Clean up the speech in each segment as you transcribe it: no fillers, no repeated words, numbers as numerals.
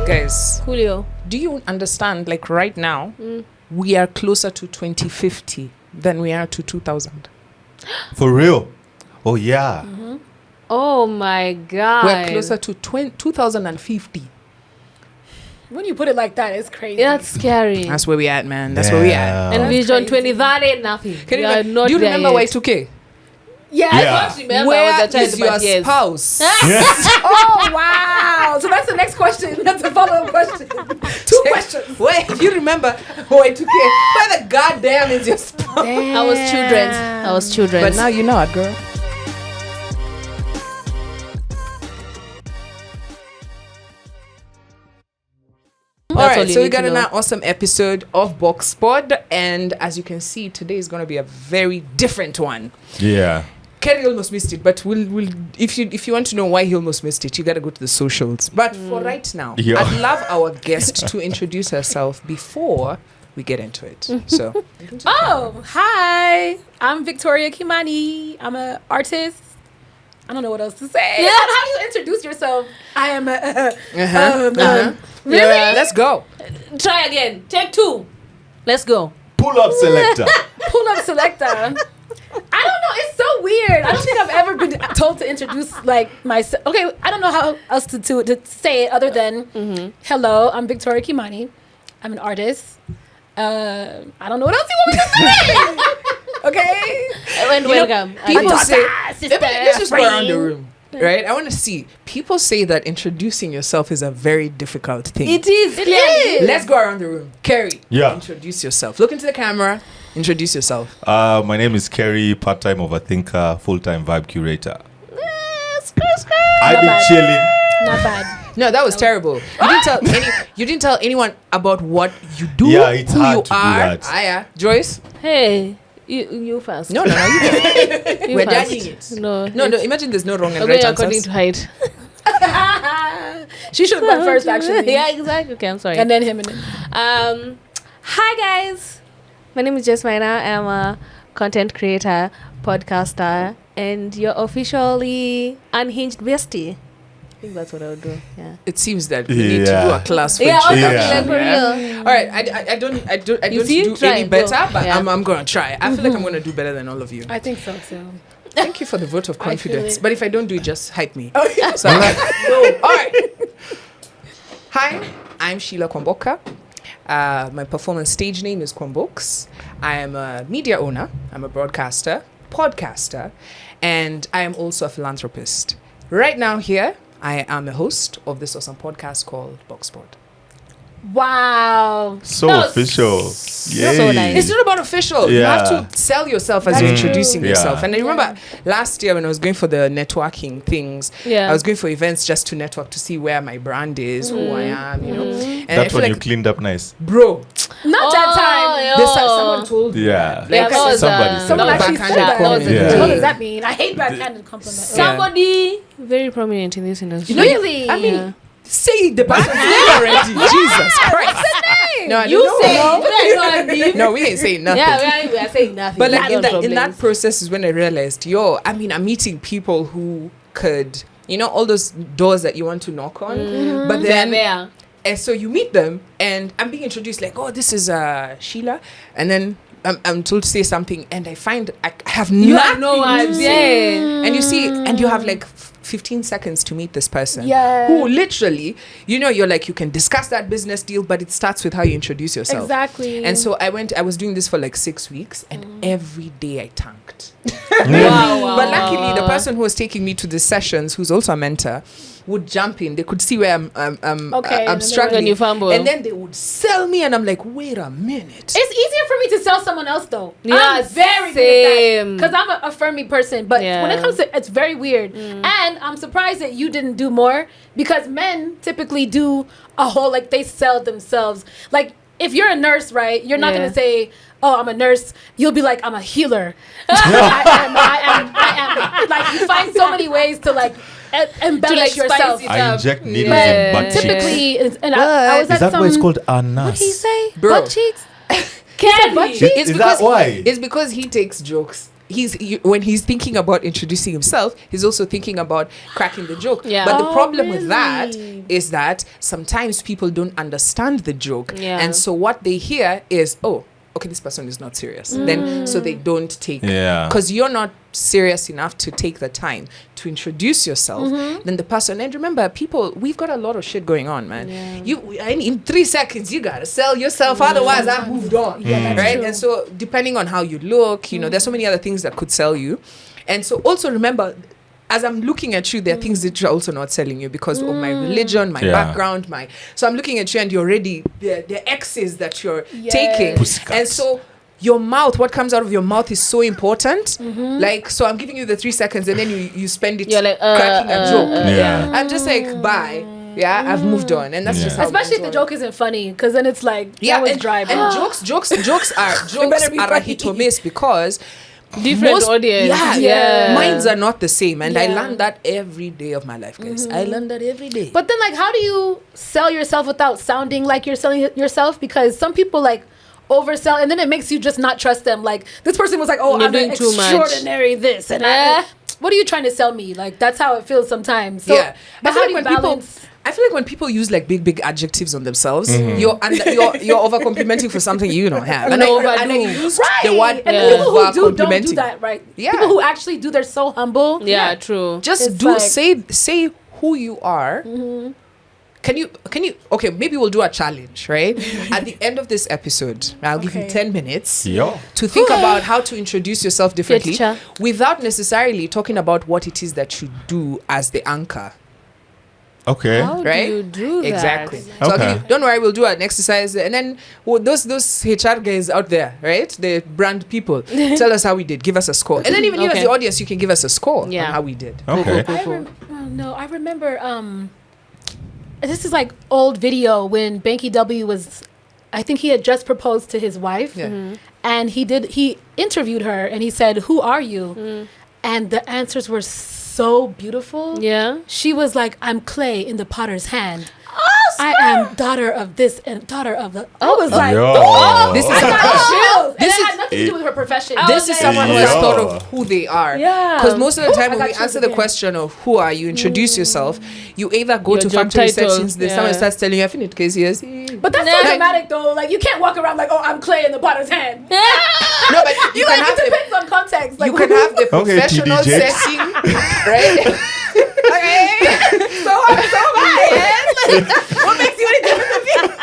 Guys, Julio. do you understand, like right now, we are closer to 2050 than we are to 2000. For real? Oh, yeah. Oh my God. We're closer to 2050. When you put it like that, it's crazy. That's scary. That's where we at, man. That's where we at. And That's Vision crazy. 20, that ain't nothing. Can We you, are not do you there remember yet. Y2K? Yeah. I Yeah. don't remember. Where I was a is child, your but yes. spouse? Oh, wow. So that's the next question. That's a follow-up question. Two questions. Wait, if you remember Y2K, where the goddamn is your spouse? I was children. But now you're not, girl. All That's all right, you so we need got to an know. awesome episode of Boxpod, and as you can see, today is going to be a very different one. Yeah. Kerry almost missed it, but we'll if you want to know why he almost missed it, you got to go to the socials. But for right now, Yeah. I'd love our guest to introduce herself before we get into it. So, Oh, hi. I'm Victoria Kimani. I'm an artist. I don't know what else to say. Yeah. How do you introduce yourself? I am a... Really? let's go. Try again. Take 2. Let's go. Pull up selector. pull-up selector. I don't know. It's so weird. I don't think I've ever been told to introduce like myself. Okay, I don't know how else to say it other than hello. I'm Victoria Kimani. I'm an artist. I don't know what else you want me to say. Okay. And welcome. People say, sister, let's just go around the friend. room. Right, I want to see. People say that introducing yourself is a very difficult thing. It is. It is. Let's go around the room. Carrie, Yeah. introduce yourself. Look into the camera. Introduce yourself. My name is Kerry, part-time overthinker, full-time vibe curator. I've been bad. chilling. Not bad. No, that was terrible. You didn't tell anyone about what you do. Yeah, it's who hard you to do are. that. Yeah. Joyce. Hey, you first. No. You You we're first. judging it. No. No. Imagine there's no wrong and Okay, right according answers. to height. She should have gone first, actually. Yeah, exactly. Okay, I'm sorry. And then him and then. Hi guys, my name is Jasmina. I'm a content creator, podcaster, and you're officially unhinged bestie. I think that's what I would do. Yeah. It seems that we need to do Yeah. a class for Yeah, introduction. Yeah. like for real. All right, I don't see? do Try, any go. better, but Yeah. I'm gonna try. I feel like I'm gonna do better than all of you. I think so, too. Thank you for the vote of I feel confidence. it. But if I don't do it, just hype me. So I'm like, no. All right. Hi, I'm Sheila Kwamboka. My performance stage name is Kwambox. I am a media owner. I'm a broadcaster, podcaster, and I am also a philanthropist. Right now here, I am a host of this awesome podcast called Boxpod. Wow. So That was official. so Yay. nice. It's not about official. You Yeah. have to sell yourself as That's you're true. introducing Yeah. yourself. And I remember last year when I was going for the networking things, Yeah. I was going for events just to network to see where my brand is, who I am, you know. And I That feel one you like, cleaned up nice. bro, Not that time. this time someone told me. Yeah. Yeah, that was, Somebody said Someone that. actually Backhanded said that. compliment. Yeah. What does that mean? I hate backhanded compliments. Somebody very prominent in this industry. Really? I mean, Yeah. say the person's name already. Jesus Christ. No, I You don't say know. it. No, we ain't saying nothing. Yeah, we are saying nothing. But like No in that problems. process is when I realized, I'm meeting people who could, all those doors that you want to knock on, but They're then there. and so you meet them and I'm being introduced like, oh, this is Sheila, and then I'm told to say something and I find I have You nothing have no to idea. say. And you see, and you have like 15 seconds to meet this person Yeah. who literally, you're like, you can discuss that business deal, but it starts with how you introduce yourself. Exactly. And so I was doing this for like 6 weeks and every day I tanked. Wow. But luckily, the person who was taking me to the sessions, who's also a mentor, would jump in. They could see where I'm Okay, I'm and then struggling. when you fumble. And then they would sell me and I'm like, wait a minute. It's easier for me to sell someone else, though. Yeah, I'm very same. good at that. Because I'm a affirming person. But Yeah. when it comes to it's very weird. And I'm surprised that you didn't do more because men typically do a whole, like, they sell themselves. Like, if you're a nurse, right, you're not Yeah. going to say, oh, I'm a nurse. You'll be like, I'm a healer. I am. Like, you find so many ways to, like, embellish spice yourself. it I up. inject needles Yeah. in butt cheeks. Typically, and I was Is at that some... why it's called What anas? did he say? Bro. Butt cheeks? Candy. butt cheeks? It's Is because that why? It's because he takes jokes when he's thinking about introducing himself, he's also thinking about cracking the joke. Yeah. But the Oh, problem with that really? is that sometimes people don't understand the joke. Yeah. And so what they hear is, oh, okay, this person is not serious. Then so they don't take, because you're not serious enough to take the time to introduce yourself. Then the person, and remember, we've got a lot of shit going on, man. In 3 seconds you gotta sell yourself, otherwise I've moved on. Right? true. And so depending on how you look, there's so many other things that could sell you. And so also remember, as I'm looking at you, there are things that you're also not selling you because of my religion, my background, so I'm looking at you and you're already the X's that you're taking. Pussycats. And so your mouth, what comes out of your mouth is so important. Like, so I'm giving you the 3 seconds and then you spend it You're like, cracking a joke. Yeah. I'm just like, bye. Yeah, I've moved on. And that's just how Especially if the joke isn't funny, because then it's like, that was dry. and bro. jokes are a hit or miss because Different audience. Yeah. Minds are not the same. And I learned that every day of my life, guys. I learned that every day. But then, like, how do you sell yourself without sounding like you're selling yourself? Because some people, like, oversell, and then it makes you just not trust them. Like, this person was like, oh, You're I'm doing an too much. extraordinary this. And what are you trying to sell me? Like, that's how it feels sometimes. So, but I feel how do like you balance? I feel like when people use like big adjectives on themselves, you're over complimenting for something you don't have. And I use the word And the people who don't do complimenting. that, right? Yeah. People who actually do, they're so humble. Yeah, true. Just It's like- say who you are. Can you okay, maybe we'll do a challenge, right? At the end of this episode, I'll give you 10 minutes to think about how to introduce yourself differently teacher. without necessarily talking about what it is that you do as the anchor. Okay. How Right? do you do that? Exactly. So I'll Okay. give you, don't worry, we'll do an exercise, and then those HR guys out there, right? The brand people, tell us how we did. Give us a score, and then even you as Okay. the audience, you can give us a score Yeah. on how we did. Okay. I remember. This is like old video when Banky W was. I think he had just proposed to his wife, Yeah. and he interviewed her, and he said, "Who are you?" And the answers were so beautiful. Yeah. She was like, "I'm clay in the potter's hand. I am daughter of this and daughter of the." I was like, This is I got chills. And This it is- had nothing to do with her profession. this is someone who has thought of who they are. Yeah. Because most of the time I when got we chills answer the again. question of who are you, introduce yourself, you either go Your to job factory title, receptions, someone yeah. starts telling you, I finished case yes. But that's so dramatic, though. Like, you can't walk around like, "Oh, I'm clay in the potter's hand." No, but you can Like, have it the depends on context. Like, you can have the Okay, professional TD Jakes. setting, right? Okay. So what makes you any different than me?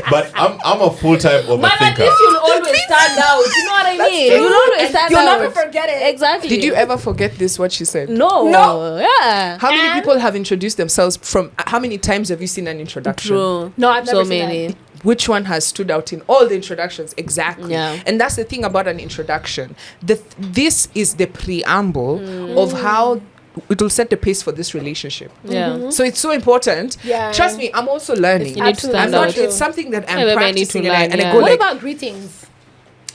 But I'm a full-time Man, at overthinker. least you'll always stand out. You know what I mean? true. You'll always stand You'll out. never forget it. Exactly. Did you ever forget this, what she said? No. Yeah. How many people have introduced themselves from, how many times have you seen an introduction? True. No, I've never So seen many. that. Which one has stood out in all the introductions? Exactly. Yeah. And that's the thing about an introduction. This is the preamble of how it will set the pace for this relationship. Yeah. So it's so important. Yeah. Trust me, I'm also learning. You need to Absolutely. stand I'm not, out. it's something that I'm Everybody need to practicing and I, learn, and I yeah. go What like, about greetings?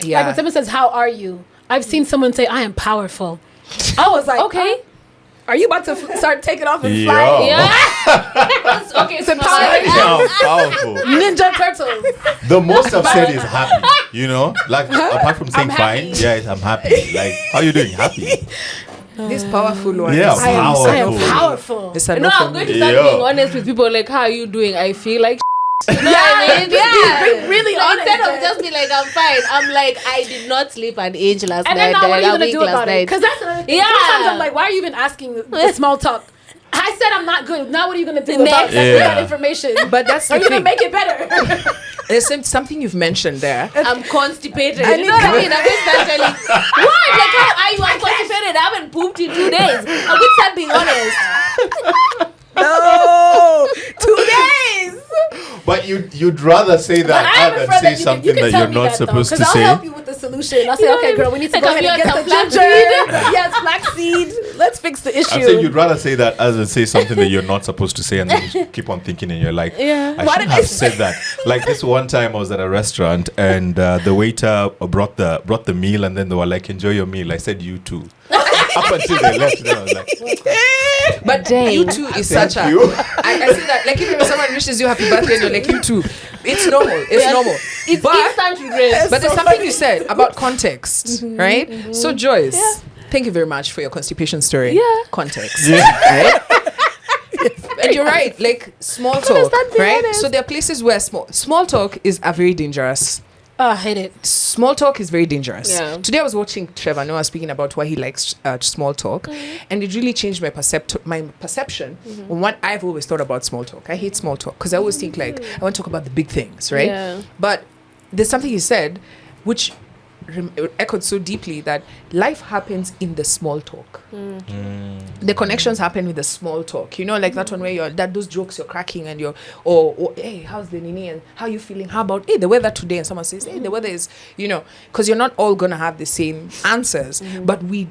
yeah. Like when someone says, "How are you?" I've seen someone say, "I am powerful." I was like, Okay. Are you about to start taking off and Yo. fly? Yeah. Okay, so Yeah, powerful. Ninja Turtles. The most I've said is happy. You know, like apart from saying I'm fine, happy. yeah, I'm happy. Like, how you doing? Happy. This powerful one. Yeah, is- I am Powerful. powerful. It's a No, no for I'm going me. to start Yo. being honest with people. Like, how are you doing? I feel like you know what I mean? Yeah. Be really So honest. instead of then. just be like, I'm fine, I'm like, I did not sleep an inch last And night. then now what are you a gonna week do last about it? night. Because that's another thing. Yeah. Sometimes I'm like, why are you even asking the small talk? I said I'm not good. Now what are you gonna do about Next. that Yeah. information? But that's Are the you gonna thing. make it better? There's something you've mentioned there. I'm constipated. You know what I mean? I'm going to start telling what? Like, how are you? I'm constipated. I haven't pooped in 2 days. I'm going to start being honest. No! 2 days! But you'd rather say But I that have a than friend say that something can that tell you're me not that, supposed though, to 'cause say. I'll help you with the solution. I'll say, You know okay, what I girl, mean? we need to Like, go ahead and have get the you had some ginger. Yes, flaxseed. Let's fix the issue. I'm saying you'd rather say that as than say something that you're not supposed to say, and then you keep on thinking, and you're like, Yeah. I Why shouldn't did I have said that. Like this one time, I was at a restaurant, and the waiter brought the meal, and then they were like, "Enjoy your meal." I said, "You too." Up until they left, then I was like, But Dang. you too is such a. you. I see that. Like even when someone wishes you happy birthday, and you're like you too. It's normal. It's normal. It's but instant regret. but there's something you said about context, right? So Joyce, thank you very much for your constipation story. Yeah. Context. Yeah. Right? And you're right. Like small talk, Understand the right? honest. So there are places where small talk is a very dangerous. I hate it. Small talk is very dangerous. Yeah. Today I was watching Trevor Noah speaking about why he likes small talk, and it really changed my perception on what I've always thought about small talk. I hate small talk because I always think like I want to talk about the big things, right? Yeah. But there's something he said which echoed so deeply that life happens in the small talk. The connections happen with the small talk. You know, like that one where you're those jokes you're cracking and you're or hey, how's the nini and how you feeling? How about the weather today? And someone says, hey, the weather is, because you're not all gonna have the same answers. But we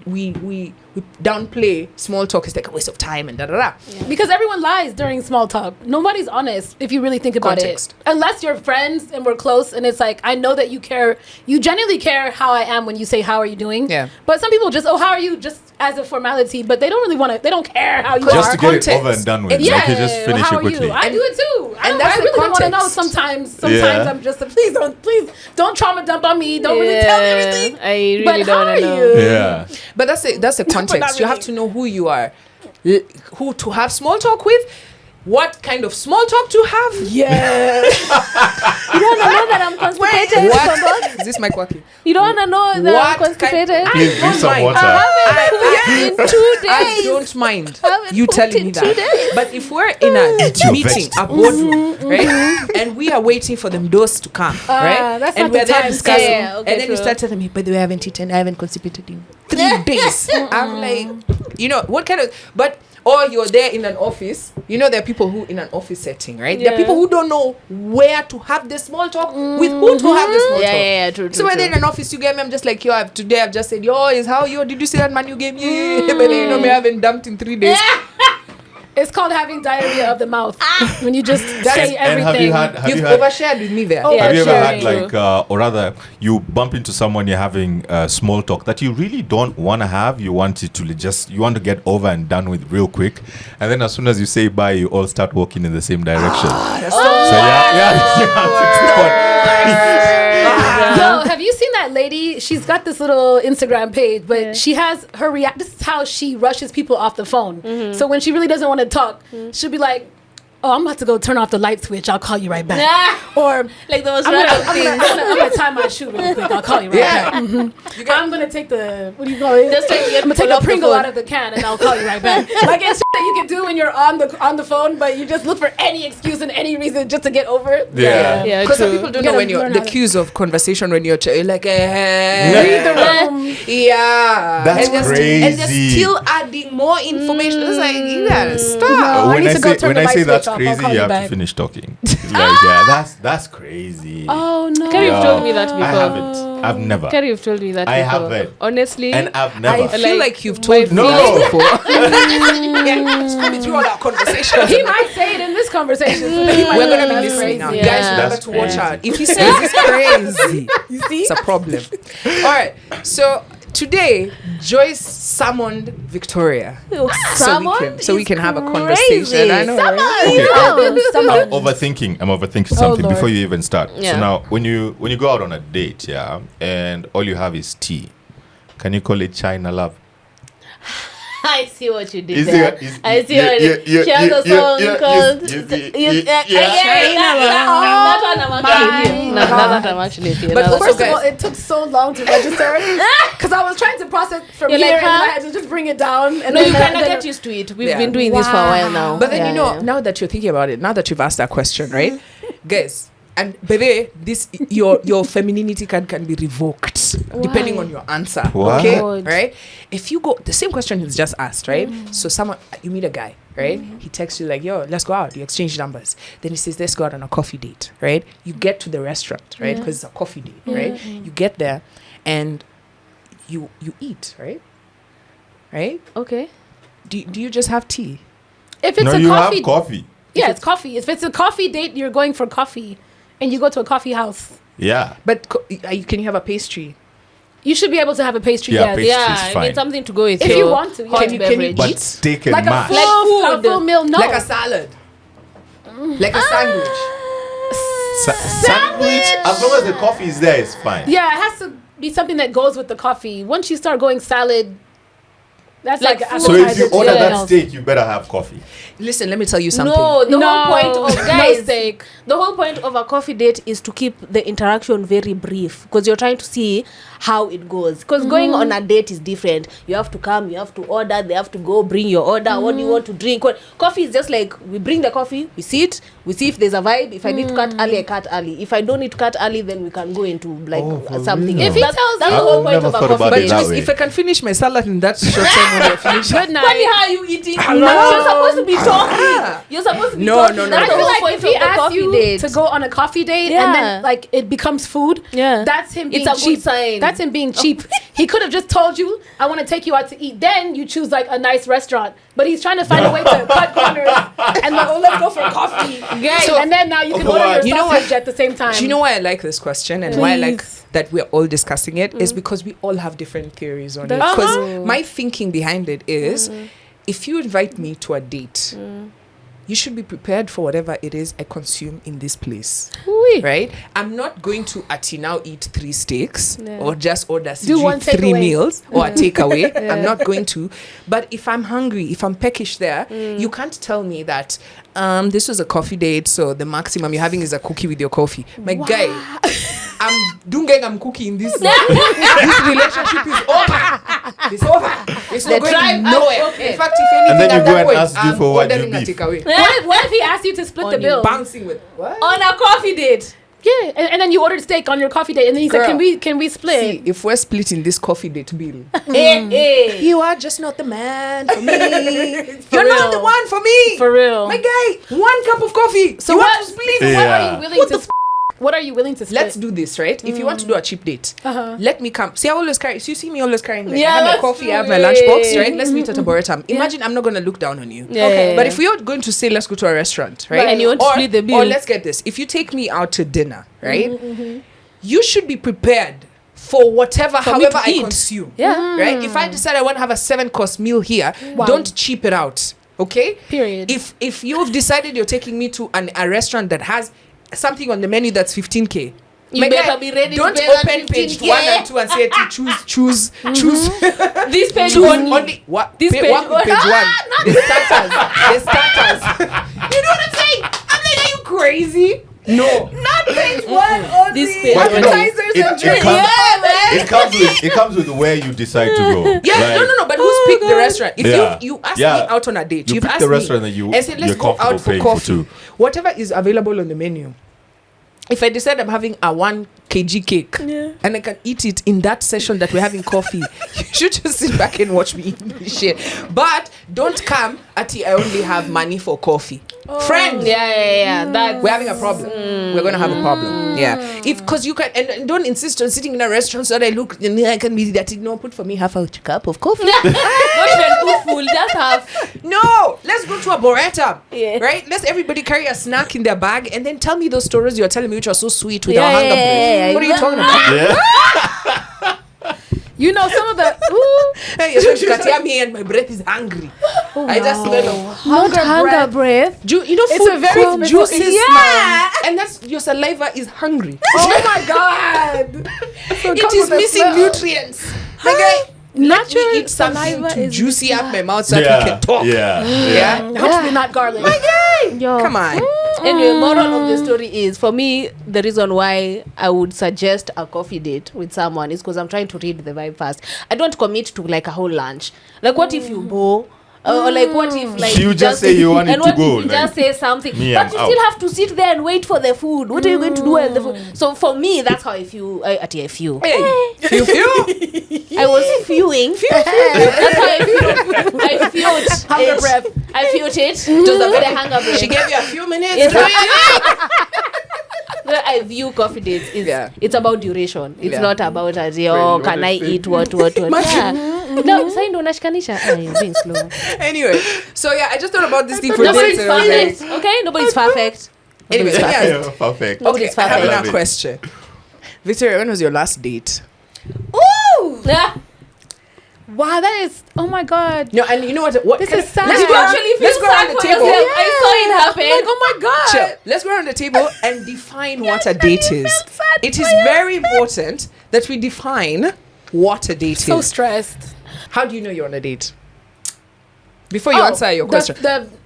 downplay small talk. It's like a waste of time and da da da. Because everyone lies during small talk. Nobody's honest if you really think about Context. it. Unless you're friends and we're close and it's like, I know that you care. You genuinely care how I am when you say, how are you doing? Yeah. But some people just, how are you? Just as a formality, but they don't really want to, they don't care how you Just are. to get it Context. over and done with. Yeah, Like you just finish how it are quickly. you? I do it too. And I that's the really want to know context. sometimes. Yeah. I'm just, please don't trauma dump on me. Don't really tell me everything. I really But don't how want are to know. you? Yeah. But that's the context. You have really. to know who you are, who to have small talk with, what kind of small talk to have. Yeah. You don't want to know that I'm constipated. What is this mic working? You don't want to know that What I'm constipated. Please drink some mind. water. In 2 days. I don't mind Haven't you cooked telling in me 2 that. days. But if we're in a your meeting, a boardroom, right, and we are waiting for them doors to come, right, that's and not we're the there time. discussing, Yeah, okay, and then you true. start telling me, by the way, I haven't eaten, I haven't constipated in 3 days. I'm like, what kind of, but. Or you're there in an office. There are people who in an office setting, right? There are Yeah. people who don't know where to have the small talk, with who to have the small talk. Yeah, true. So when they're in an office, you get me. I'm just like, I've just said, is how did you see that man you gave me? But then, me I haven't dumped in 3 days. It's called having diarrhea of the mouth. When you just say And everything. You've overshared with me there. Oh, have you ever sure. had or rather, you bump into someone you're having small talk that you really don't want to have? You want it to you want to get over and done with real quick, and then as soon as you say bye, you all start walking in the same direction. Yo, have you seen that lady? She's got this little Instagram page, but she has her this is how she rushes people off the phone. So when she really doesn't want to talk, she'll be like, oh, I'm about to go turn off the light switch. I'll call you right back. Or like the most I'm random gonna, thing. I'm gonna tie my shoe really quick. I'll call you right back. I'm gonna take the, what do you call it? Just like I'm gonna take pull the off the Pringle phone. out of the can and I'll call you right back. Like it's shit that you can do when you're on the phone, but you just look for any excuse and any reason just to get over it. Yeah. Yeah, Because some true. people don't You know when gotta you're learn the how to- cues of conversation when you're like, Read the room. yeah. That's and they're crazy. And they're still adding more information. It's like, you gotta stop. I When need I to go say turn the when I light say switch that's off. I'll crazy, call you you have back. to finish talking. That's crazy. Oh no. Carrie, you've told me that before. I haven't. I've never. Carrie, you've told me that I before. haven't. Honestly. And I've I never. feel Like, like you've told me No. this before. Yeah, it's coming through all our conversations. He might say it in this conversation. So then he might We're gonna think be that's listening now. crazy. Yeah. Guys, remember That's to watch crazy. out. If he says it's crazy, you see, it's a problem. All right. So today, Joyce summoned Victoria. So we can have a conversation. I know. Right? I'm overthinking something Lord. before you even start. Yeah. So now, when you go out on a date, yeah, and all you have is tea, can you call it China love? I see what you did Is there. it- is- I see yeah, what yeah, you yeah, She has a yeah, song yeah, called... yeah. That one I'm actually with you. That I'm actually with you. But Now first First of of all, guys- it took so long to register because I was trying to process from You're here like, and then huh? I had to just bring it down. And No, you then cannot get used to it. We've Yeah. been doing this for a while now. But then Yeah. now that you're thinking about it, now that you've asked that question, right, guys? And baby, this your femininity can be revoked depending on your answer. What? Okay, God. right? If you go, the same question is just asked, right? So you meet a guy, right? He texts you like, "Yo, let's go out." You exchange numbers. Then he says, "Let's go out on a coffee date," right? You get to the restaurant, right? Because it's a coffee date, right? You get there, and you eat, right? Right? Okay. Do you just have tea? if it's No, a you coffee, have coffee. yeah, it's coffee. If it's a coffee date, you're going for coffee, and you go to a coffee house. Yeah. But can you have a pastry? You should be able to have a pastry. Yeah, Yes. pastry. Yeah, It's I fine. mean something to go with If your you want to, hot can you beverage. But steak and Like a mash. full meal. No. Like a salad. Like a sandwich. Sandwich. As long as the coffee is there, it's fine. Yeah, it has to be something that goes with the coffee. Once you start going salad, that's Like like, an So if appetizer you to order something that else. steak, you better have coffee. Listen, let me tell you something. No, the No, whole point of no guys, steak. the whole point of a coffee date is to keep the interaction very brief because you're trying to see how it goes. Because going on a date is different. You have to come, you have to order, they have to go bring your order. What do you want to drink? Coffee is just like we bring the coffee, we sit, we see if there's a vibe. If I need to cut early, I cut early. If I don't need to cut early, then we can go into like for something. real? If If he he tells tells that's you- the whole I've point never of a thought about coffee it But date. that way. if I can finish my salad in that short time when I finish. Good night. Funny how you eating. Hello. You're supposed to be talking. You're supposed to be No, talking. no, no, That's I no. the feel whole like point if of he the asks coffee you date. to go on a coffee date Yeah. and then like it becomes food, Yeah. that's him being It's a good cheap. sign. That's him being cheap. He could have just told you, "I want to take you out to eat." Then you choose like a nice restaurant, but he's trying to find a way to cut corners and like, oh, let's go for coffee, Guys, and then now you can Okay, order your you know sausage at the same time. Do you know why I like this question and why I like Please. that we're all discussing it? Is because we all have different theories on it. That's Because true. my thinking behind it is, if you invite me to a date, you should be prepared for whatever it is I consume in this place. Oui. Right? I'm not going to now eat 3 steaks Yeah. or just order Do one 3 takeaway. meals or a takeaway. I'm not going to. But if I'm hungry, if I'm peckish there, you can't tell me that this was a coffee date, so the maximum you're having is a cookie with your coffee. My guy, I'm cooking this. This relationship is over. It's over. It's not The going drive nowhere. has broken. In fact, if anything, And then you at go that and point, ask you I'm for what you ordering a beef. takeaway. What if he asked you to split the On bill? Bouncing with what? On a coffee date. Yeah, and then you ordered steak on your coffee date, and then you said, Girl. "Can we split?" See, if we're splitting this coffee date bill, Hey. you are just not the man for me. You're real. not the one for me. For real. My guy, 1 cup of coffee. So you want to split? Yeah. What are you willing to? What are you willing to split? Let's do this, right? If you want to do a cheap date, Uh-huh. let me come. See, I always carry. So you see me always carrying. Like, Yeah, I have my that's coffee, I have true. my lunchbox, right? Let's meet at a Boretum. Imagine I'm not gonna look down on you. Yeah, Okay. yeah, But yeah. if we are going to say let's go to a restaurant, right? And you want to or, split the bill. Or let's get this. If you take me out to dinner, right? You should be prepared for whatever, me however to I eat. consume. Yeah. Right? If I decide I want to have a 7-course meal here, Wow. don't cheap it out. Okay? Period. If you've decided you're taking me to a restaurant that has something on the menu that's 15K. You my better guy, be ready to don't pay that open page 15K. 1 and 2 and say to choose. This page Choose only. only what This page, page what only. page 1. The starters. The starters. You know what I'm saying? I'm like, are you crazy? No. Not page 1 only. This page But you know, Appetizers and it drinks. comes, Yeah, man. it comes with where you decide to go. Yeah, Like, no. But who's picked the restaurant? If Yeah. you ask Yeah. me out on a date, You you've pick asked the me restaurant that you- and said, let's you're go out comfortable for paying for coffee. too. Whatever is available on the menu. If I decide I'm having a 1 kg cake and I can eat it in that session that we're having coffee, you should just sit back and watch me eat this shit. But don't come until I only have money for coffee. Friends, Yeah. That we're having a problem. We're gonna have a problem. Yeah. If because you can and don't insist on sitting in a restaurant so that I look and I can be that. No, put for me half a cup of coffee. not even put full, just have. No, let's go to a Boretum. Yeah. Right? Let's everybody carry a snack in their bag and then tell me those stories you're telling me which are so sweet with Yeah, our hunger yeah, breath. yeah, What are you yeah. talking about? Yeah. You know some of the Hey, you're supposed to cut me and my breath is hungry. I just smell of Hunger breath. you know, It's food, a very food specific- juices Yeah. smell. And that's your saliva is hungry. oh my god, so It is missing nutrients. My guy, Not your eat something saliva to is juicy up my mouth so that we can talk. Yeah. hopefully not garlic. Yo. Come on. Anyway, moral of the story is, for me, the reason why I would suggest a coffee date with someone is because I'm trying to read the vibe first. I don't commit to like a whole lunch. Like, what if you go? Or like, what if like You just say you want it and to what go, if you like, just say something, me, but I'm you out. still have to sit there and wait for the food. What are you going to do with the food? So for me, that's how I feel. I feel. Hey, you feel? I was fewing. That's how I feel. I felt Hunger it. breath. I felt it. Does the The hunger breath. She gave you a few minutes. Yes. Where I view coffee dates is it's about duration. It's Yeah. not about Wait, oh, you can wanna I say- eat what. Yeah. No, sign don't unashikanisha. You're being slow. Anyway, so yeah, I just thought about this thing for Nobody's dates. and I was like, perfect. Okay, nobody's perfect. Anyway, Nobody's let me perfect. Yeah, perfect. Okay, Nobody's I have perfect. another question. Victoria, when was your last date? Ooh, Wow, that is. Oh my God. No, and you know what? This is sad. Let's You go, actually feel let's go sad around the for table. yourself. I saw it happen. Like, oh my God. Chill. Let's go around the table and define what a date is. It is very important that we define what a date So is. stressed. How do you know you're on a date? Before you answer your question.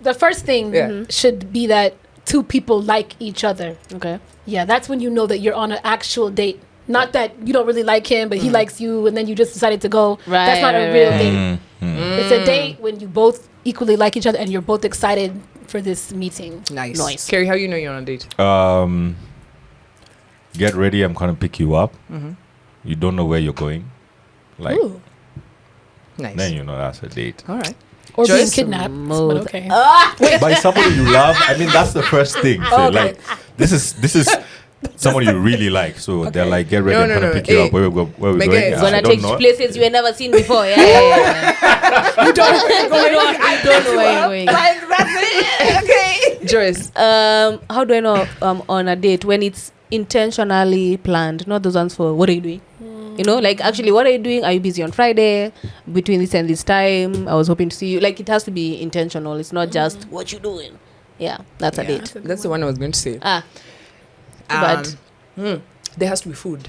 The first thing should be that two people like each other. Okay. Yeah, that's when you know that you're on an actual date. Not that you don't really like him, but he likes you, and then you just decided to go. Right, That's not a right, real right. date. It's a date when you both equally like each other and you're both excited for this meeting. Nice. Carrie, how you know you're on a date? Get ready. I'm gonna pick you up. You don't know where you're going. Like, Ooh. Nice. then you know that's a date. All right. Or being Joyce? kidnapped. But okay. By somebody you love. I mean, that's the first thing. So, Okay. like, this is someone you really like. So they're like, get ready. No, I'm no, gonna no. pick you Hey, up. Where we Megan, going? it's I Gonna don't take you know. places you had never seen before. Yeah. You don't You don't know where you're going. Okay. Joyce. How do I know on a date when it's intentionally planned, not those ones for what are you doing? You know, like actually, what are you doing? Are you busy on Friday? Between this and this time, I was hoping to see you. Like, it has to be intentional. It's not just what you doing. Yeah, that's a date. That's the one I was going to say. But There has to be food.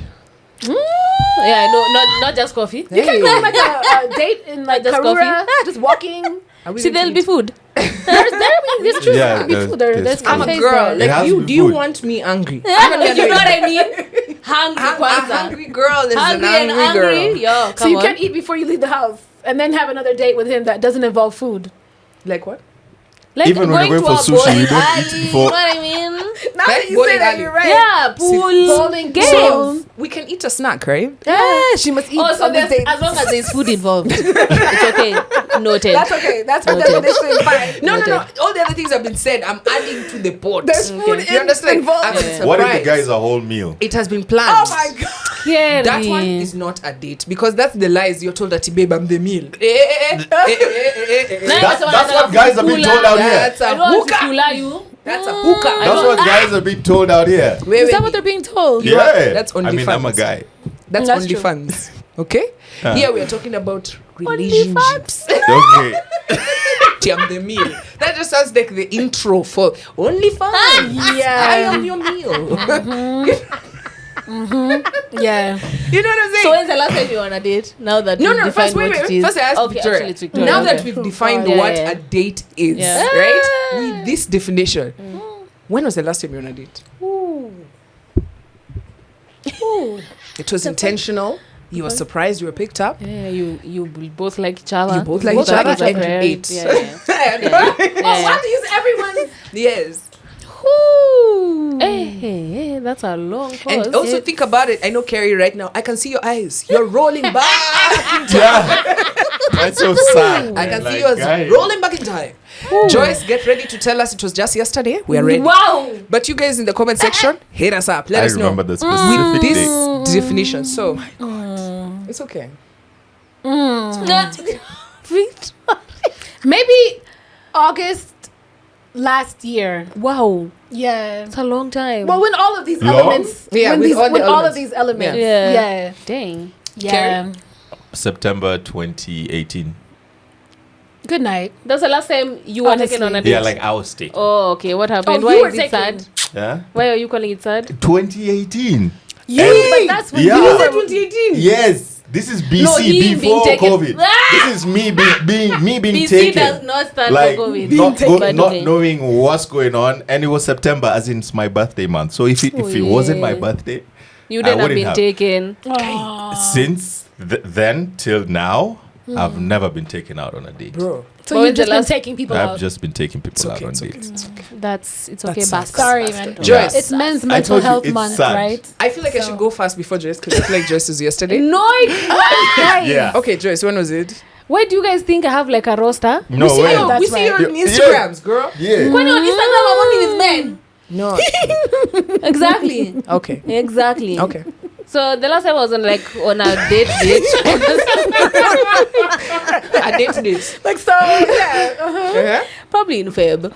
yeah, no, not just coffee. You can go on like a date in like Just Karura, coffee? just walking. Are we See, going to there'll be eat? food. There's true. Yeah, There'll be there's- food. there's There's food. I'm a cafes girl. there. It Like, has you, to be do you food. want me angry? You know what I mean? Hungry A Kwanzaa. hungry girl is Hungry an and angry girl. hungry. Yo, come So you on. can't eat before you leave the house and then have another date with him that doesn't involve food. Like what? Like Even when you're to going for a sushi, bowling you don't alley, eat before. You know what I mean? Now that you say that, you're right. Yeah, pool, bowling, games. games. We can eat a snack, right? Yeah, she must eat Oh, so on this date. as long as there's food involved, it's okay. Noted. That's okay. That's for Noted. definition. Fine. No. All the other things have been said. I'm adding to the pot. There's food You understand? involved. I'm Yeah. What if the surprised. guy is a whole meal? It has been planned. Oh my God. Scary. That one is not a date because that's the lies you're told that, babe, I'm the meal. That's what guys have been told out here. That's a I don't want to hookah. kula you. That's a hookah. That's what guys have been told out here. Wait, Is that what they're being told? You are- Yeah. that's I mean, I'm a OnlyFans. guy. That's That's only true. fans. Okay? Ah. Here we are talking about relationships. Okay. I'm the meal. That just sounds like the intro for OnlyFans. Yeah. I am your meal. Yeah. You know what I'm saying? So when's the last time you were on a date? Now that No, we've no. defined First, wait. what it is. First, I asked Okay, Victoria. actually, it's Victoria. Now Okay. that we've defined Yeah, what yeah. a date is, Yeah. right? With this definition, when was the last time you were on a date? It was intentional. You were surprised you were picked up. Yeah, you will both like each other. You both like each other and you ate. Yeah, Oh, what? Use everyone. Yes. Hey, that's a long pause. And also think about it. I know Carrie right now. I can see your eyes. You're rolling back. Yeah. That's so sad. I can Like, see yours guys. rolling back in time. Joyce, get ready to tell us it was just yesterday. We are ready. Wow. But you guys in the comment section, hit us up. Let I us know remember the with specific this date. definition. So, it's okay. Maybe August last year. Wow. Yeah. It's a long time. Well, when all of these Long? elements, Yeah, when, with these, all the when all of elements. these elements, Yeah. yeah, Dang. yeah. September 2018. Good night. That's the last time you were taken on a Honestly. date. Yeah, like I was taken. Oh, okay. What happened? Oh, Why you were is it taken. sad? Yeah. Why are you calling it sad? 2018. Yeah, but that's when Yeah. you were 2018. Yes. This is BC No, he being before taken. COVID. This is me being BC taken. does not stand Like for COVID. not knowing what's going on, and it was September, as in it's my birthday month. So if it wasn't my yeah. birthday, You I didn't have wouldn't been have. taken. since then till now, I've never been taken out on a date. Bro. So But you've when's the just been last- taking people I've out. just been taking people out okay, on it's okay, dates. it's okay. It's okay, That's Basta. Sorry, man. Joyce. It's Men's I Mental told you, Health it's Month, sad. right? I feel like I So- should go fast before Joyce because I feel like Joyce was yesterday. No, Guys, Yeah. Okay, Joyce, when was it? why do you guys think I have like a roster? No we see way. you, That's we see you right. on Yeah. Instagrams, girl. Yeah. When on Instagram, I'm only with men. No. Exactly. Okay. Exactly. Okay. So the last time I was on a date. I dated it. like so, yeah. Uh-huh. Probably in Feb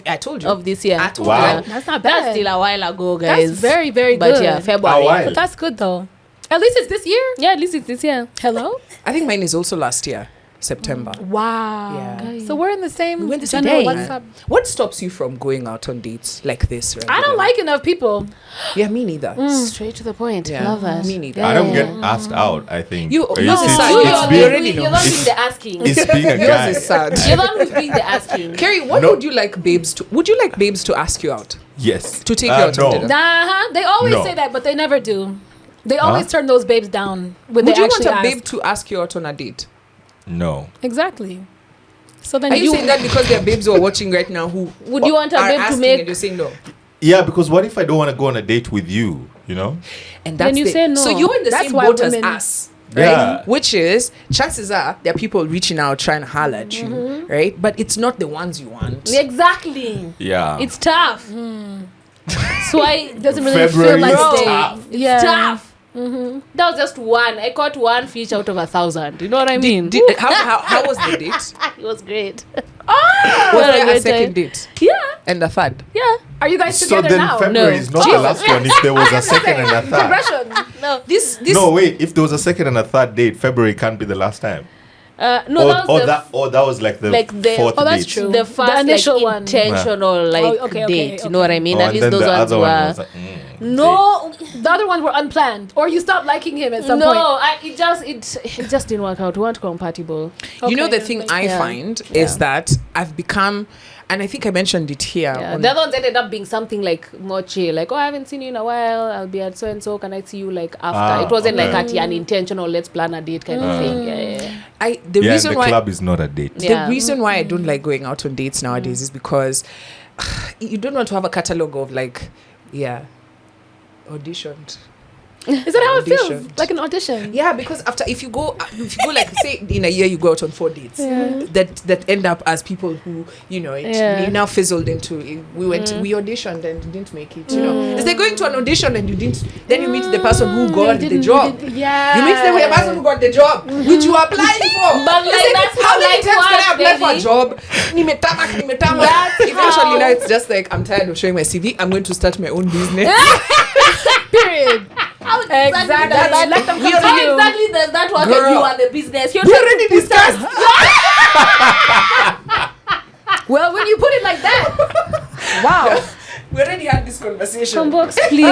I told you. of this year. I told Wow. you. That's not bad. That's still a while ago, guys. That's very, very But good. yeah, February. A while. But that's good though. At least it's this year. Yeah, at least it's this year. Hello. I think mine is also last year, September. Wow. Yeah. So we're in the same. We're in the same general day. WhatsApp. What stops you from going out on dates like this? I don't like enough people. Yeah, me neither. Straight to the point. Yeah. Love that. Me neither. Yeah. I don't get asked out, I think. You- It's- yours is it's- sad. it's You being- already know. You're not doing the asking. It's being a Yours guy. is sad. You're the one who's doing the asking. Carrie, what No. would you like babes to? Would you like babes to ask you out? Yes. To take you out on no. dinner? Nah, they always No. say that, but they never do. They always turn those babes down when Would they you want actually a ask. babe to ask you out on a date? No. Exactly. So then Are you saying that because there are babes who are watching right now who Would you want a are babe to asking make- and you're saying no? Yeah, because what if I don't want to go on a date with you? You know? And Then you say no. So you're in the That's same why boat as women- us. Right? Yeah. Which is, chances are there are people reaching out trying to holler at you, Mm-hmm. right? But it's not the ones you want. Exactly. Yeah. It's tough. So it doesn't really February feel like is staying. tough. Yeah. It's tough. That was just one. I caught one fish out of 1,000. You know what I mean? How was the date? It was great. Was What a there a great second time. date Yeah. and a third? Yeah. Are you guys So together then now? February No. is not the last one if there was a second and a third. Progression. No. This No, wait. If there was a second and a third date, February can't be the last time. No, that was That was like the the- Oh, that's date. true. the first The initial one. intentional like okay, date. okay. You know what I mean? Oh, At and least then those the ones other one were was like, no, The other ones were unplanned, or you stopped liking him at some no. point. It just didn't work out. We weren't compatible. You know, Okay, the thing like- I Yeah. find is that I've become, and I think I mentioned it here. Yeah. on- The other ones ended up being something like more chill, like, oh, I haven't seen you in a while. I'll be at so and so. Can I see you like after? It wasn't okay. like an intentional. Let's plan a date kind of thing. Yeah. the yeah, reason and the why club is not a date. Yeah. the reason why I don't like going out on dates nowadays is because you don't want to have a catalog of like, auditioned. Is that how it feels? Auditioned. Like an audition? Yeah, because after if you go like say in a year you go out on 4 dates that end up as people who you now fizzled into we auditioned and didn't make it. You know, it's like going to an audition and you didn't. Then you meet the person who got the job. Yeah. You meet the person who got the job, which you applied for. But like, It's that's how how many life times can I apply works, for a baby. job? Nimetama. Eventually now it's just like I'm tired of showing my CV. I'm going to start my own business. Period. Exactly. That's- Let them we come to already- you. How exactly does that work Girl. when you are the business? You're We already discussed. Well, when you put it like that, wow. We already had this conversation. Combox, please.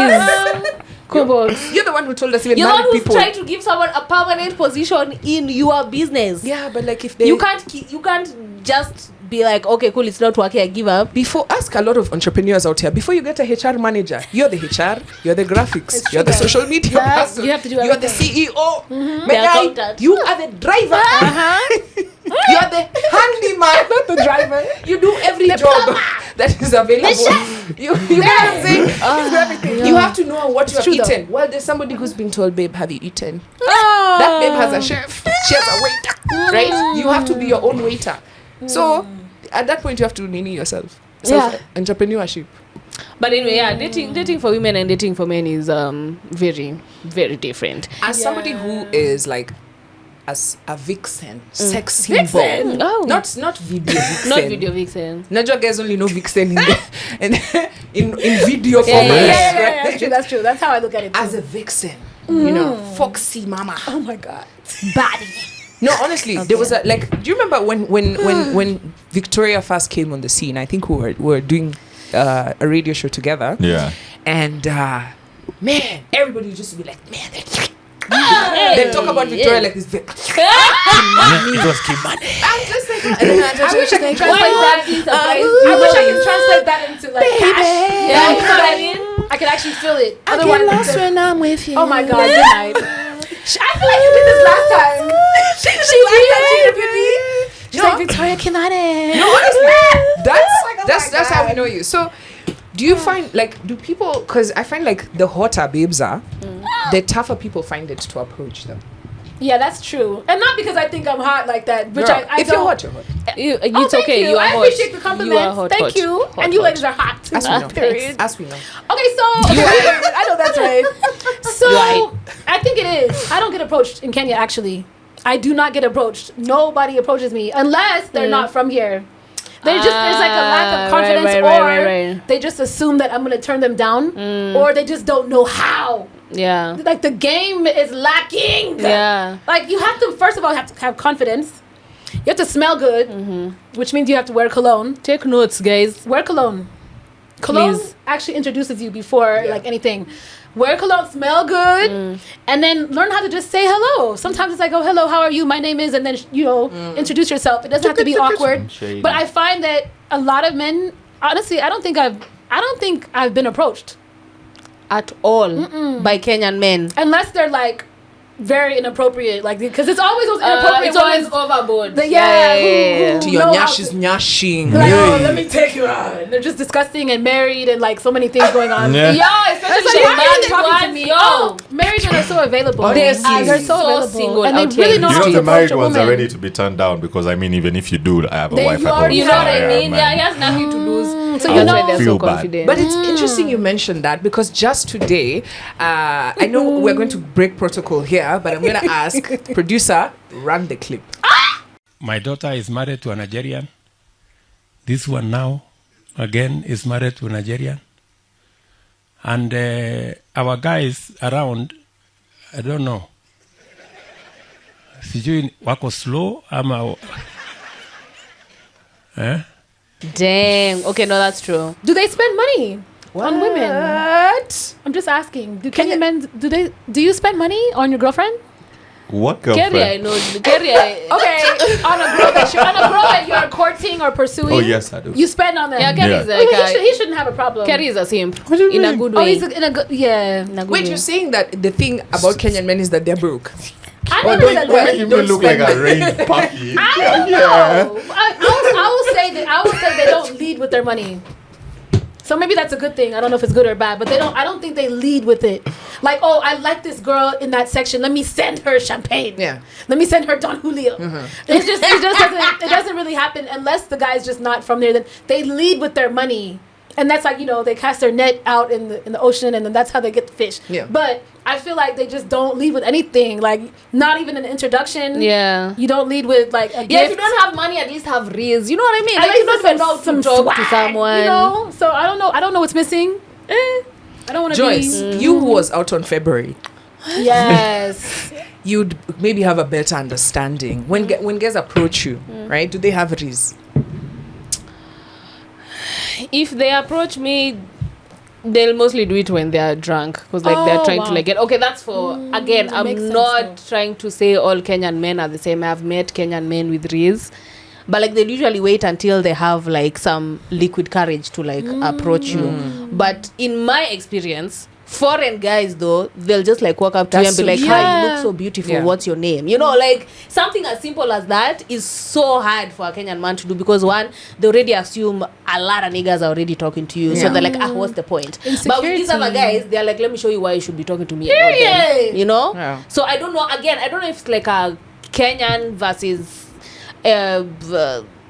Combox. You're the one who told us even You're the one married who's people. trying to give someone a permanent position in your business. Yeah, but like if they You can't just be like, okay, cool, it's not working, I give up. before ask a lot of entrepreneurs out here before you get a HR manager, you're the HR, you're the graphics, you're the social media Yeah, person, you have to do you're the everything. CEO, The May I- accountant. you are the driver, you're the handyman, not the driver. You do every job that is available. You get what I'm saying? You have to know what you have true though. eaten. Well, there's somebody who's been told, babe, have you eaten? That babe has a chef. She has a waiter, right? You have to be your own waiter. So at that point, you have to nini yourself. Entrepreneurship. But anyway, yeah, dating for women and dating for men is very, very different. As somebody who is like as a vixen, sex symbol, Vixen? Oh. not video vixen. Not video vixen. Najua guys only know vixen in video Yeah, format. yeah, That's true. That's true. That's how I look at it. Too. As a vixen, you know, foxy mama. Oh my god. Body. No, honestly, there was a like. Do you remember when Victoria first came on the scene? I think we were doing a radio show together. Yeah. And man, everybody would just be like, man, they talk about Victoria like this. It was Kimani. I'm just like, and then I wish I could translate that. Body I wish I could translate that into like cash. Yeah, you know what I mean? I could actually feel it. I Otherwise, get lost when I'm with you. oh my god, good night. I feel like you did this last time. She interviewed me. She's like Victoria Kimani. No, honestly, that's my how we God. know you. So, do you find like do people? Because I find like the hotter babes are, the tougher people find it to approach them. Yeah, that's true. And not because I think I'm hot like that, which Girl, I if don't. you're hot, you're hot. It's thank okay. You are I hot. appreciate the You compliments. are hot, Thank hot. you. Hot, and you hot. ladies are hot. As we know. Period. As we know. Okay, so I know that's right. So Right. I think it is. I don't get approached in Kenya. Actually, I do not get approached. Nobody approaches me unless they're not from here. There's like a lack of confidence, right. they just assume that I'm gonna turn them down, or they just don't know how. Yeah. Like the game is lacking. Yeah. Like you have to, first of all, have to have confidence. You have to smell good, which means you have to wear cologne. Take notes, guys. Wear cologne. Cologne Please. actually introduces you before like anything. Wear cologne, smell good, and then learn how to just say hello. Sometimes it's like, oh, hello, how are you? My name is, and then introduce yourself. It doesn't have to be awkward. But I find that a lot of men, honestly, I don't think I've been approached At all by Kenyan men. unless they're like very inappropriate, like because it's always those inappropriate It's always ones. overboard. The, To your know how nyash is nyashing. Like, oh, let me take you out. And they're just disgusting and married and like so many things going on. Yeah. Yeah, especially It's like, the why are married they talking to ones. me? Yo. Oh, married men are so available. They're They're so so available. single and they out here. really know You how know, to the approach married a ones are woman. ready to be turned down because, I mean, even if you do, I have a They- wife you at home. already You know what I Yeah, mean? man. Yeah, he has nothing to lose. So That's you why know- they're so Feel bad. confident. But it's interesting you mentioned that because just today, I know we're going to break protocol here, but I'm going to ask producer, run the clip. My daughter is married to a Nigerian. This one now, again, is married to a Nigerian. And our guys around, I don't know. Sijui wako slow ama... Dang. Okay, no, that's true. Do they spend money on women? What? I'm just asking. Do Kenyan men do you spend money on your girlfriend? What Kerry, I girlfriend? know. Kerry, Okay, on a girl that you're courting or pursuing. Oh, yes, I do. You spend on them. yeah, Kerry is Yeah. like He shouldn't have a problem. Kerry is a simp. What do you In a mean? good Oh, way. he's in a good. Yeah. In a good Wait, way. you're saying that the thing about Kenyan men is that they're broke? I Or never don't- said or- that. You don't look like spend a rain puppy. I don't know. I will say that they don't lead with their money. So maybe that's a good thing. I don't know if it's good or bad, but I don't think they lead with it. Like, oh, I like this girl in that section. Let me send her champagne. Yeah. Let me send her Don Julio. It just doesn't really happen unless the guy's just not from there. Then they lead with their money. And that's like, they cast their net out in the ocean, and then that's how they get the fish. Yeah. But I feel like they just don't lead with anything. Like, not even an introduction. Yeah. You don't lead with like a Yeah, if gift. you don't have money, at least have reels. You know what I mean? At Like, you least don't even know some to talk swag, to someone. You know? So I don't know what's missing. I don't want to Joyce, be. you who was out on February, Yes. you'd maybe have a better understanding. When guys approach you, right? Do they have Riz? If they approach me, they'll mostly do it when they're drunk, because like they're Oh, trying wow. to like get. Okay, that's for again. makes I'm sense, not though. trying to say all Kenyan men are the same. I've met Kenyan men with Riz, but like they usually wait until they have like some liquid courage to like approach you. But in my experience, foreign guys though, they'll just like walk up to you and That's be like, so "Hi, you true. look so beautiful. Yeah. What's your name?" You know, like something as simple as that is so hard for a Kenyan man to do, because one, they already assume a lot of niggas are already talking to you, so Yeah. they're like, what's the point? But with these other Insecurity. guys, they're like, let me show you why you should be talking to me. About them. Period. You know? Yeah. So I don't know. Again, I don't know if it's like a Kenyan versus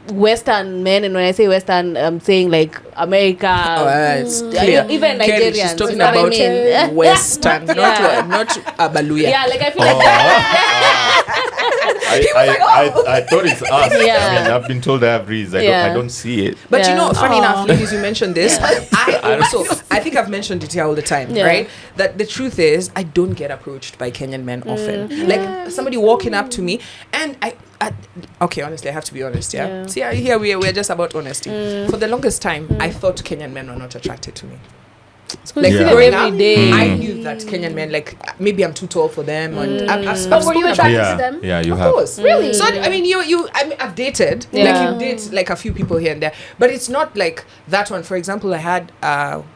Western men, and when I say Western, I'm saying like America. It's clear. Even Kelly, she's Nigerians. talking You know what I about mean? Western, Yeah. not Abaluya. Yeah, like I feel like I thought it's us. Yeah. I mean, I've been told I have Riz. I don't see it. But you Yeah. know, funny Aw. enough, ladies, you mentioned this. I think I've mentioned it here all the time, Yeah. right? That the truth is, I don't get approached by Kenyan men often. Like somebody walking up to me, and okay, honestly, I have to be honest, yeah? Yeah. See, here we're just about honesty. For the longest time, I thought Kenyan men were not attracted to me. Like Yeah. growing Every up, day. I knew that Kenyan men, like maybe I'm too tall for them, and I've But were you spoken about attracted it. to them? Yeah, you Of have. course, really. So I mean, I've dated, Yeah. like you date like a few people here and there, but it's not like that one. For example, I had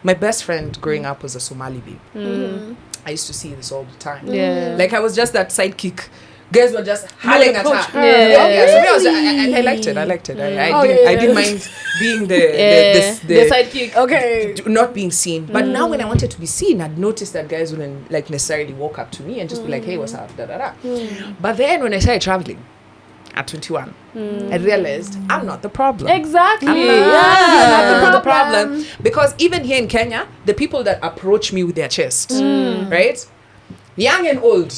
my best friend growing up was a Somali babe. I used to see this all the time. Yeah. Like I was just that sidekick. Guys were just howling at approach her. her. Yeah. So me, I liked it. I liked it. I didn't mind being the the sidekick. Okay. not being seen. But now when I wanted to be seen, I'd noticed that guys wouldn't like necessarily walk up to me and just be like, hey, what's up? Da, da, da. But then when I started traveling at 21, I realized I'm not the problem. Exactly. I'm not the problem. Because even here in Kenya, the people that approach me with their chest, right? Young and old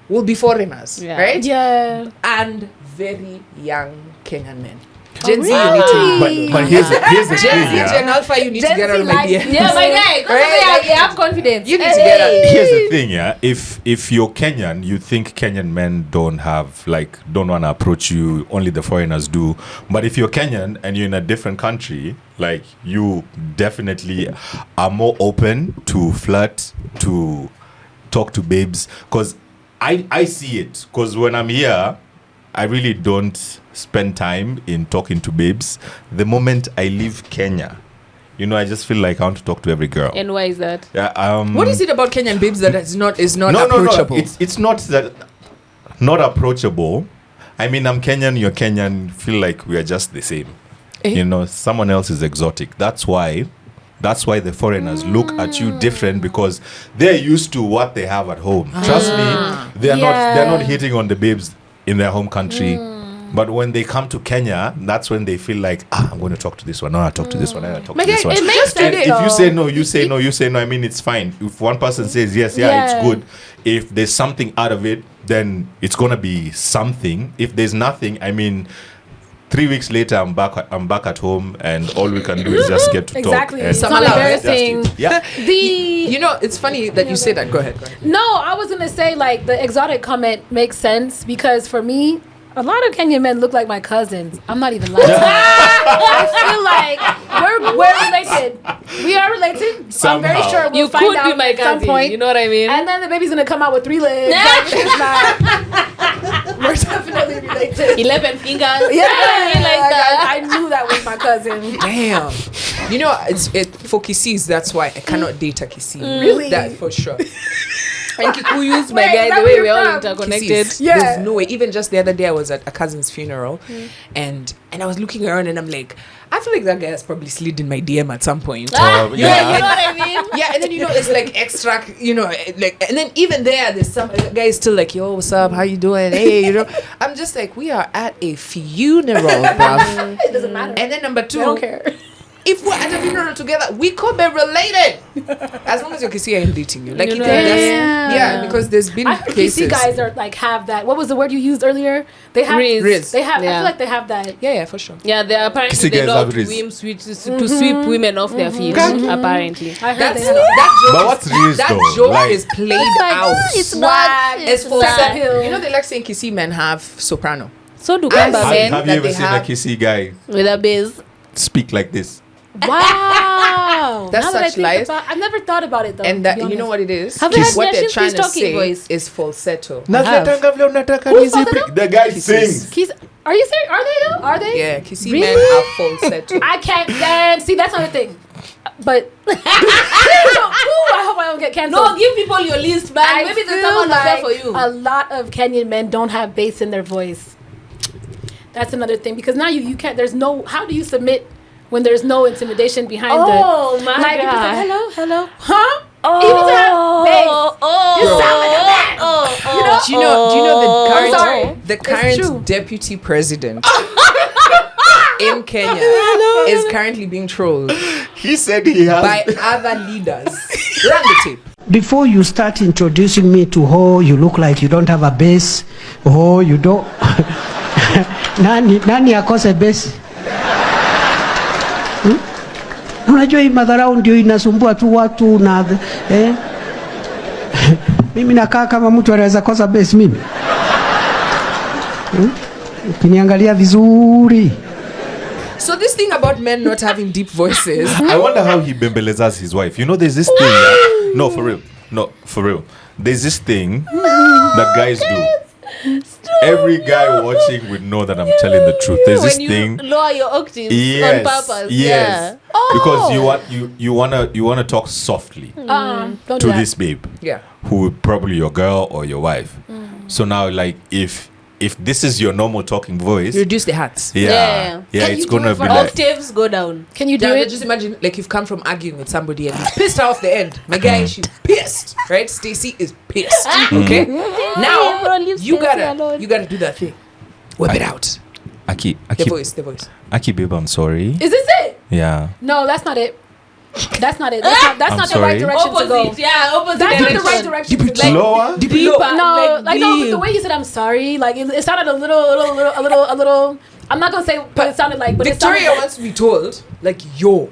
will be foreigners, Yeah. right? Yeah. And very young Kenyan men. Gen Z, you need to. But here's the Gen Z, thing, yeah. Gen Alpha, you need to get out of my likes- DM. Yeah, my guy. Right? They have confidence. You need to get out. Here's the thing, yeah. If you're Kenyan, you think Kenyan men don't want to approach you. Only the foreigners do. But if you're Kenyan and you're in a different country, like you definitely are more open to flirt, to talk to babes. Because I see it. Because when I'm here, I really don't spend time in talking to babes. The moment I leave Kenya, I just feel like I want to talk to every girl. And why is that? Yeah, What is it about Kenyan babes that is not no, approachable? It's not that not approachable. I mean, I'm Kenyan, you're Kenyan. Feel like we are just the same. Someone else is exotic. That's why the foreigners look at you different, because they're used to what they have at home. Trust me, they're not hitting on the babes in their home country. But when they come to Kenya, that's when they feel like, I'm going to talk to this one. No, I talk to this one. I talk to this one. It makes And sense. if you say no, you say no, you say no. I mean, it's fine. If one person says yes, it's good. If there's something out of it, then it's going to be something. If there's nothing, I mean, 3 weeks later, I'm back at home, and all we can do is just get to Exactly. talk. And It's not that's embarrassing. it. Yeah. It's funny that you say that. Go ahead. No, I was gonna say like the exotic comment makes sense because for me, a lot of Kenyan men look like my cousins. I'm not even lying. I feel like we're related. We are related. I'm very Somehow. sure we'll You find could out be my at some cousin. point. You know what I mean? And then the baby's gonna come out with 3 legs. Like, it's not. We're definitely related. 11 fingers. Yeah, like that. I knew that was my cousin. Damn. It's for Kisis, that's why I cannot date a Kisi. Really? That for sure. And Kikuyus, my Wait, guy, is that the where way you're we're all from? interconnected. Kisis. Yeah. There's no way. Even just the other day, I was at a cousin's funeral, and I was looking around, and I'm like, I feel like that guy has probably slid in my DM at some point. Yeah, Oh, yeah. you know what I mean? Yeah, and then it's like extra, and then even there's some guy still like, yo, what's up? How you doing? Hey, I'm just like, we are at a funeral, bruv. It doesn't matter. And then number 2, I don't care. if we're at a funeral together, we could be related. As long as you can see I am dating you. Like, You know, because there's been cases. PC guys are like have that. What was the word you used earlier? They have Riz. They have. I Yeah. feel like they have that. Yeah, for sure. Yeah, they apparently Kissy they guys love have to riz. sweep women off their feet. Apparently. I heard That's they have that joke. But what's riz that though? joke Like- is played like, out. it's not. It's for not. sex appeal. They like saying Kissy men have soprano. So do As- Kamba Have, men have that you ever they seen a have- kissy guy with a bass. speak like this? Wow. That's Now that I such think lies. I've never thought about it though. And to that be you know honest. what it is? Have you heard What they're Nyashinski's trying to talking say voice? is falsetto. The guy sings. Are you serious? Are they though? Are they? Yeah, Kissy Really? men have falsetto. I can't stand. See, that's another thing. But ooh, I hope I don't get canceled. No, give people your list, man. I Maybe there's feel someone out there for like you. a lot of Kenyan men don't have bass in their voice. That's another thing because now you can't. There's no. How do you submit when there's no intimidation behind Oh the? my Like if it's god. like, hello, huh? Even to have bass. You sound like a man. Do you know the I'm sorry. current, the It's current true. deputy president in Kenya is currently being trolled He said he has. by other leaders. Run the tape. Before you start introducing me to you look like you don't have a bass. You don't. nani akose bass? Unajua hii madharau ndio inasumbua tu watu na mimi nakaa kama mtu anaweza kosa bass mimi. Ukiniangalia vizuri. So this thing about men not having deep voices. I wonder how he bembelezas his wife. There's this thing. Yeah? No, for real. No, for real. There's this thing that guys do. Every guy watching would know that I'm telling the truth. There's this when you thing. lower your octaves Yes, on purpose. yes. Yeah. Because you wanna talk softly Don't to do that. this babe, Yeah. who probably your girl or your wife. So now, like, if this is your normal talking voice, Reduce the hats. yeah, Can it's you do gonna it be for like. Octaves go down. Can you do Yeah, it? just imagine like you've come from arguing with somebody and you pissed her off the end. My guy, she's pissed, right? Stacy is pissed. Okay. Now bro, leave you Stacey alone. gotta do that thing. Whip it out. Aki, The voice. Aki, babe, I'm sorry. Is this it? Yeah. No, that's not it. That's not it. That's not the right sorry? direction to go. Opposite, yeah, opposite That's not the right direction. direction to go. Lower? Deeper, No, like no, but deep. the way you said I'm sorry, like it sounded a little. I'm not gonna say what it sounded like, but Victoria it sounded wants to be told, like, yo.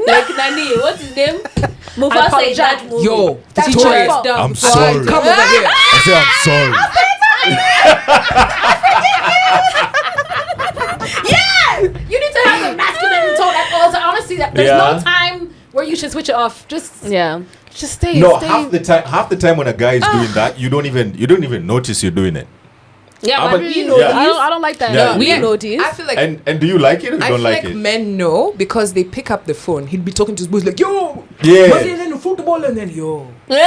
Like Nani, what's his name? I Mufasa in apologize. that movie. Yo. That's Victoria. your fault. I'm Boy, sorry. come over here. I say I'm sorry. You need to have the masculine tone at all times. Honestly, there's Yeah. no time where you should switch it off. Just Yeah. stay. No, stay. half the time when a guy is doing that, you don't even notice you're doing it. Yeah, Ah, but but- we know yeah. I don't like that. Yeah. We Yeah. notice. I feel like And do you like it or you I don't feel like like it? men know because they pick up the phone. He'd be talking to his boys like, yo, Yeah. what's it in the football? And then, yo. Yeah.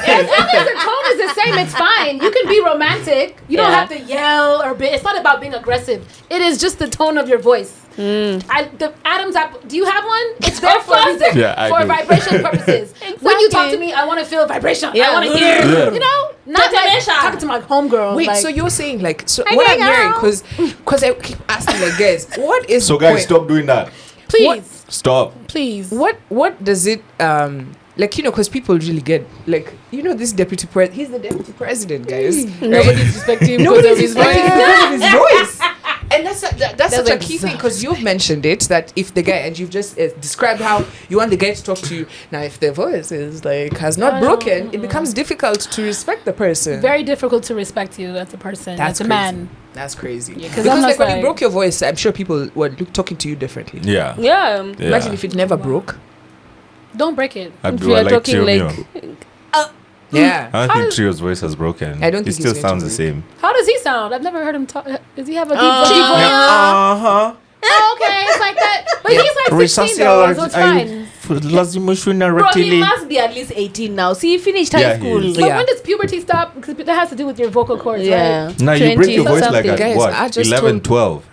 As long as the tone is the same, it's fine. You can be romantic. You don't Yeah. have to yell or be. It's not about being aggressive. It is just the tone of your voice. The Adam's apple. Do you have one? It's there for a reason. Yeah, I for do. vibration purposes. When you talk to me, I want to feel vibration. Yeah. I want to hear. Yeah. You know, not like Tetemesha. talking to my homegirl. Wait, like, so you're saying, like, so what I'm hearing, because I keep asking, like, guys, what is So the guys, point? stop doing that. please, Stop. please. What does it, like, you know, because people really get, like, you know, this deputy president, he's the deputy president, guys. Nobody's respecting him because Nobody's of his voice. respecting him because of his voice. And that's such a key thing exact- because you've mentioned it that if the guy, and you've just described how you want the guy to talk to you. Now, if the voice is like has not broken, it becomes difficult to respect the person. Very difficult to respect you as a person, That's as a crazy. man. That's crazy. 'cause Because I'm like not when you like- broke your voice, I'm sure people were talking to you differently. Yeah. Yeah. Yeah. Imagine if it never broke. Don't break it. I If do. we I are like talking Trio like Mio. Yeah. I don't think Trio's voice has broken. I don't He think still he's going sounds to the break. same. How does he sound? I've never heard him talk. Does he have a deep voice? Uh-huh. Oh, okay, it's like that. But he's like 16 though, so it's fine. Bro, he must be at least 18 now. See, he finished high Yeah, he school. is. But Yeah. when does puberty stop? Because that has to do with your vocal cords, Yeah. right? Now you break your 20 voice like something. at Guys, what? I just 11, told- 12.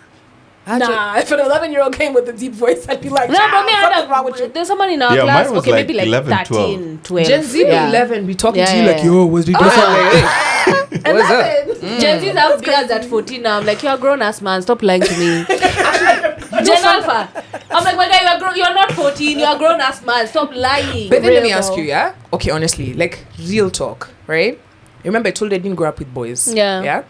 Nah, if an 11-year-old came with a deep voice, I'd be like, No, but me, something's wrong with you. there's someone in our Yeah, class. mine was Okay, like maybe like 11, 13, 12. Gen Z yeah. 11 be talking Yeah, to you yeah, like, yeah. yo, what's the difference? What's up? Gen Z's have beards at 14 now. I'm like, you're a grown ass man. Stop lying to me. Gen Alpha. I'm like, my guy, you're not 14. You're a grown ass man. Stop lying. But then let me Real ask though. you, yeah? Okay, honestly, like real talk, right? Remember I told you I didn't grow up with boys. Yeah. Yeah?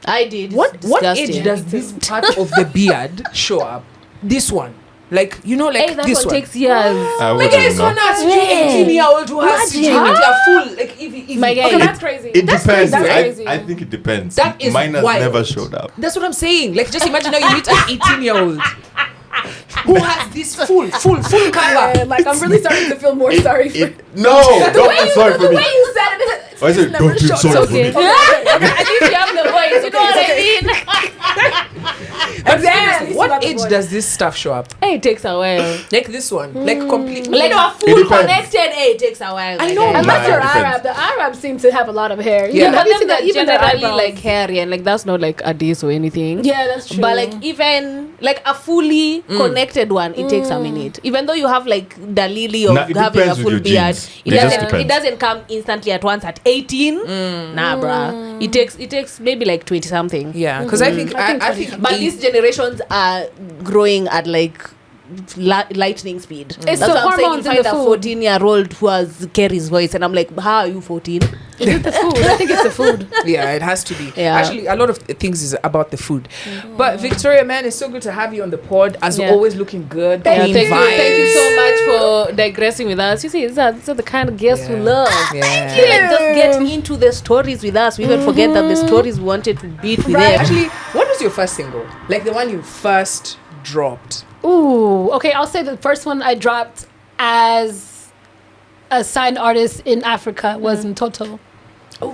I did. What Disgusting. age does this part of the beard show up? This one. Like, you know, like Hey, that this one one. takes years. I My guy is so wouldn't know. nice. You 18-year-old who has Imagine. CG, they are full. Like, if My guy- Okay, that's crazy. It That's depends. That's right? crazy. I think it depends. That is Mine has wild. never showed up. That's what I'm saying. Like, just imagine now you meet an 18-year-old who has this full Yeah, cover. like I'm really starting to feel more sorry for No, don't feel sorry for the me. way you said it. I said, don't feel shows. sorry It's for me. okay. At least you have the voice. You know what I mean? But Yeah, seriously, you what got the age voice. does this stuff show up? Hey, it takes a while. Like this one. Like completely. Like a It full depends. connected, hey, it takes a while. I my know. guy. Nah, Unless it you're depends. Arab, the Arabs seem to have a lot of hair. Yeah. But Have you them seen that that? Even their generally eyebrows. like hairy and like that's not like a days or anything. Yeah, that's true. But like even like a fully connected one, it takes a minute. Even though you have like dalili of Nah, it having a depends with full your beard, genes. it It just doesn't depends. it doesn't come instantly at once at 18. Nah, bruh. It takes maybe like 20 something. Yeah, because I think I I think think But eight- these generations are growing at like lightning speed. It's That's the what I'm saying. You hormones in find the a food. 14-year-old who has Kerry's voice, and I'm like, how are you 14? Is it the food? I think it's the food. yeah, it has to be. Yeah. Actually, a lot of things is about the food. But Victoria, man, it's so good to have you on the pod. As Yeah. always, looking good. Yeah, clean thank you vibes. so much for digressing with us. You see, these are the kind of guests we Yeah. love. Yeah. They like just get into the stories with us. We even forget that the stories we wanted to beat with Right. them. Actually, what was your first single? Like the one you first dropped? Ooh, okay. I'll say the first one I dropped as a signed artist in Africa was in Toto. Why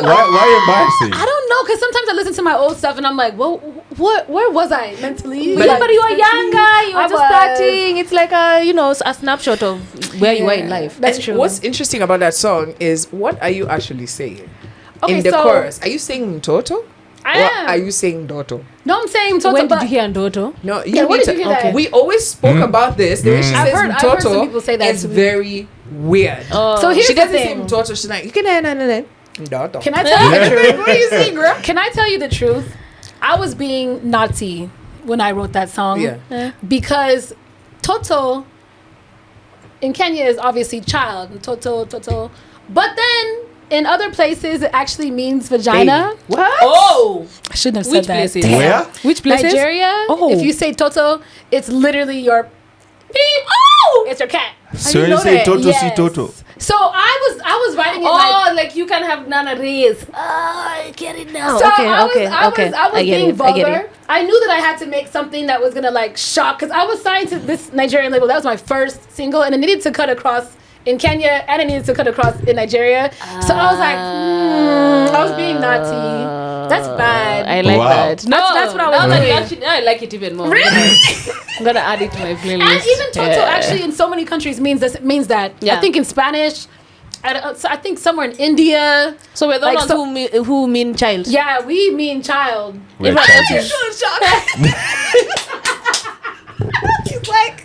embarrassing? I don't know, because sometimes I listen to my old stuff and I'm like, well, where was I mentally? But, Like, but you are younger, you I are just was. starting. It's like a snapshot of where you are in life. That's And true. What's interesting about that song is what are you actually saying? Okay, in the so chorus, are you saying Toto? I Or am. are you saying Doto? No, I'm saying Toto. When but did you hear Ndoto? No, you Yeah, where need did to. you hear that? We always spoke about this. The way she I've says heard Toto some people say that is to me. very weird. So here's She the doesn't say thing. Toto. She's like, you can Doto. Can I tell you the truth? What are you saying, girl? Can I tell you the truth? I was being naughty when I wrote that song. Yeah. Because Toto in Kenya is obviously child, toto. But then in other places, it actually means vagina. Baby. What? Oh, I shouldn't have said which that. places? Damn. Where? Which places? Nigeria. Oh. If you say toto, it's literally your beep. Oh, It's your cat. So didn't you know say that. Toto, Yes. si Toto. So I was writing it like you can have Nana Reyes. Oh, I get it now. So okay, I was, okay, I okay. was, I was I get being it. I get vulgar. it. I knew that I had to make something that was gonna like shock, because I was signed to this Nigerian label. That was my first single, and it needed to cut across in Kenya, and it needed to cut across in Nigeria. So I was like, I was being naughty. That's bad. I like Wow. that. No, That's what I was now that you doing. actually, I like it even more. Really? I'm gonna add it to my playlist. And even toto actually in so many countries means that. Yeah. I think in Spanish, I think somewhere in India. So we're the like ones so- who mean child. Yeah, we mean child. We're Everyone childish. else is-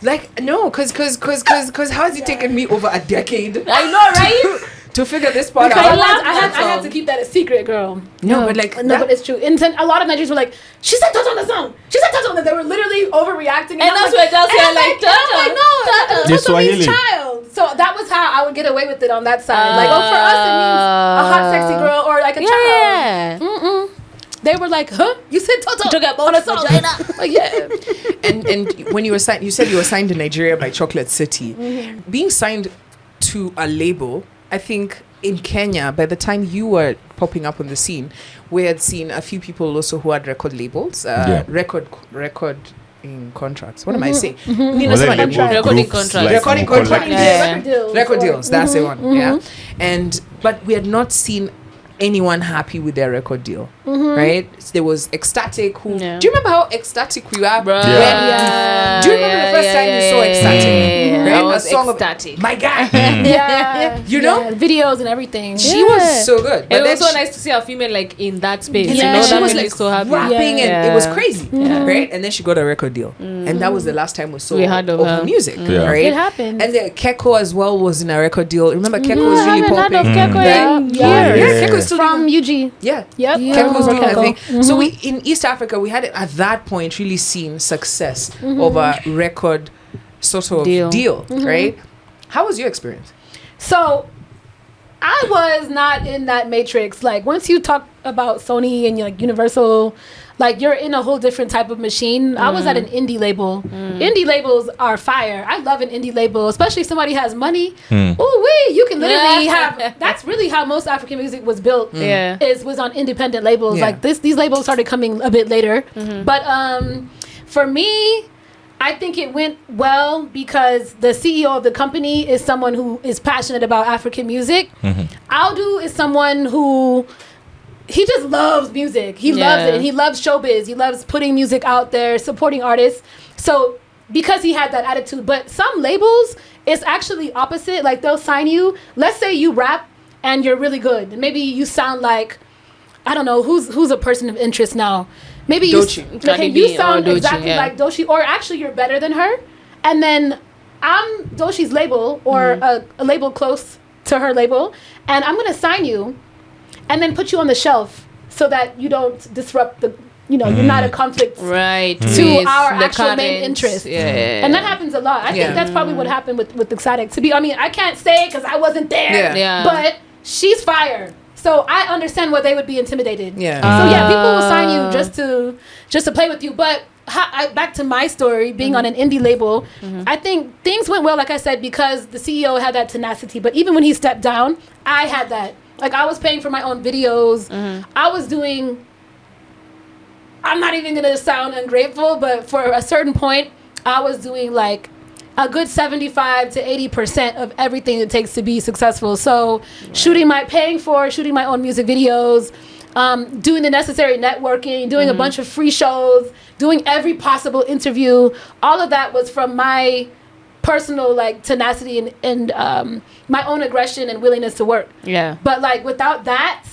Like no, cause how has it taken me over a decade I know, right? to figure this part Because out? I had to keep that a secret, girl. No, but like No, but it's true. And then a lot of Nigerians were like, "She said Toto on the song. She said Toto." And they were literally overreacting. And that's where girls are like, I'm like, no, It's Toto means Swahili. child. So that was how I would get away with it on that side. Like, oh, for us it means a hot, sexy girl or like a Yeah. child. Mm-mm. They were like, "Huh? You said Toto Talk about on a song?" vagina. Like, yeah. and when you were signed, you said you were signed in Nigeria by Chocolate City. Being signed to a label, I think in Kenya, by the time you were popping up on the scene, we had seen a few people also who had record labels, record in contracts. What am I saying? Was it labels, Recording groups, contracts. like Recording some contracts. collectives? Yeah. Record Record deals. deals, that's the one. Yeah. But we had not seen anyone happy with their record deal, right? There was Ecstatic who Yeah. do you remember how ecstatic we were? Bruh. Do you remember the first time you saw Ecstatic? Yeah. Right? I A was song of- ecstatic. My guy. Yeah. You know? Yeah, videos and everything. She was so good. It was then so she- nice to see a female like in that space. Yeah. You know, she that was made me like so happy. rapping Yeah. and it was Yeah. crazy, Yeah. right? And then she got a record deal, and that was the last time we saw We heard of her her. music, Yeah. right? It happened. And then Keko as well was in a record deal. Remember Keko was I really haven't heard popping. of Keko in Right? Yeah. Yeah, Yeah. Keko is still From UG. yeah. Yep. Keko was doing her Keko. thing. So we in East Africa we had at that point really seen success of a record sort of deal, right? How was your experience? So I was not in that matrix. Like once you talk about Sony and like Universal, like you're in a whole different type of machine. I was at an indie label. Indie labels are fire. I love an indie label, especially if somebody has money. Ooh wee, you can literally have. That's really how most African music was built. Yeah. Was on independent labels. Yeah. Like these labels started coming a bit later. But for me, I think it went well because the CEO of the company is someone who is passionate about African music. Aldu is someone who he just loves music. He loves it, and he loves showbiz. He loves putting music out there, supporting artists. So because he had that attitude, but some labels, it's actually opposite. Like they'll sign you. Let's say you rap and you're really good, and maybe you sound like, I don't know, who's a person of interest now. Maybe you Doechii. okay, you sound Doechii, exactly yeah. like Doechii, or actually you're better than her, and then I'm Doechii's label or a label close to her label, and I'm gonna sign you, and then put you on the shelf so that you don't disrupt the, you're not a conflict Right. to With our the actual main current- interest. Yeah. And that happens a lot. I Yeah. think that's probably what happened with Ecstatic. I can't say because I wasn't there. Yeah. Yeah. But she's fire. So I understand why they would be intimidated. Yeah. So yeah, people will sign you just to play with you. But back to my story, being on an indie label, I think things went well, like I said, because the CEO had that tenacity. But even when he stepped down, I had that. Like I was paying for my own videos. I was doing. I'm not even gonna sound ungrateful, but for a certain point, I was doing like a good 75 to 80% of everything it takes to be successful. So paying for shooting my own music videos, doing the necessary networking, doing a bunch of free shows, doing every possible interview. All of that was from my personal like tenacity and my own aggression and willingness to work. Yeah. But like without that,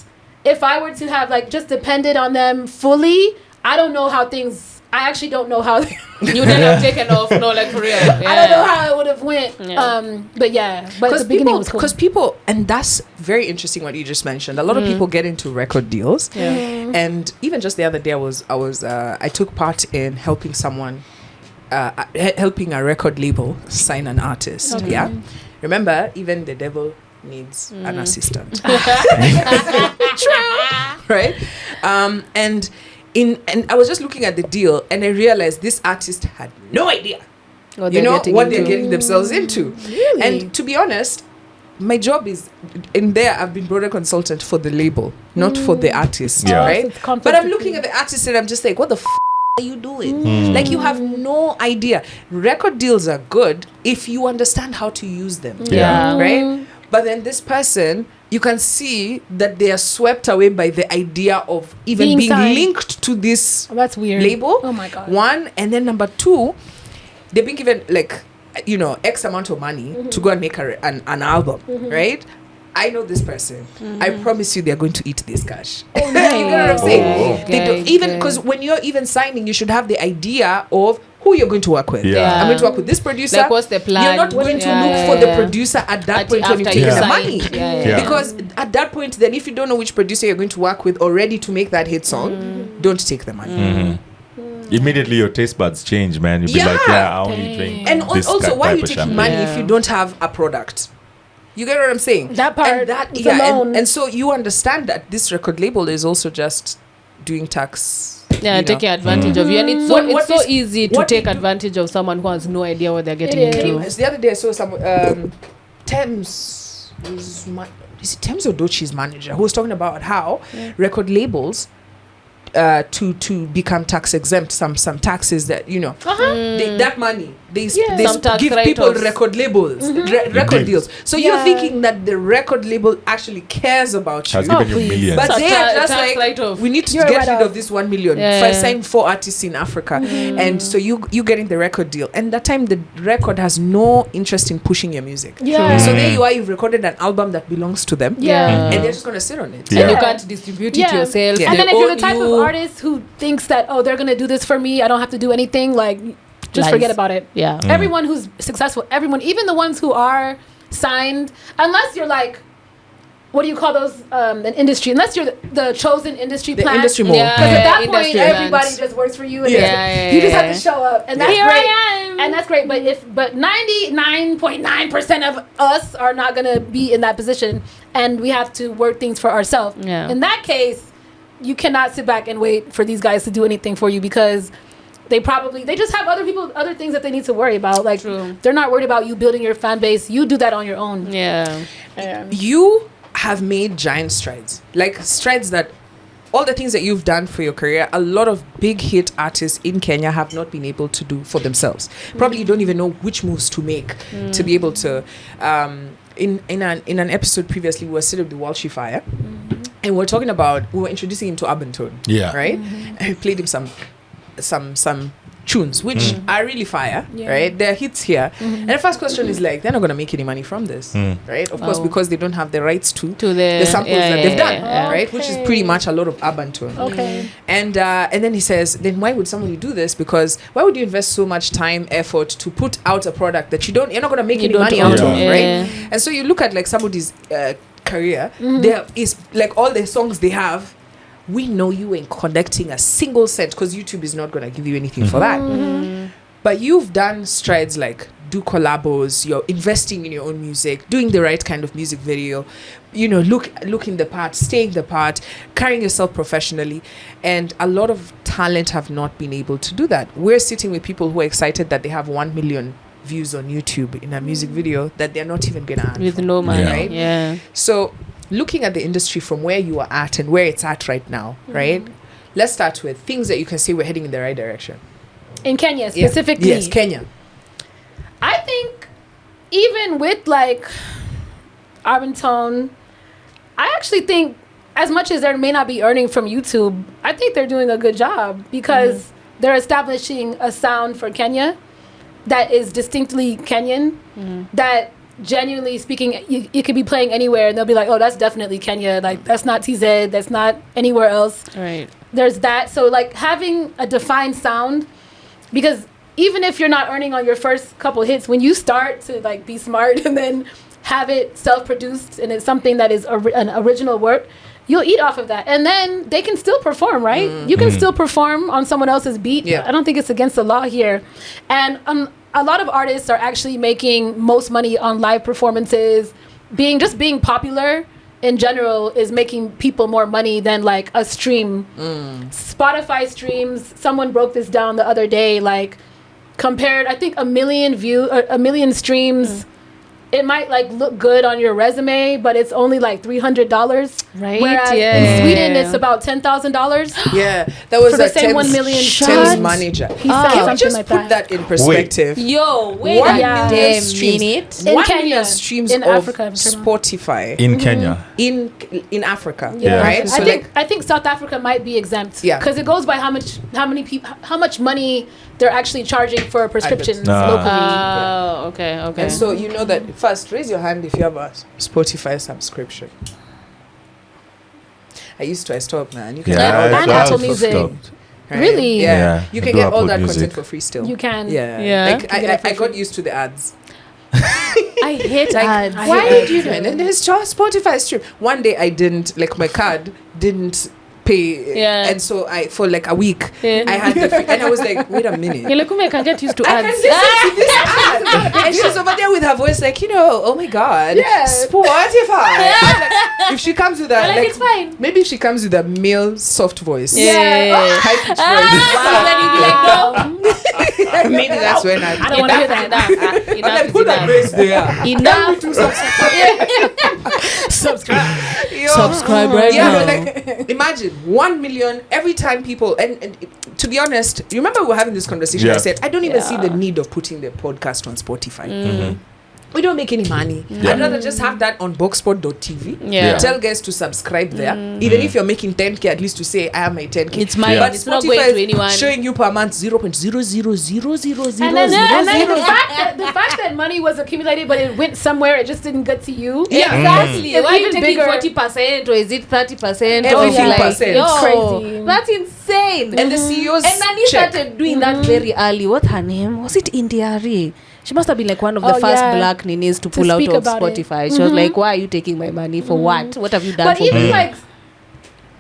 if I were to have like just depended on them fully, I actually don't know how. You would have taken off, no, like for real. Yeah. I don't know how it would have went. Yeah. But the beginning was cool. Because people, and that's very interesting what you just mentioned. A lot of people get into record deals, and even just the other day, I took part in helping someone helping a record label sign an artist. Okay. Yeah, remember, even the devil needs an assistant. Right? And I was just looking at the deal, and I realized this artist had no idea, What you they're know, getting what into. they're getting themselves into. Really? And to be honest, my job is in there. I've been broader consultant for the label, not for the artist, Yeah. right? So it's conflict But I'm between- looking at the artist and I'm just like, what the are you doing? Like, you have no idea. Record deals are good if you understand how to use them, Yeah. right? But then this person, you can see that they are swept away by the idea of even being signed. linked to this Oh, that's weird. label. Oh my god. One, and then number two, they've been given like, you know, X amount of money to go and make an album, right? I know this person. I promise you, they're going to eat this cash. You know what I'm saying? They don't, even because when you're even signing, you should have the idea of who you're going to work with. Yeah. I'm going to work with this producer. Like, what's the plan? You're not What- going to yeah, look yeah, for the yeah. producer at that point when you After take you the sign. money. Yeah. Because at that point, then if you don't know which producer you're going to work with already to make that hit song, don't take the money. Immediately your taste buds change, man. You'll be like, Yeah. yeah, I only drink And this also, why are type you of taking champagne. money Yeah. if you don't have a product? You get what I'm saying? That part and that, is yeah, alone. and so you understand that this record label is also just doing tax. Yeah, you know. taking advantage of you, and it's so What it's so is- easy to what take they do- advantage of someone who has no idea what they're getting is. into. As the other day I saw some Thames is it Thames or Dochi's manager who was talking about how record labels to become tax exempt, some taxes that, you know, that money they Some tax give people write-offs. record labels, record deals. So you're Yeah. thinking that the record label actually cares about you. Has given you please. millions. But Such they are a just tax like, write-off. we need to You're get right rid off. of this 1 million. Yeah. If I sign 4 artists in Africa, and so you getting the record deal, and that time the record has no interest in pushing your music. Yeah. So there you are, you've recorded an album that belongs to them, Yeah. and they're just gonna sit on it. Yeah. And you can't distribute it Yeah. yourself. Yeah. And They then if you're the own type of you. artist who thinks that, oh, they're gonna do this for me, I don't have to do anything, like, just Lies. forget about it. Yeah. Everyone who's successful, everyone, even the ones who are signed, unless you're like, what do you call those? An industry, unless you're the chosen industry The plant. industry mole. Yeah. Because at that point, Industry everybody plant. just works for you, and Yeah. it's- you just have to show up, and that's Here great. I am. And that's great. But 99.9% of us are not gonna be in that position, and we have to work things for ourselves. Yeah. In that case, you cannot sit back and wait for these guys to do anything for you, because they just have other things that they need to worry about. Like, True. they're not worried about you building your fan base. You do that on your own. Yeah. You have made giant strides, like strides that all the things that you've done for your career, a lot of big hit artists in Kenya have not been able to do for themselves. Probably you don't even know which moves to make to be able to. In an episode previously, we were sitting with the Walshy Fire, and we were introducing him to Urban Tone. Yeah. Right, and we played him some tunes which are really fire, right? There are hits here, and the first question is like, they're not gonna make any money from this, right? Of course, Oh. because they don't have the rights to To the samples that they've done, yeah. right? Which is pretty much a lot of urban tone. Okay. And then he says, then why would somebody do this? Because why would you invest so much time, effort to put out a product that you're not going to make You any don't money own, out of, yeah. right? And so you look at like somebody's career, there is like all the songs they have. We know you ain't collecting a single cent because YouTube is not going to give you anything for that. But you've done strides like do collabos, you're investing in your own music, doing the right kind of music video, looking the part, staying the part, carrying yourself professionally. And a lot of talent have not been able to do that. We're sitting with people who are excited that they have 1 million views on YouTube in a music video that they're not even gonna earn With from, no money. Yeah. right? Yeah. So looking at the industry from where you are at and where it's at right now, right? Let's start with things that you can say we're heading in the right direction. In Kenya Yeah. specifically. Yes, Kenya. I think even with like Urban Tone, I actually think as much as they may not be earning from YouTube, I think they're doing a good job because they're establishing a sound for Kenya that is distinctly Kenyan, that genuinely speaking, you could be playing anywhere and they'll be like, oh, that's definitely Kenya. Like, that's not TZ, that's not anywhere else. Right. There's that. So like having a defined sound, because even if you're not earning on your first couple hits, when you start to like be smart and then have it self-produced and it's something that is an original work, you'll eat off of that, and then they can still perform, right? You can still perform on someone else's beat. Yeah. I don't think it's against the law here, and a lot of artists are actually making most money on live performances. Being popular in general is making people more money than like a stream. Spotify streams. Someone broke this down the other day. Like compared, I think a million streams. It might like look good on your resume, but it's only like $300. Right, Whereas yeah. in Sweden, it's about $10,000. Yeah, that was For the a same 1 million Thames shots. manager. He said Can we something just like put that in perspective? Yo, wait One a Yeah. million damn streams. minute. In 1 Kenya, million streams in of Africa, I'm talking about. Spotify In Kenya. in Africa, Yeah. right? So I think South Africa might be exempt. Yeah. Because it goes by how much money they're actually charging for prescriptions Ah. locally. Oh, okay. and so you know that first, raise your hand if you have a Spotify subscription. I stopped, man. You can Yeah, get all and that Apple I've Music. stopped. right? Really? Yeah. Yeah, You I can do get all Apple that Music. content for free still. You can. Yeah. Yeah. Like You can get it for I got free. used to the ads. I hate ads. I Why hate did ads. you do it? And there's just Spotify stream. One day I didn't, like my card didn't pay. Yeah. And so for like a week, Yeah. I had the free, and I was like, wait a minute. You're like, I can get used to I can ads. listen to this ad. And she's over there with her voice like, oh my God. Yeah. Spotify. Like, if she comes with that, Like, it's fine. maybe if she comes with a male soft voice. Yeah. High pitched voice. Maybe that's when I I don't want to hear that. Enough is put a enough. brace there. Enough. Subscribe. Yo. Subscribe right Yeah, now. but like imagine 1 million every time people and to be honest, you remember we were having this conversation. Yeah. I said I don't even see Yeah. the need of putting the podcast on Spotify. Mm-hmm. We don't make any money. Yeah. I'd rather just have that on Boxpod.tv. Yeah. Tell guys to subscribe there. Even if you're making 10k, at least to say I have my 10k. It's mine. Yeah. But It's not Spotify going to is anyone. showing you per month 0.000000000. And then the fact that money was accumulated, but it went somewhere, it just didn't get to you. Yeah. Exactly. It's Why are you even taking bigger. 40% or is it 30%? Everything or like, percent. yo, It's crazy. That's insane. And the CEOs And Nani check. started doing that very early. What's her name? Was it Indiari? She must have been like one of the Oh, first yeah. black ninis to To pull out speak of about it. Spotify. She was like, why are you taking my money for what? What have you done But for even me? like,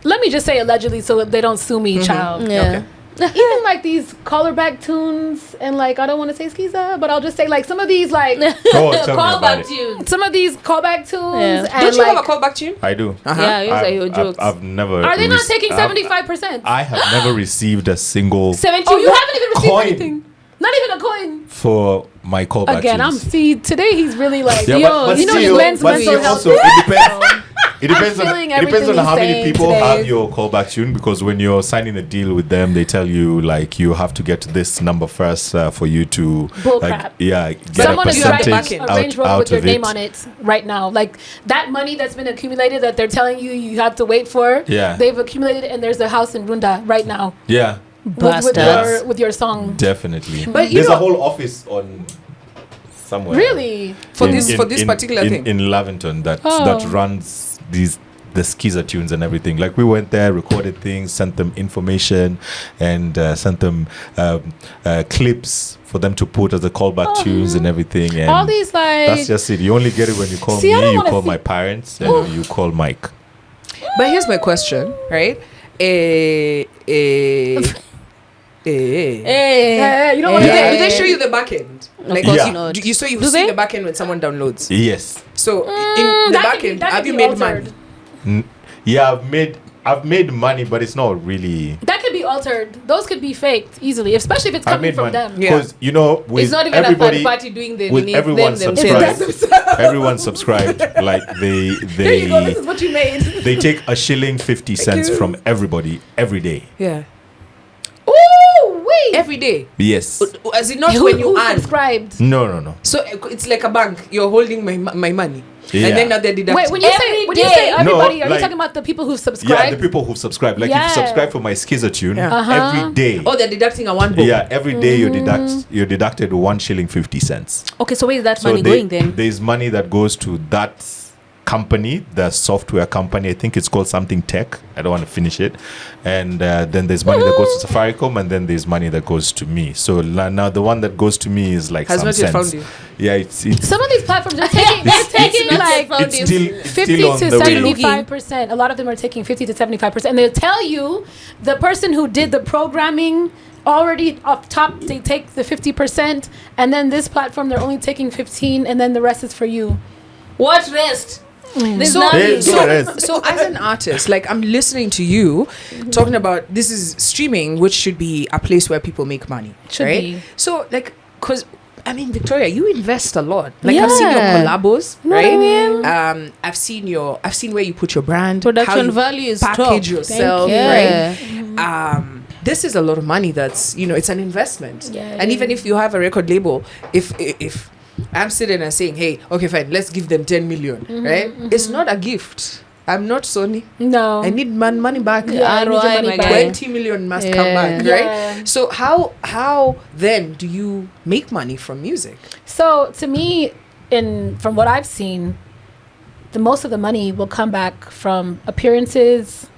let me just say allegedly so they don't sue me, child. Yeah. Even like these callback tunes and like I don't want to say skiza, but I'll just say like some of these like Go on, tell me Call about back it. tunes. some of these callback tunes Yeah. and Don't you like, have a callback tune? I do. Yeah, you say your jokes. I've never. are they not rec- taking I've- 75%? I have never received a single 70. Oh, you haven't even received coin. anything. Not even a coin. for my callback Again, tunes. today he's really like, Yeah, yo, but you know still, his men's but mental still health. also it depends. It depends on feeling it depends everything on how he's many saying people today. have your callback tune, because when you're signing a deal with them, they tell you like you have to get to this number first for you to Bull like crap. get Someone a is driving percentage a Range Rover out with your of name it. on it right now. Like that money that's been accumulated that they're telling you have to wait for. Yeah. They've accumulated and there's a house in Runda right now Yeah, Bastards. with your song. definitely. But you There's know- a whole office on somewhere. Really? For this particular in, thing. in Lavington that Oh. runs the skiza tunes and everything. Like we went there, recorded things, sent them information, and sent them clips for them to put as the callback tunes and everything. And All these like that's just it. You only get it when you call See, I me, don't you wanna call see- my parents, and you call Mike. But here's my question, right? Hey. you don't want to Do get they show you the back end? Like course you, not. you see they? the back end when someone downloads. Yes. So in the that back could be- end, that have could you be made altered. money? Yeah, I've made money, but it's not really. That could be altered. Those could be faked easily, especially if it's I coming made from money them. Yeah. because with It's not even a everybody, third party doing the with needs, everyone them subscribed. themselves. Everyone subscried. Like Here you go. This they is what you made. they take a shilling 50 cents you. from everybody every day. Yeah. Ooh, wait. Every day. Yes. As in not Who, when you who earn. subscribed? No. So it's like a bank. You're holding my money. Yeah. And then now they're deducting. Wait, when you Every say day. everybody, No, are like- you talking about the people who Yeah, subscribed? the people who subscribe. Like if Yeah. you subscribe for my skiza tune Yeah. every day. Oh, they're deducting a one book. Yeah, every day you're deducted 1 shilling 50 cents. Okay, so where is that So money going then? there's money that goes to that company, the software company. I think it's called something tech. I don't want to finish it. And then there's money that goes to Safaricom, and then there's money that goes to me. So now the one that goes to me is like Has some not yet cents. found you. Yeah, it's Some of these platforms are taking, they're taking like it's still 50 on to the way. 75%. A lot of them are taking 50 to 75%. And they'll tell you the person who did the programming already off top, they take the 50%. And then this platform, they're only taking 15, and then the rest is for you. What rest? There's So, nothing. so as an artist, like I'm listening to you talking about this is streaming, which should be a place where people make money, Should right? be. So like, cause I mean, Victoria, you invest a lot. Like I've seen your Yeah. collabos, Know what right? I mean? I've seen where you put your brand, how Production you value is package top. yourself, Yeah. right? This is a lot of money. That's it's an investment. Yeah, it and is. even if you have a record label, if I'm sitting and saying, hey, okay, fine, let's give them 10 million, right? It's not a gift. I'm not Sony. No. I need money back. Yeah, I need your ROI, money my back. guy. 20 million must come back, Yeah. right? So how then do you make money from music? So to me, from what I've seen, the most of the money will come back from appearances,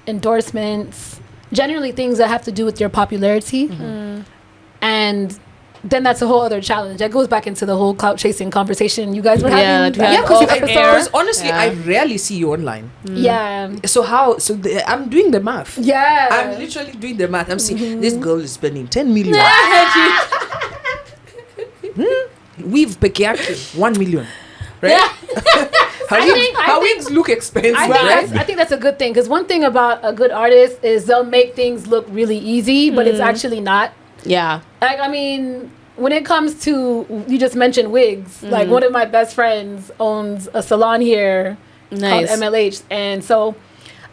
endorsements, generally things that have to do with your popularity. And then that's a whole other challenge. That goes back into the whole clout chasing conversation you guys were Yeah, having. that we had Because off air. honestly, Yeah. I rarely see you online. Yeah. So I'm doing the math. Yeah. I'm literally doing the math. I'm seeing this girl is spending 10 million. We've Pekiaki 1 million. Right? I think- wigs look expensive, right? I think that's a good thing, because one thing about a good artist is they'll make things look really easy, but it's actually not. Yeah. Like, I mean, when it comes to, you just mentioned wigs, like one of my best friends owns a salon here Nice. called MLH. And so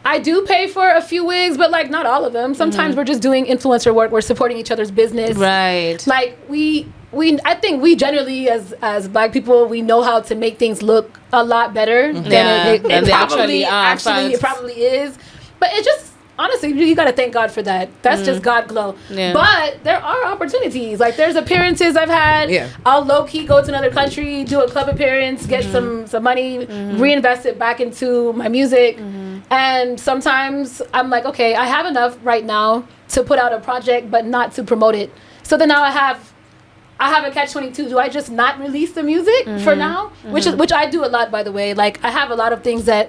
I do pay for a few wigs, but like not all of them. Sometimes we're just doing influencer work. We're supporting each other's business. Right. Like I think we generally as Black people, we know how to make things look a lot better than Yeah, it than they probably actually are. it probably is. But it just, honestly, you got to thank God for that. That's just God glow. Yeah. But there are opportunities. Like there's appearances I've had. Yeah. I'll low key go to another country, do a club appearance, get some money, reinvest it back into my music. And sometimes I'm like, okay, I have enough right now to put out a project, but not to promote it. So then now I have a catch-22. Do I just not release the music for now? Which I do a lot, by the way. Like I have a lot of things that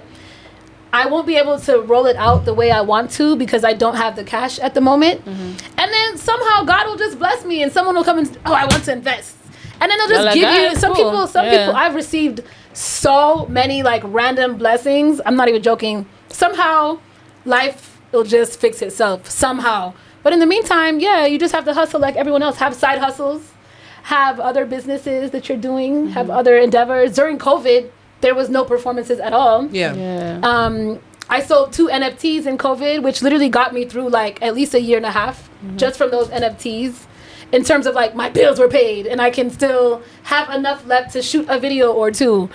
I won't be able to roll it out the way I want to because I don't have the cash at the moment. And then somehow God will just bless me and someone will come and, I want to invest. And then they'll just Like, give "Ah, you, some cool." people, I've received so many like random blessings. I'm not even joking. Somehow life will just fix itself somehow. But in the meantime, yeah, you just have to hustle like everyone else. Have side hustles, have other businesses that you're doing, have other endeavors. During COVID, there was no performances at all. Yeah. I sold 2 NFTs in COVID, which literally got me through like at least a year and a half just from those NFTs. In terms of like my bills were paid and I can still have enough left to shoot a video or two.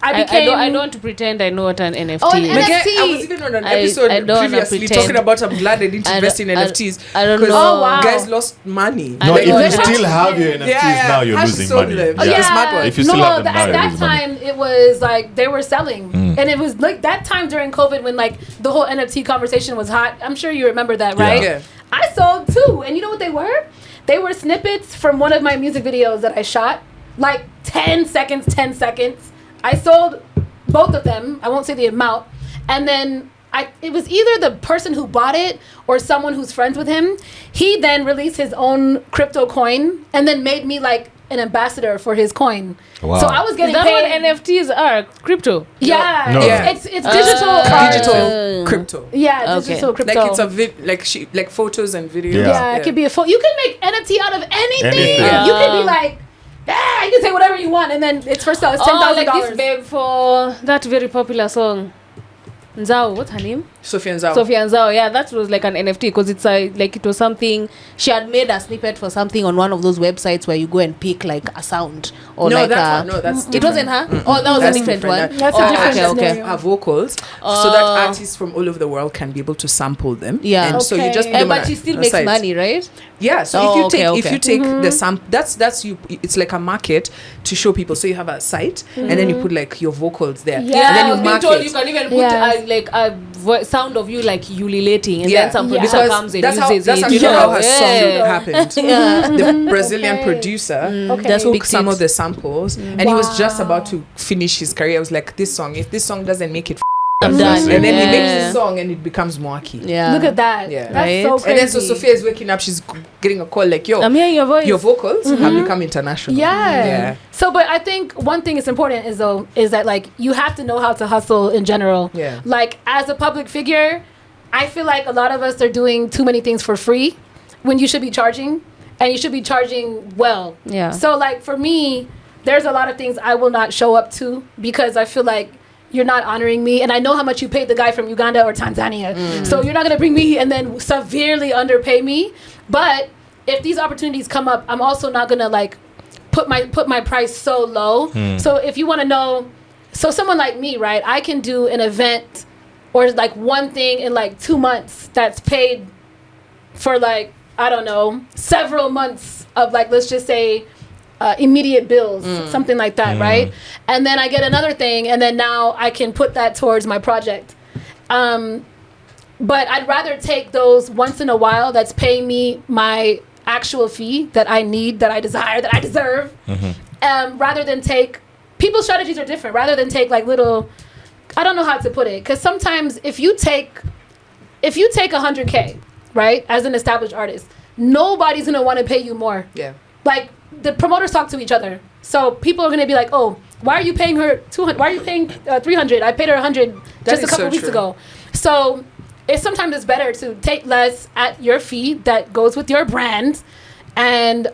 I don't want to pretend I know what an NFT Oh, an is. NFT. Like, I was even on an I episode don't wanna previously pretend. talking about I'm glad I didn't I invest in don't- NFTs. I don't 'cause know. Oh, wow. guys lost money. No, Like, if you That's still right. have your NFTs Yeah, now, you're Hash losing sold money. them. Yeah. Yeah. smart one. If you still have them now, at you're that losing money. time it was like they were selling, and it was like that time during COVID when like the whole NFT conversation was hot. I'm sure you remember that, right? Yeah. I sold 2, and you know what they were? They were snippets from one of my music videos that I shot, like 10 seconds. I sold both of them. I won't say the amount, and then it was either the person who bought it or someone who's friends with him. He then released his own crypto coin and then made me like an ambassador for his coin. Wow. So I was Is getting that paid. what NFTs are? Crypto? Yeah, No. Yeah. it's digital. Digital crypto. Yeah, Okay. digital crypto. Like it's a like photos and videos. Yeah. yeah, it could be a full. You can make NFT out of anything. Anything. You can be like, you can say whatever you want, and then it's for sale. It's $10,000. like this babe for that very popular song. Nzao, what's her name? Sophia and Zhao. Sophia and Zhao, yeah, that was like an NFT because it's like it was something she had made a snippet for something on one of those websites where you go and pick like a sound or No, like that's no, that's it wasn't her. Oh, that was That's a different one. That's a different okay, okay. scenario. Her vocals, so that artists from all over the world can be able to sample them. Yeah. and so you Okay. just put them But on she a- still a makes site. money, right? Yeah, so Oh, if you okay. take the that's you. It's like a market to show people. So you have a site, and then you put like your vocals there, Yeah. and then I you was being mark told it. you can even put Yes. like a sound of you like ululating, and Yeah. then some Yeah. producer Because comes and that's how uses that's it. actually you know? how her Yeah. song happened. Yeah. The Brazilian Okay. producer Okay. Just took picked some it. of the samples, and he was just about to finish his career. I was like, this song, if this song doesn't make it, I'm done. and then he makes Yeah. the song, and it becomes Mwaki. Yeah. Look at that. Yeah. That's Right? so crazy. And then so Sophia is waking up. She's getting a call like, yo, I'm hearing your voice. your vocals have become international. Yeah. Yeah. So, but I think one thing is important is that like you have to know how to hustle in general. Yeah. Like as a public figure, I feel like a lot of us are doing too many things for free when you should be charging, and you should be charging well. Yeah. So like for me, there's a lot of things I will not show up to because I feel like you're not honoring me, and I know how much you paid the guy from Uganda or Tanzania. So you're not gonna bring me and then severely underpay me. But if these opportunities come up, I'm also not gonna like put my price so low. So if you want to know, so someone like me, right? I can do an event or like one thing in like 2 months that's paid for like I don't know several months of like let's just say immediate bills, something like that, right? And then I get another thing, and then now I can put that towards my project. But I'd rather take those once in a while that's paying me my actual fee that I need, that I desire, that I deserve, rather than take, people's strategies are different, rather than take like little, I don't know how to put it, because sometimes if you take 100K, right, as an established artist, nobody's going to want to pay you more. Yeah. Like the promoters talk to each other, so people are going to be like, oh, why are you paying her 200? Why are you paying 300? I paid her 100 just a is couple so weeks true. ago. So sometimes it's better to take less at your fee that goes with your brand, and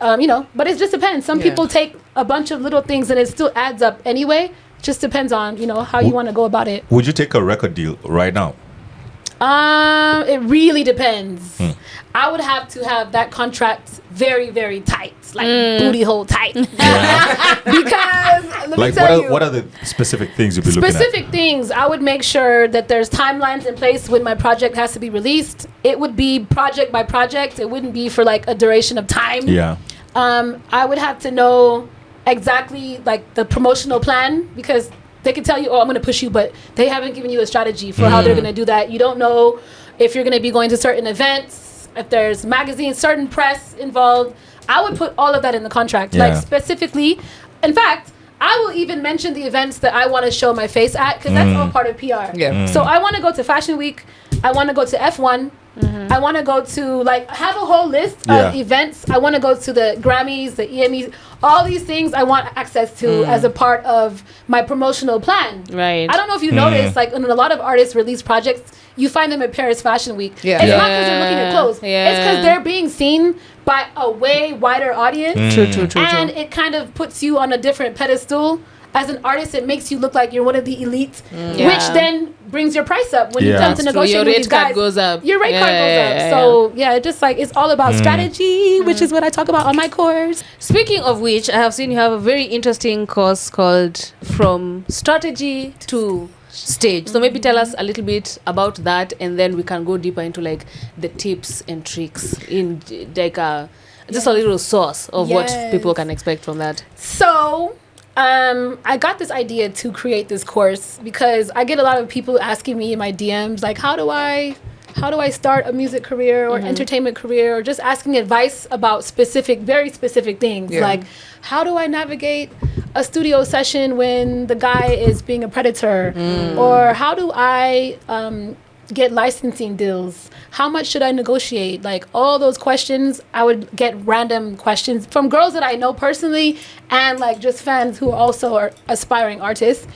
but it just depends. Some Yeah. people take a bunch of little things and it still adds up anyway. Just depends on how you want to go about it. Would you take a record deal right now? It really depends. I would have to have that contract very, very tight, like booty hole tight. Because let me Like tell you, what are the specific things you'd be looking at? specific things, I would make sure that there's timelines in place when my project has to be released. It would be project by project. It wouldn't be for like a duration of time. Yeah. I would have to know exactly like the promotional plan, because they can tell you, oh, I'm going to push you, but they haven't given you a strategy for how they're going to do that. You don't know if you're going to be going to certain events, if there's magazines, certain press involved. I would put all of that in the contract, Yeah. like specifically. In fact, I will even mention the events that I want to show my face at, because that's all part of PR. Yeah. So I want to go to Fashion Week. I want to go to F1. I want to go to like have a whole list of Yeah. events. I want to go to the Grammys, the EMEs, all these things I want access to as a part of my promotional plan. Right. I don't know if you noticed, like when a lot of artists release projects, you find them at Paris Fashion Week. Yeah. It's Yeah. not because they're looking at clothes. Yeah. It's because they're being seen by a way wider audience. True. And it kind of puts you on a different pedestal. As an artist, it makes you look like you're one of the elite, Yeah. which then brings your price up when you Yeah. come to That's true. negotiate Your with rate these card guys. goes up. Your rate card goes up. Yeah. So yeah, it just like it's all about strategy, which is what I talk about on my course. Speaking of which, I have seen you have a very interesting course called From Strategy to Stage. So maybe tell us a little bit about that, and then we can go deeper into like the tips and tricks in like just a little source of what Yes. people can expect from that. So I got this idea to create this course because I get a lot of people asking me in my DMs like, how do I start a music career or entertainment career, or just asking advice about very specific things. Yeah. Like, how do I navigate a studio session when the guy is being a predator? Or how do I get licensing deals? How much should I negotiate? Like all those questions, I would get random questions from girls that I know personally and like just fans who also are aspiring artists.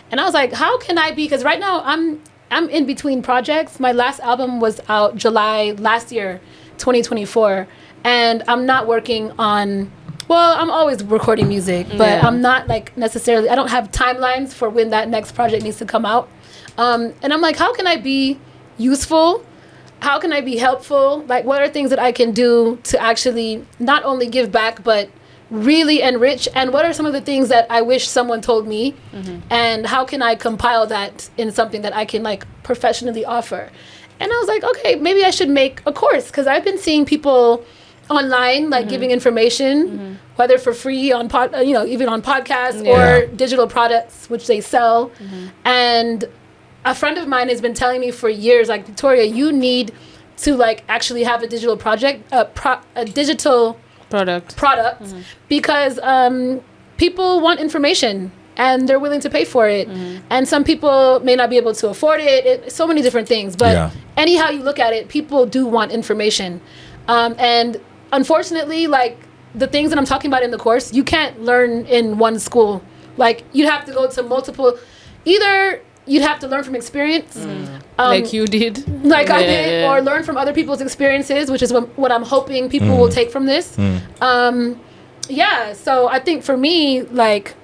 And I was like, how can I be? Because right now I'm in between projects. My last album was out July last year, 2024. And I'm not working on, well, I'm always recording music, but Yeah. I'm not like necessarily, I don't have timelines for when that next project needs to come out. And I'm like, how can I be useful? How can I be helpful? Like, what are things that I can do to actually not only give back, but really enrich? And what are some of the things that I wish someone told me? And how can I compile that in something that I can like professionally offer? And I was like, okay, maybe I should make a course, because I've been seeing people online like giving information, whether for free on even on podcasts or digital products which they sell. And a friend of mine has been telling me for years, like, Victoria, you need to like actually have a digital project, a digital product, because people want information and they're willing to pay for it. And some people may not be able to afford it. So many different things. But anyhow you look at it, people do want information. And unfortunately, like, the things that I'm talking about in the course, you can't learn in one school. Like, you'd have to go to multiple, either you'd have to learn from experience. Like you did. Like I did. Or learn from other people's experiences, which is what I'm hoping people will take from this. So I think for me, like,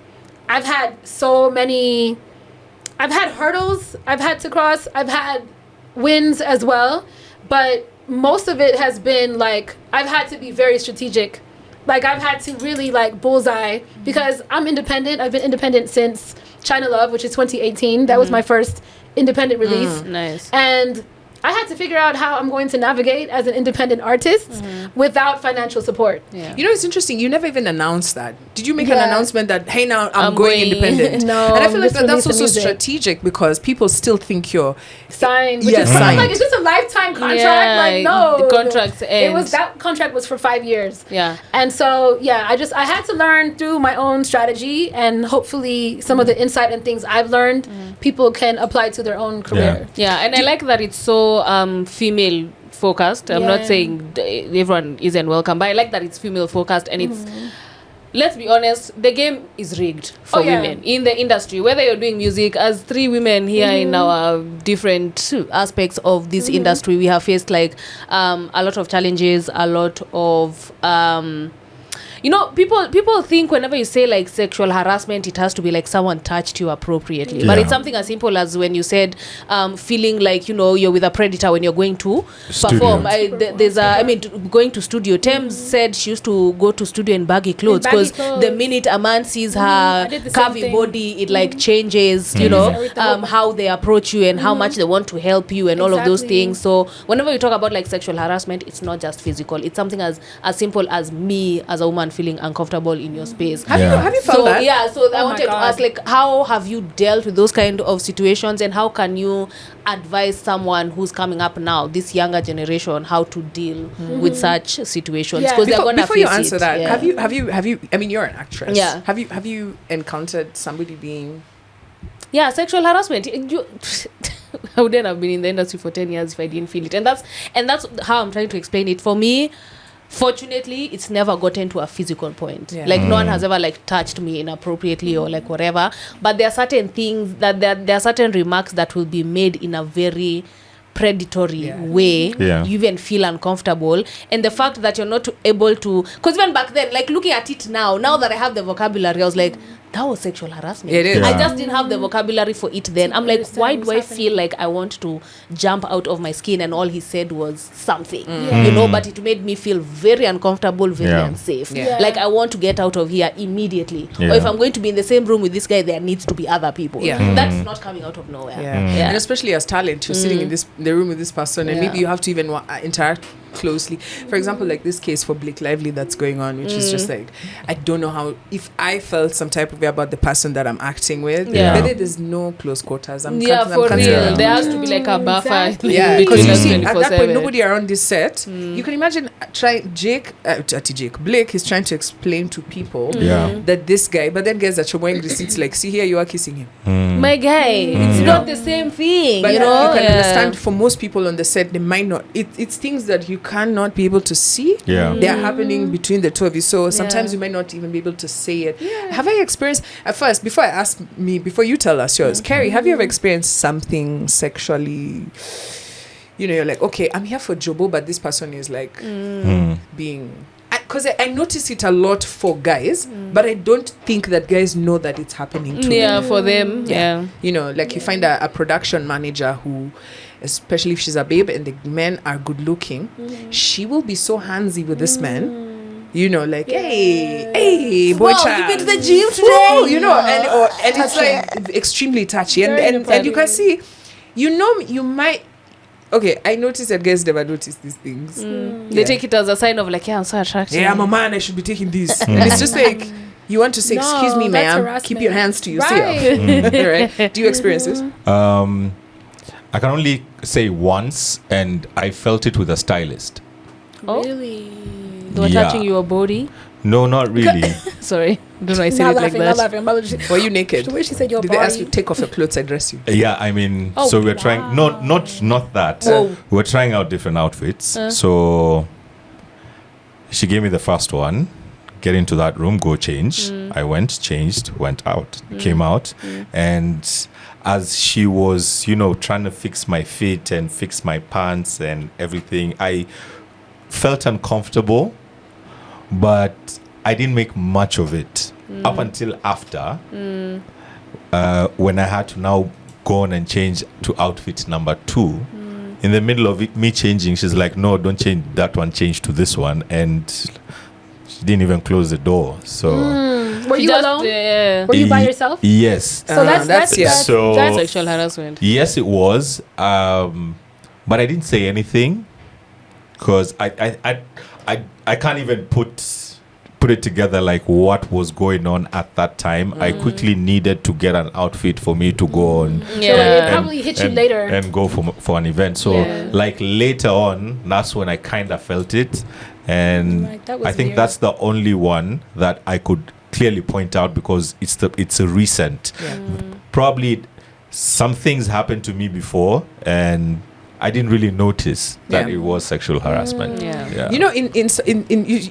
I've had hurdles I've had to cross. I've had wins as well. But most of it has been, like, I've had to be very strategic. Like, I've had to really, like, bullseye, because I'm independent. I've been independent since China Love, which is 2018. That was my first independent release. Nice. And I had to figure out how I'm going to navigate as an independent artist without financial support. Yeah. You know, it's interesting. You never even announced that. Did you make an announcement that, hey, now I'm going independent? No. And I feel like that's also music. strategic, because people still think you're signed. Which Yes, is signed. Like, is this a lifetime contract? Yeah, Like, no. the contracts end. That contract was for 5 years. Yeah. And so, I had to learn through my own strategy, and hopefully some of the insight and things I've learned, people can apply to their own career. Yeah, and I like that it's so female focused. I'm not saying everyone isn't welcome, but I like that it's female focused, and it's, let's be honest, the game is rigged for women in the industry. Whether you're doing music, as 3 women here in our different aspects of this industry, we have faced like a lot of challenges, a lot of people think whenever you say like sexual harassment, it has to be like someone touched you appropriately. But it's something as simple as when you said feeling like, you're with a predator when you're going to perform. Going to studio. Thames said she used to go to studio in baggy clothes, because the minute a man sees her curvy body, it like changes, how they approach you and how much they want to help you and all of those things. So whenever you talk about like sexual harassment, it's not just physical. It's something as simple as me as a woman feeling uncomfortable in your space. Have you felt that? I wanted to ask, like, how have you dealt with those kind of situations, and how can you advise someone who's coming up now, this younger generation, how to deal with such situations? Because they're gonna before face you answer it. that, have you I mean, you're an actress. Yeah. Have you encountered somebody being sexual harassment? I wouldn't have been in the industry for 10 years if I didn't feel it. And that's how I'm trying to explain it. For me, fortunately, it's never gotten to a physical point. Like, no one has ever like touched me inappropriately or like whatever. But there are certain things that there are certain remarks that will be made in a very predatory way. You even feel uncomfortable, and the fact that you're not able to, because even back then, like, looking at it now that I have the vocabulary, I was like, that was sexual harassment. It is. I just didn't have the vocabulary for it then. I'm like, why do I feel like I want to jump out of my skin, and all he said was something, but it made me feel very uncomfortable, very unsafe. Like, I want to get out of here immediately. Or if I'm going to be in the same room with this guy, there needs to be other people. That's not coming out of nowhere. And especially as talent, you're sitting in the room with this person, and maybe you have to even interact closely. For example, like this case for Blake Lively that's going on, which is just like, I don't know how, if I felt some type of way about the person that I'm acting with, maybe there's no close quarters. For real. There has to be like a buffer. Because you see, at that point, nobody around this set. You can imagine Blake is trying to explain to people that this guy, but then guys that you're wearing receipts, like, see here, you are kissing him. My guy, it's not the same thing. But you can understand, for most people on the set, they might not. It's things that you cannot be able to see. They are happening between the two of you. So sometimes you might not even be able to say it. Have I experienced, at first, before you tell us yours, Carrie, have you ever experienced something sexually, you're like, okay, I'm here for Jobo, but this person is like being, because I notice it a lot for guys, but I don't think that guys know that it's happening to them. For them. Like, you find a production manager who especially if she's a babe and the men are good looking, she will be so handsy with this man. You know, like, hey, boy, Wow, child, you been to the gym today? Whoa, you know, and it's like extremely touchy, and you can see, you know, you might. Okay, I noticed that guys never notice these things. They take it as a sign of like, yeah, I'm so attractive. Yeah, I'm a man, I should be taking this. And it's just like, you want to say, No, excuse me, that's ma'am, harassment. keep your hands to yourself. Right. Right? Do you experience this? I can only say once, and I felt it with a stylist. Oh. Really? They were Yeah. touching your body. No, not really. Sorry, don't know I said Not it like laughing, that. not laughing. I'm about to- Were you naked? The way she said your Did they ask you body. take off your clothes, I dress you? Yeah, I mean, Oh, so we're trying. Not that. Whoa. We're trying out different outfits. So she gave me the first one. Get into that room, go change. I went, changed, went out, came out, and as she was, you know, trying to fix my feet and fix my pants and everything, I felt uncomfortable, but I didn't make much of it up until after, when I had to now go on and change to outfit number 2. In the middle of it, me changing, she's like, no, don't change that one, change to this one. And she didn't even close the door. So Were you Just, alone? yeah. Were you by yourself? Yes. So that's yeah. So That's sexual harassment. yes, it was. But I didn't say anything because I can't even put it together like what was going on at that time. I quickly needed to get an outfit for me to go on. So Yeah. it probably hit you later. And go for an event. So Yeah. like later on, that's when I kind of felt it, and Like, that was I think weird. that's the only one that I could clearly point out because it's a recent. Probably some things happened to me before, and I didn't really notice that Yeah. it was sexual harassment. Yeah. You know, in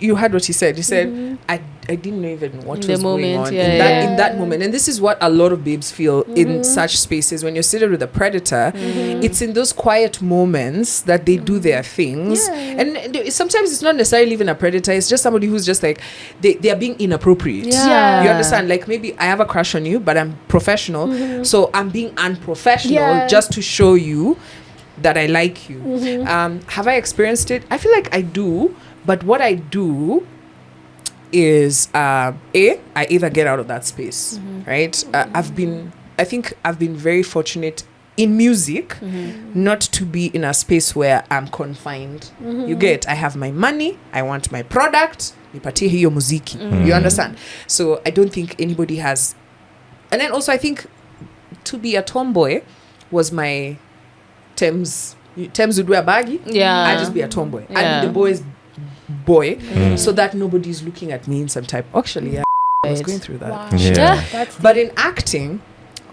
you heard what he said. He said, I didn't know even what In the was going moment, on yeah, in that moment. And this is what a lot of babes feel in such spaces. When you're seated with a predator, it's in those quiet moments that they do their things. And sometimes it's not necessarily even a predator. It's just somebody who's just like, they are being inappropriate. Yeah. You understand? Like maybe I have a crush on you, but I'm professional. So I'm being unprofessional Yeah. just to show you that I like you. Have I experienced it? I feel like I do, but what I do is I either get out of that space, right? I think I've been very fortunate in music not to be in a space where I'm confined. You get, I have my money, I want my product, nipatie hiyo muziki. You understand? So I don't think anybody has. And then also I think to be a tomboy was my Thames would wear baggy. Yeah. I just be a tomboy. Yeah. And the boy's boy, so that nobody's looking at me in some type. Actually, yeah, I was Right. going through that. Wow. Yeah. That's But in acting,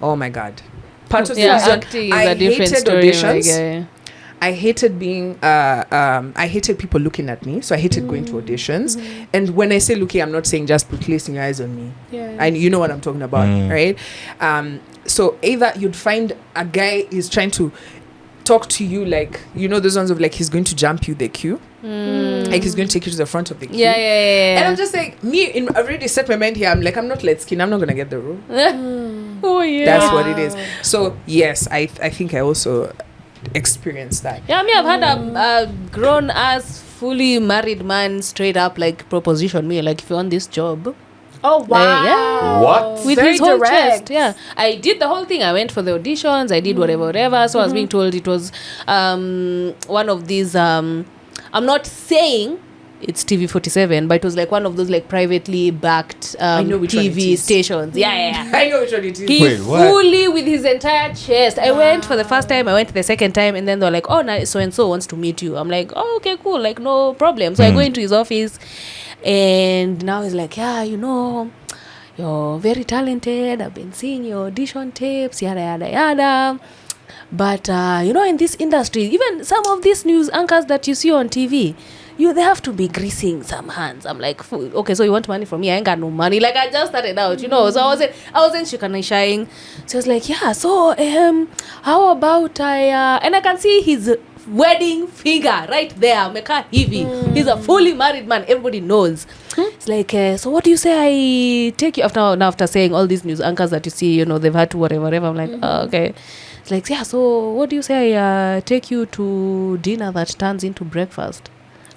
oh my god, part of the Yeah, reason acting is I a different hated story. auditions. I hated being I hated people looking at me, so I hated going to auditions. And when I say looking, I'm not saying just put placing your eyes on me. yeah. And you know what I'm talking about, right? So either you'd find a guy is trying to talk to you like, you know, those ones of like he's going to jump you the queue, like he's going to take you to the front of the queue. Yeah. And I'm just like, I've already set my mind here. I'm like, I'm not light skin. I'm not gonna get the role. Oh yeah. That's what it is. So yes, I think I also experienced that. Yeah, I mean, I've had a grown ass, fully married man straight up like proposition me like, if you want this job, Oh wow. yeah. What? with Very his whole direct. chest. Yeah, I did the whole thing. I went for the auditions. I did whatever. So I was being told it was one of these. I'm not saying it's TV47, but it was like one of those like privately backed I know which one it TV is. stations. Yeah. I know which one it is. He Wait, what? fully with his entire chest. I went for the first time. I went the second time, and then they're like, "Oh, now so and so wants to meet you." I'm like, "Oh, okay, cool. Like, no problem." So I go into his office, and now he's like, "Yeah, you know, you're very talented. I've been seeing your audition tapes, yada yada yada. But you know, in this industry, even some of these news anchors that you see on TV." They have to be greasing some hands. I'm like, okay, so you want money from me? I ain't got no money. Like, I just started out, you know. So I wasn't shying. So I was like, yeah. So how about and I can see his wedding finger right there. Meka hivi. He's a fully married man. Everybody knows. It's like, so what do you say I take you after saying all these news anchors that you see, they've had to whatever. I'm like, oh, okay. It's like, yeah, so what do you say I take you to dinner that turns into breakfast?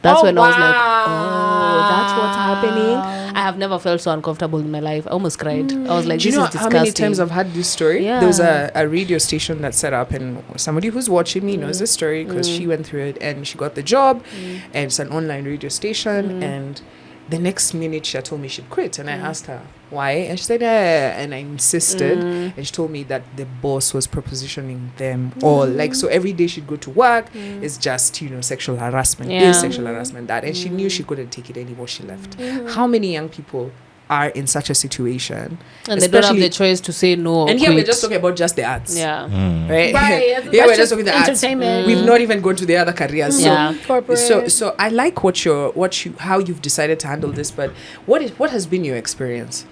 That's when I was like, oh, that's what's happening. I have never felt so uncomfortable in my life. I almost cried. I was like, Do this you know is disgusting. how many times I've had this story? Yeah. There was a radio station that set up, and somebody who's watching me knows this story because she went through it and she got the job, and it's an online radio station, and the next minute she had told me she'd quit, and I asked her why, and she said, and I insisted, and she told me that the boss was propositioning them all, like, so every day she'd go to work, it's just, sexual harassment, this, sexual harassment, that, and she knew she couldn't take it anymore, she left. How many young people are in such a situation, and they don't have the choice to say no, and here quit. we're just talking about just the arts, right? Right. Yeah, we're just talking the arts. Entertainment. We've not even gone to the other careers. Yeah. Corporate. So I like how you've decided to handle this, but what has been your experience?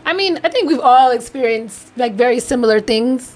I mean, I think we've all experienced like very similar things.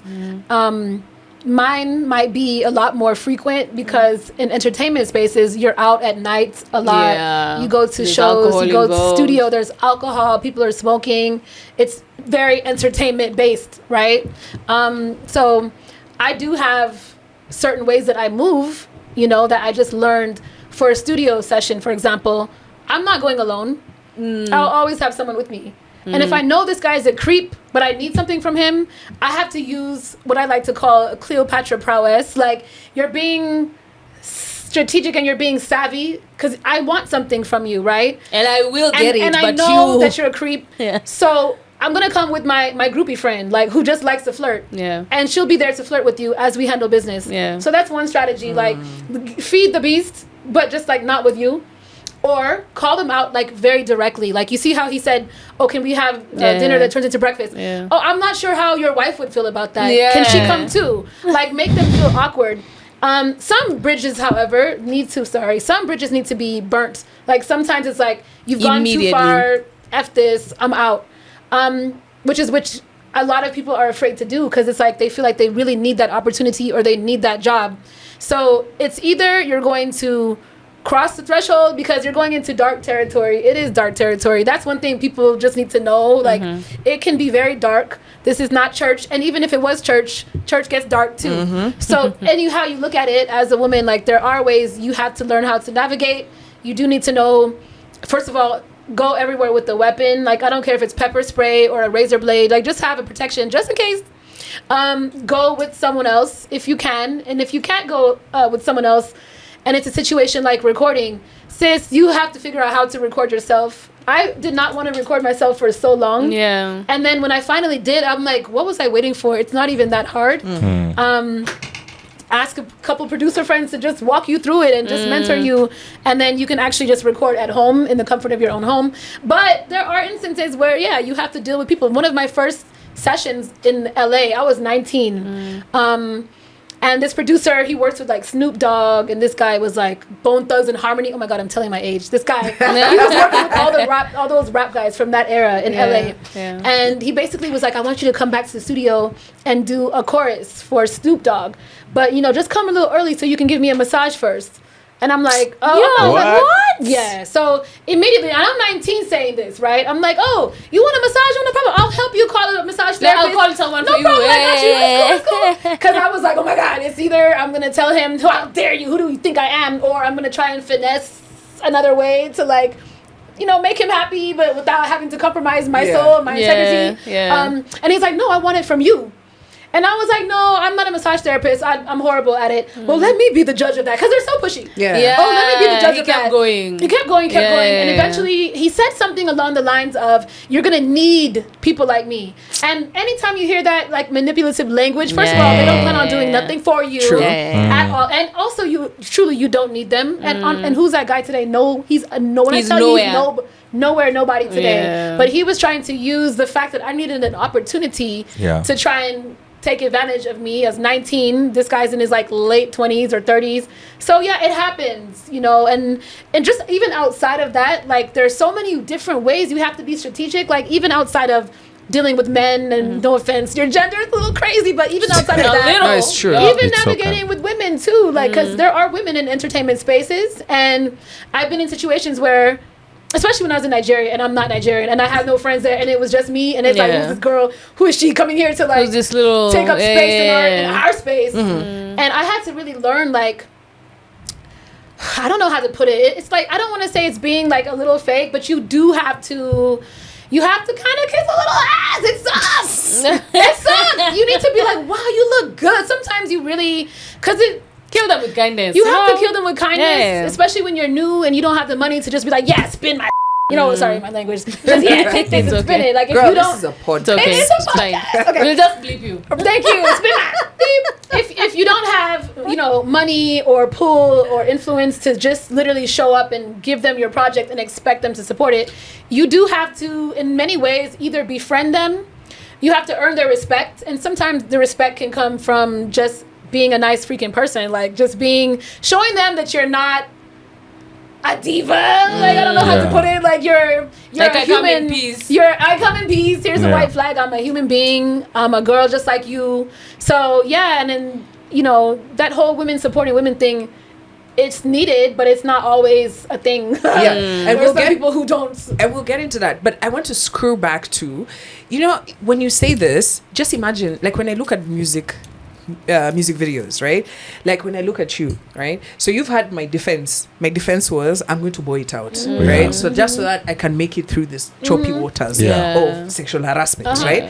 Mine might be a lot more frequent because in entertainment spaces, you're out at night a lot. Yeah. You go to There's shows, alcohol you go to involved. studio, there's alcohol, people are smoking. It's very entertainment based, right? So I do have certain ways that I move, that I just learned for a studio session, for example. I'm not going alone. I'll always have someone with me. And if I know this guy is a creep, but I need something from him, I have to use what I like to call a Cleopatra prowess. Like, you're being strategic and you're being savvy because I want something from you, right? And I will get it, and but I know you... that you're a creep. Yeah. So I'm going to come with my groupie friend, like, who just likes to flirt. Yeah. And she'll be there to flirt with you as we handle business. Yeah. So that's one strategy, like, feed the beast, but just, like, not with you. Or call them out, like, very directly. Like, you see how he said, oh, can we have dinner that turns into breakfast? Yeah. Oh, I'm not sure how your wife would feel about that. Yeah. Can she come too? Like, make them feel awkward. Some bridges, however, need to be burnt. Like, sometimes it's like, you've gone too far, F this, I'm out. Which a lot of people are afraid to do because it's like they feel like they really need that opportunity or they need that job. So it's either you're going to cross the threshold because you're going into dark territory. It is dark territory. That's one thing people just need to know. Like, it can be very dark. This is not church. And even if it was church gets dark too. So anyhow you look at it as a woman, like, there are ways you have to learn how to navigate. You do need to know, first of all, go everywhere with the weapon. Like, I don't care if it's pepper spray or a razor blade. Like, just have a protection just in case. Go with someone else if you can. And if you can't go with someone else, and it's a situation like recording, sis, you have to figure out how to record yourself. I did not want to record myself for so long. Yeah. And then when I finally did, I'm like, what was I waiting for? It's not even that hard. Ask a couple producer friends to just walk you through it and just mentor you. And then you can actually just record at home in the comfort of your own home. But there are instances where, you have to deal with people. One of my first sessions in LA, I was 19. And this producer, he works with like Snoop Dogg, and this guy was like Bone Thugs and Harmony. Oh my God, I'm telling my age. This guy, he was working with all those rap guys from that era in LA. Yeah. And he basically was like, I want you to come back to the studio and do a chorus for Snoop Dogg. But, just come a little early so you can give me a massage first. And I'm like, oh, what? Yeah. So immediately, and I'm 19 saying this, right? I'm like, oh, you want a massage? No problem. I'll help you call a massage therapist. I'll call someone no for problem. you. I got you. Let's go. Because I was like, oh my God, it's either I'm going to tell him, how dare you? Who do you think I am? Or I'm going to try and finesse another way to like, make him happy, but without having to compromise my soul and my integrity. Yeah. And he's like, no, I want it from you. And I was like, no, I'm not a massage therapist. I'm horrible at it. Well, let me be the judge of that. Because they're so pushy. Yeah. Oh, let me be the judge of that. He kept going. He kept going. And eventually, he said something along the lines of, you're going to need people like me. And anytime you hear that, like, manipulative language, first of all, they don't plan on doing nothing for you at all. And also, you don't need them. And who's that guy today? No, he's nowhere. Nowhere, nobody today. Yeah. But he was trying to use the fact that I needed an opportunity to try and take advantage of me as 19. This guy's in his like late 20s or 30s. So yeah, it happens, and just even outside of that, like there's so many different ways you have to be strategic. Like even outside of dealing with men, and no offense, your gender is a little crazy, but even outside of that, No, it's true. even It's navigating with women too, like because there are women in entertainment spaces, and I've been in situations where especially when I was in Nigeria and I'm not Nigerian and I had no friends there and it was just me and it's like, who's this girl? Who is she coming here to like this little take up space in our space? And I had to really learn, like, I don't know how to put it. It's like, I don't want to say it's being like a little fake, but you have to kind of kiss a little ass. It sucks. It sucks. You need to be like, wow, you look good. Sometimes you really, because it, kill them with kindness. You have to kill them with kindness, especially when you're new and you don't have the money to just be like, yeah, spin my, sorry, my language. Just, take this and spin it. Like, if you don't, this is a podcast. It's okay. It is a podcast. Okay. We'll just bleep you. Thank you. Spin my beep. If you don't have, money or pull or influence to just literally show up and give them your project and expect them to support it, you do have to, in many ways, either befriend them, you have to earn their respect, and sometimes the respect can come from just being a nice freaking person, like just showing them that you're not a diva. Like, I don't know how to put it. Like, you're like a I human. come in peace. I come in peace. Here's a white flag. I'm a human being. I'm a girl just like you. So and then that whole women supporting women thing, it's needed, but it's not always a thing. And we'll get people who don't. And we'll get into that. But I want to screw back to, when you say this, just imagine, like, when I look at music videos, right? Like, when I look at you, right? So you've had my defense. My defense was, I'm going to boil it out, right? So just so that I can make it through this choppy waters of sexual harassment, right?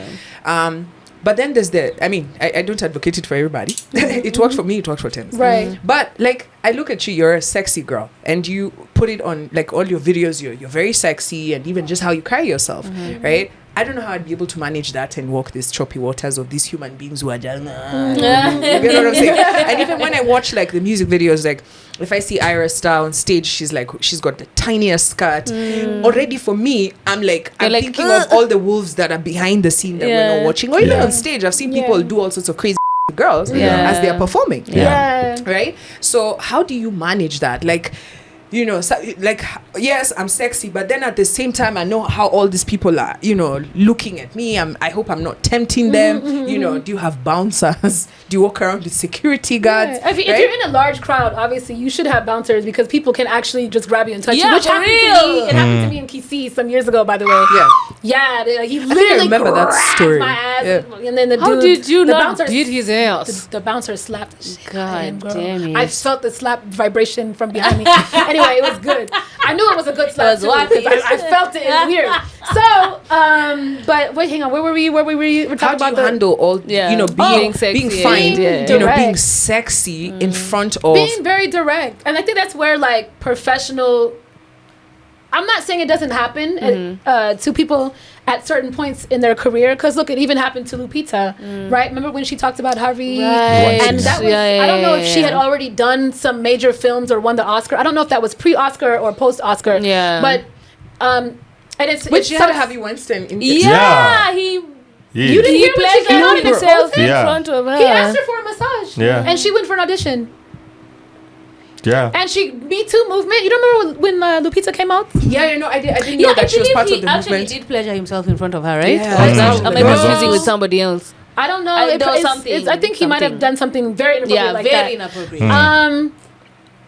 But then there's I don't advocate it for everybody. It worked for me, it worked for Thames. Right. But, like, I look at you, you're a sexy girl, and you put it on, like, all your videos, you're very sexy, and even just how you carry yourself, right? I don't know how I'd be able to manage that and walk these choppy waters of these human beings who are just, you know what I'm saying? And even when I watch, like, the music videos, like, if I see Ira Star on stage, she's got the tiniest skirt. Already for me, I'm thinking of all the wolves that are behind the scene that we're not watching. Or even on stage, I've seen people do all sorts of crazy girls as they are performing. Right? So how do you manage that? Like, yes, I'm sexy, but then at the same time, I know how all these people are, looking at me. I hope I'm not tempting them. Do you have bouncers? Do you walk around with security guards? If you're in a large crowd, obviously you should have bouncers because people can actually just grab you and touch you. Yeah, Which happened to me. It happened to me in Kisi some years ago, by the way. He literally remember that grabbed story. my ass, and then the How dude, did you the not bouncer, beat his ass? The bouncer slapped the shit out of him, God girl. damn it. I felt the slap vibration from behind me. Anyway, it was good. I knew it was a good slap too, because I felt it. It's weird. So, but wait, hang on. Where were we? We're talking How do about you handle all, being sexy, being fine, direct. being sexy in front of... Being very direct. And I think that's where, like, professional... I'm not saying it doesn't happen to people at certain points in their career, because look, it even happened to Lupita, right? Remember when she talked about Harvey? Right. And that was, I don't know if she had already done some major films or won the Oscar. I don't know if that was pre-Oscar or post-Oscar. Yeah. But, and it's... Which you had Harvey Weinstein in... You didn't hear what she came out in himself in front of her. He asked her for a massage. Yeah. And she went for an audition. Yeah. And Me Too movement. You don't remember when Lupita came out? Yeah, I didn't know that she was part of the actually movement. did pleasure himself in front of her, right? Yeah. I'm maybe confusing with somebody else. I don't know. I know something. I think he might have done something very inappropriate like very that. inappropriate.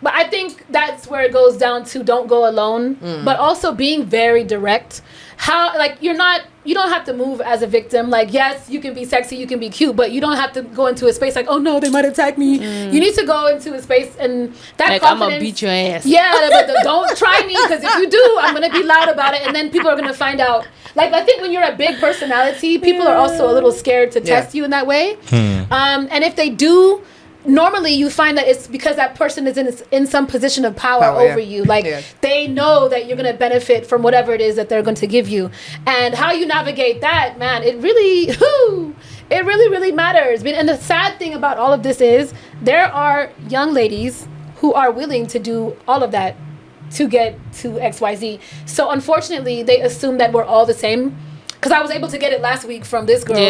But I think that's where it goes down to don't go alone, but also being very direct. How, like, you don't have to move as a victim. Like, yes, you can be sexy, you can be cute, but you don't have to go into a space like, oh no, they might attack me. You need to go into a space and that like, confidence. I'm gonna beat your ass. Yeah, but don't try me, because if you do, I'm gonna be loud about it, and then people are gonna find out. Like, I think when you're a big personality, people are also a little scared to test you in that way. And if they do, normally you find that it's because that person is in some position of power over you. Like, they know that you're going to benefit from whatever it is that they're going to give you. And how you navigate that, man, it really matters. And the sad thing about all of this is there are young ladies who are willing to do all of that to get to XYZ. So unfortunately, they assume that we're all the same. Because I was able to get it last week from this girl. So how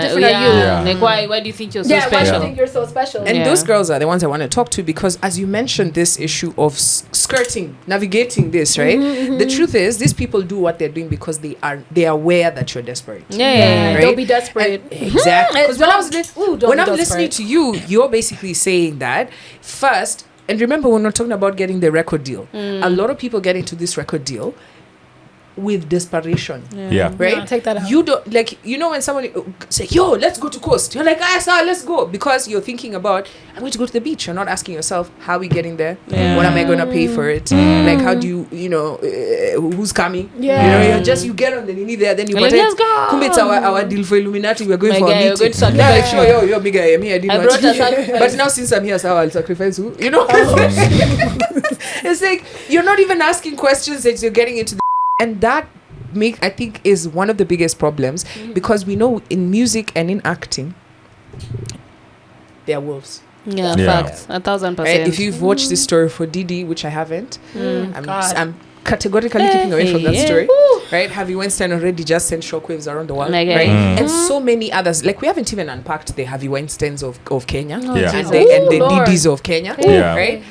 different are you? Yeah. Like, why do you think you're so special? Why do you think you're so special? And those girls are the ones I want to talk to, because as you mentioned, this issue of skirting, navigating this, right? The truth is, these people do what they're doing because they are aware that you're desperate. Right? Don't be desperate. Exactly. Because when I was don't listening to you, you're basically saying that first, and remember, we're not talking about getting the record deal. A lot of people get into this record deal with desperation. Yeah. Right? Yeah, take that out. You don't, like, you know, when somebody say, yo, let's go to coast, you're like, sir, let's go, because you're thinking about, I'm going to go to the beach. You're not asking yourself, how are we getting there? What am I going to pay for it? Like, how do you know, who's coming? Yeah. You know, you get on the nini there, then you Like, let's go. Kumbe, it's our deal for Illuminati, we're going My for guy, a you're meeting. going to Yeah, like, sacrifice sure, yo, big guy, me, I didn't I want brought to. a sacrifice. But now since I'm here, so I'll sacrifice who? You know? It's like, you're not even asking questions that you're getting into the, and that I think is one of the biggest problems, because we know in music and in acting, they are wolves. Yeah, Yeah. facts. 1,000%. Right? If you've watched this story for Didi, which I haven't, God. I'm categorically keeping away from that story. Right? Harvey Weinstein already just sent shockwaves around the world. My guy. Right? And so many others. Like, we haven't even unpacked the Harvey Weinsteins of Kenya. Yeah. And the Lord. Didis of Kenya. Yeah. Right?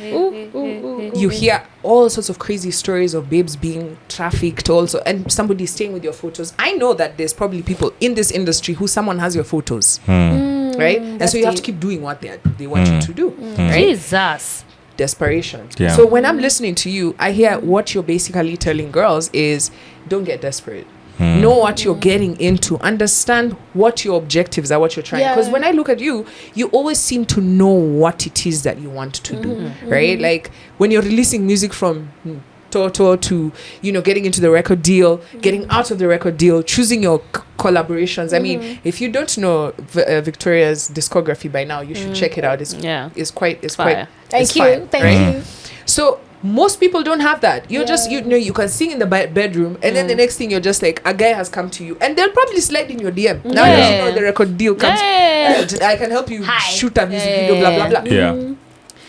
You hear all sorts of crazy stories of babes being trafficked also, and somebody staying with your photos. I know that there's probably people in this industry who someone has your photos, right? And so you have to keep doing what they want you to do, right? Jesus. Desperation. Yeah. So when I'm listening to you, I hear what you're basically telling girls is, don't get desperate. Know what you're getting into. Understand what your objectives are, what you're trying. Because when I look at you, you always seem to know what it is that you want to do, right? Like, when you're releasing music from Toto to, you know, getting into the record deal, getting out of the record deal, choosing your collaborations. I mean, if you don't know Victoria's discography by now, you should check it out. It's quite Fire. Thank you. Thank you. So most people don't have that. You're just, you know, you can sing in the bedroom, and then the next thing you're just like, a guy has come to you, and they'll probably slide in your DM. Now that you know the record deal comes, I can help you shoot a music video, blah blah blah. Yeah.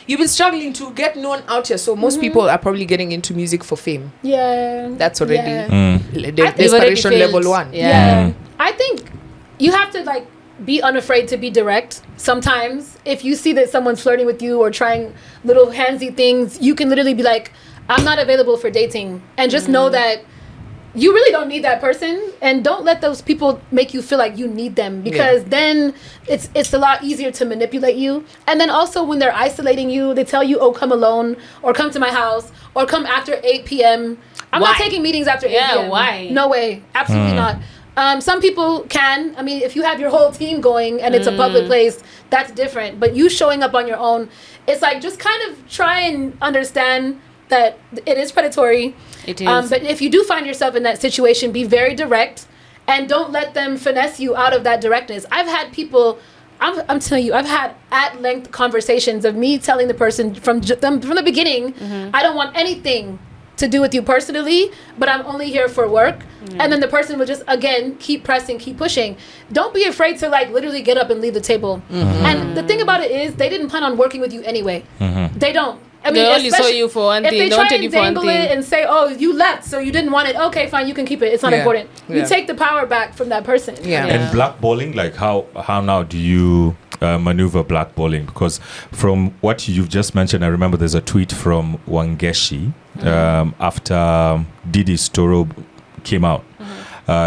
You've been struggling to get known out here, so most people are probably getting into music for fame. Yeah. That's already Yeah. desperation level 1. Yeah. I think you have to, like, be unafraid to be direct. Sometimes if you see that someone's flirting with you or trying little handsy things, you can literally be like, I'm not available for dating, and just know that you really don't need that person, and don't let those people make you feel like you need them, because then it's a lot easier to manipulate you. And then also, when they're isolating you, they tell you, oh, come alone, or come to my house, or come after 8 p.m. I'm not taking meetings after 8 p.m. Why? No way. Absolutely not. Some people can. I mean, if you have your whole team going and it's a public place, that's different. But you showing up on your own, it's like, just kind of try and understand that it is predatory. It is. But if you do find yourself in that situation, be very direct, and don't let them finesse you out of that directness. I've had people, I'm telling you, I've had at-length conversations of me telling the person from the beginning, I don't want anything to do with you personally, but I'm only here for work. And then the person will just, again, keep pressing, keep pushing. Don't be afraid to, like, literally get up and leave the table. And the thing about it is, they didn't plan on working with you anyway. They don't. I mean, they only saw you for one thing. If they They try wanted and you for one dangle thing. it and say, oh, you left, so you didn't want it. Okay, fine, you can keep it. It's not important. You Yeah. take the power back from that person. Yeah. And blackballing, like how now do you maneuver blackballing? Because from what you've just mentioned, I remember there's a tweet from Wangeshi after Didi's Toro came out.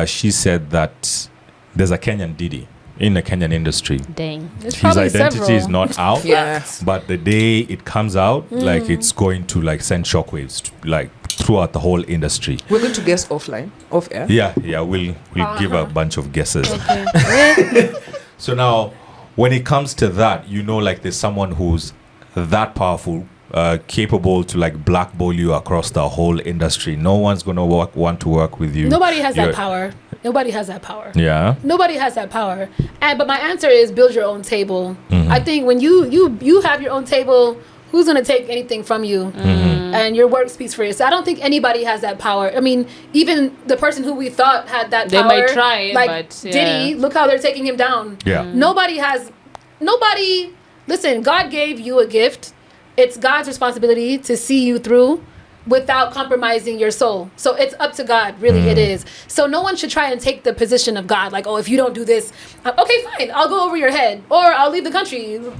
She said that there's a Kenyan Didi in the Kenyan industry. Dang. There's His probably identity several. is not out, Yeah. but the day it comes out, like, it's going to, like, send shockwaves like throughout the whole industry. We're going to guess off air. Yeah, we'll give a bunch of guesses. So now, when it comes to that, you know, like, there's someone who's that powerful, capable to, like, blackball you across the whole industry. No one's gonna want to work with you. Nobody has that You're- power. Nobody has that power. Yeah. Nobody has that power. But my answer is, build your own table. I think when you have your own table, who's going to take anything from you? And your work speaks for you. So I don't think anybody has that power. I mean, even the person who we thought had that They power, might try, like but, yeah. Diddy, look how they're taking him down. Yeah. Listen, God gave you a gift. It's God's responsibility to see you through without compromising your soul. So it's up to God, really, it is. So no one should try and take the position of God, like, oh, if you don't do this, okay, fine, I'll go over your head, or I'll leave the country. You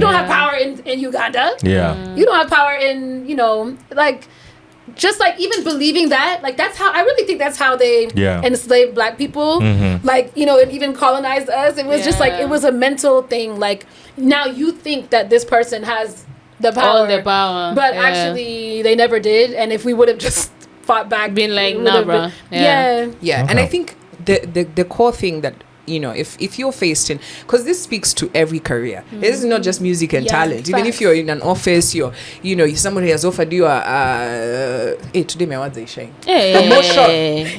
don't have power in Uganda. Yeah. You don't have power in, like, just like even believing that, like, that's how, I really think that's how they enslaved black people. Like, and even colonized us. It was just like, it was a mental thing. Like, now you think that this person has the power. All the power. But Yeah. actually, they never did. And if we would have just fought back, Been like, it would nah, have bruh. been- Yeah. Yeah, and Okay. I think the core thing that, you know, if you're faced in, because this speaks to every career. This is not just music and Yeah, talent. Even if facts. you're in an office, somebody has offered you hey, today my words are shine. Promotion.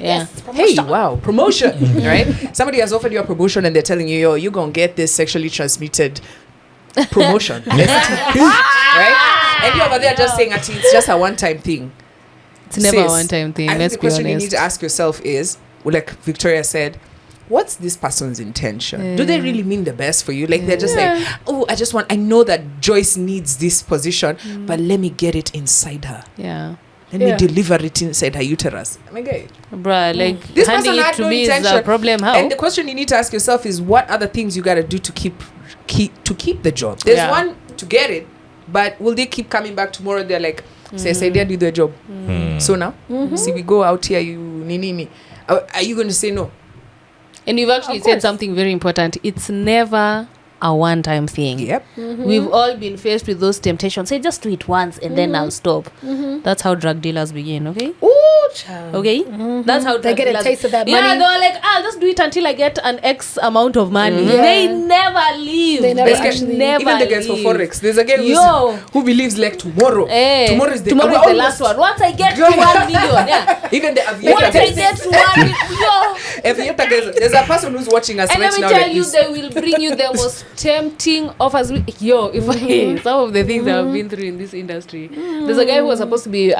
Yeah. Hey, wow, promotion, right? Somebody has offered you a promotion and they're telling you, you're gonna get this sexually transmitted promotion, right? And you're over there just saying, it's just a one-time thing. It's never a Sis, one-time thing. I think Let's the be question you honest. need to ask yourself is, like Victoria said, what's this person's intention? Do they really mean the best for you? Like they're just like, oh, I know that Joyce needs this position, but let me get it inside her. Yeah. Let me deliver it inside her uterus. I mean, okay. Bruh, like This handing person it had to no me is intention. a problem. How? And the question you need to ask yourself is, what other things you got to do to keep the job? There's one to get it, but will they keep coming back tomorrow? They're like, say they do their job. So now, see, we go out here, you nini. Are you going to say no? And you've actually Of said course. something very important. It's never a one-time thing. Yep. We've all been faced with those temptations. Say, just do it once and then I'll stop. That's how drug dealers begin, okay? Ooh, child. Okay? That's how They drug get a dealers- taste of that Yeah, money. they're like, I'll just do it until I get an X amount of money. They never leave. They never This guy- actually- never even the guys for leave. Forex. There's a guy who believes like tomorrow. Tomorrow is the tomorrow is the last one. Once I get to 1 million, yeah. Even the aviator Once I guys. get to 1 million, Aviator guys. There's a person who's watching us and right let me now. tell like you, this. they will bring you the most tempting offers. Yo, if I, some of the things I've been through in this industry. There's a guy who was supposed to be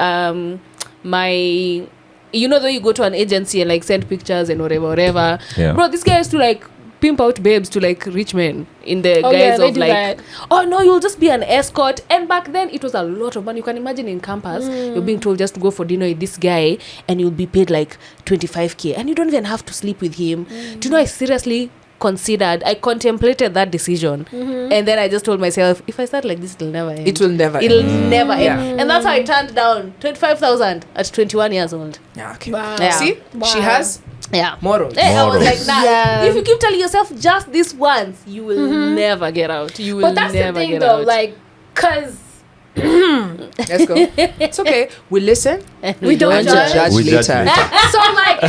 my, you know, though you go to an agency and like send pictures and whatever. Yeah. Bro, this guy used to like pimp out babes to like rich men in the Oh, yeah, guise they of do like, that. oh no, you'll just be an escort. And back then it was a lot of money. You can imagine in campus, you're being told just to go for dinner with this guy and you'll be paid like 25K and you don't even have to sleep with him. Do you know, I contemplated that decision, and then I just told myself, if I start like this, it'll never end. It'll never It'll end. never end. Yeah. And that's how I turned down 25,000 at 21 years old. Yeah, okay. Wow. Yeah. See, Wow. she has Yeah. morals. I was Morals. like that. Yeah. If you keep telling yourself just this once, you will never get out. You will But that's the never thing, get though. out. Like, cause Let's go. It's okay. We listen. we don't Don't judge. Judge We judge later. later. So, like,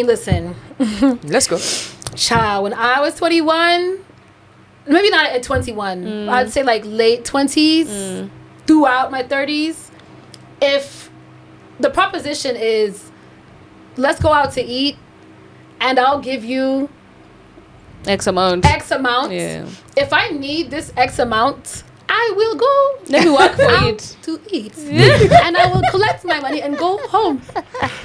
listen, Let's go. child, when I was 21, maybe not at 21, I'd say like late 20s, throughout my 30s, if the proposition is, let's go out to eat and I'll give you X amount. X amount. Yeah. If I need this X amount, I will go. Let me work for out it. to eat, and I will collect my money and go home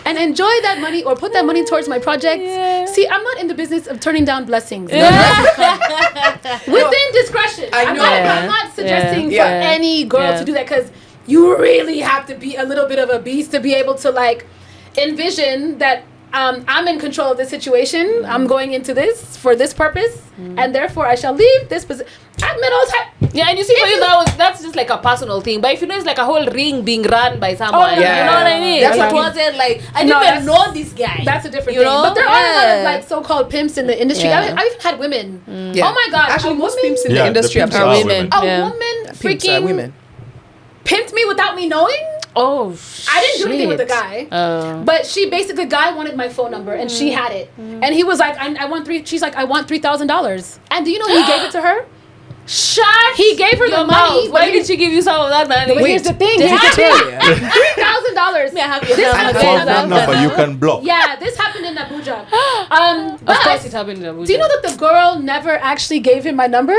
and enjoy that money or put that money towards my project. Yeah. See, I'm not in the business of turning down blessings. Yeah. Within discretion. I know. I'm not suggesting Yeah. for any girl Yeah. to do that, because you really have to be a little bit of a beast to be able to like envision that I'm in control of this situation. I'm going into this for this purpose, and therefore I shall leave this position. I've met all time. Yeah, and you see, for you, that's just like a personal thing. But if you know it's like a whole ring being run by someone, no, yeah. you know what I mean? That's It what you- wasn't like, I No, didn't even that's- know this guy. That's a different You thing. know? But there are a lot of Yeah. like so-called pimps in the industry. Yeah. I've had women. Yeah. Oh my God. Actually, a most woman, pimps in Yeah, the industry the are pimps are women. a Yeah. woman Pimps are freaking women. pimped me without me knowing. Oh, I didn't do anything with the shit. guy. Oh. But the guy wanted my phone number and she had it. And he was like, I want she's like, I want $3,000. And do you know he gave it to her? Shut He gave her your the money. mouth. Why did she give you some of that money? But here's the thing. Here's the thing. $3,000. May I have your This number? happened For in phone Abuja. number, you can block. Yeah, this happened in Abuja. Of But course it happened in Abuja. do you know that the girl never actually gave him my number?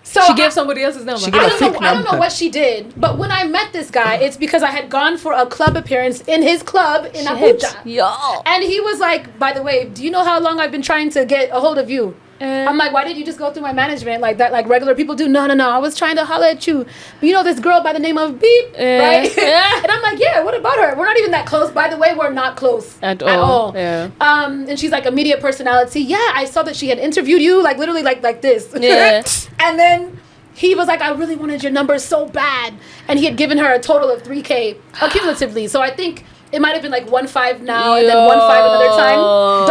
So she gave somebody else's number? She gave I a don't know. fake I don't know number. what she did, but when I met this guy, it's because I had gone for a club appearance in his club in Abuja, Yo. and he was like, "By the way, do you know how long I've been trying to get a hold of you?" I'm like, "Why did you just go through my management like that, like regular people do?" No. I was trying to holler at you. You know this girl by the name of Beep, right? Yeah. And I'm like, "Yeah, what about her? We're not even that close. By the way, we're not close At all. Yeah. And she's like a media personality. Yeah, I saw that she had interviewed you, like literally like this. Yeah. And then he was like, I really wanted your number so bad. And he had given her a total of $3,000 cumulatively. So I think it might have been like 1.5 now and then 1.5 another time.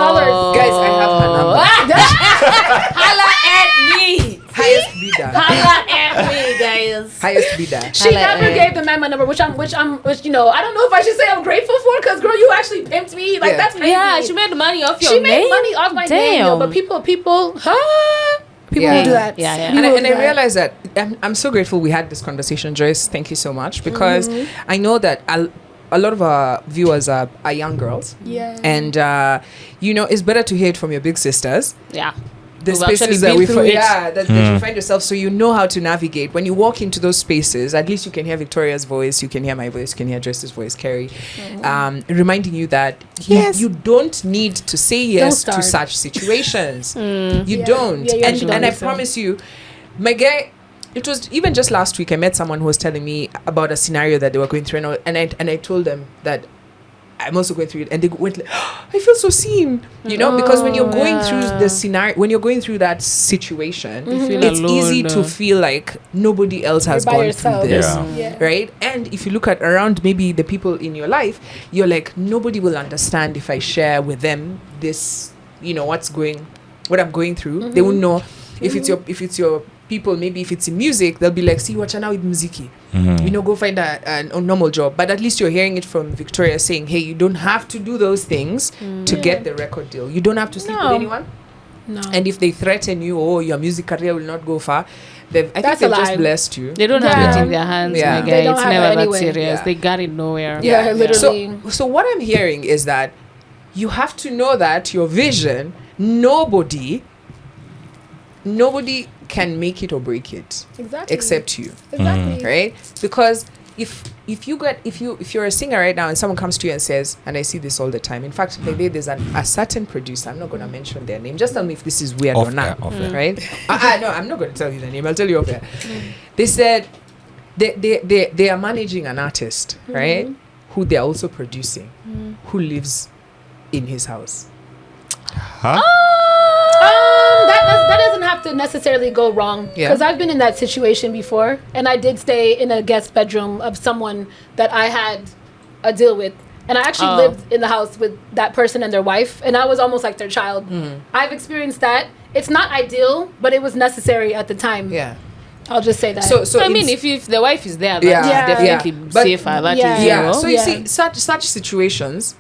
Dollars. Guys, I have her number. Holla at me. Highest bidder. highest. Highest bidder. She never gave the man my number, which I don't know if I should say I'm grateful for, because girl, you actually pimped me. Like that's crazy. Yeah, she made money off your She name. made money off my name, yo, but people will do that. Yeah. And I realized that I'm so grateful we had this conversation, Joyce. Thank you so much, because I know that a lot of our viewers are young girls. Yeah. And, it's better to hear it from your big sisters. Yeah. The Who've spaces actually that been we through it. that you find yourself, so you know how to navigate. When you walk into those spaces, at least you can hear Victoria's voice, you can hear my voice, you can hear Joyce's voice, Carrie, reminding you that you don't need to say yes to such situations. You don't. Yeah, and I promise you, my guy, it was even just last week, I met someone who was telling me about a scenario that they were going through, and I told them that I'm also going through it, and they went like, I feel so seen, because when you're going through the scenario, when you're going through that situation, it's easy to feel like nobody else has gone through this, right? And if you look at around maybe the people in your life, you're like, nobody will understand if I share with them this, what I'm going through. They won't know if it's your people. Maybe if it's in music, they'll be like, see what now with muziki, go find a normal job. But at least you're hearing it from Victoria saying, hey, you don't have to do those things to get the record deal. You don't have to sleep with anyone. No. And if they threaten you, your music career will not go far, I think they've just blessed you. They don't have it in their hands, my guy. It's never that serious. Yeah. They got it nowhere. Yeah, literally. So what I'm hearing is that you have to know that your vision, nobody can make it or break it, except you. Exactly. Right? Because if you're a singer right now and someone comes to you and says, and I see this all the time. In fact, maybe there's a certain producer. I'm not going to mention their name. Just tell me if this is weird or not. Right? No, I'm not going to tell you the name. I'll tell you off air. They said they are managing an artist, right? Who they are also producing, who lives in his house. Huh? That doesn't have to necessarily go wrong, because I've been in that situation before, and I did stay in a guest bedroom of someone that I had a deal with, and I actually lived in the house with that person and their wife, and I was almost like their child. I've experienced that. It's not ideal, but it was necessary at the time. I'll just say that. So I mean, if the wife is there, that's definitely safer. So you see, such situations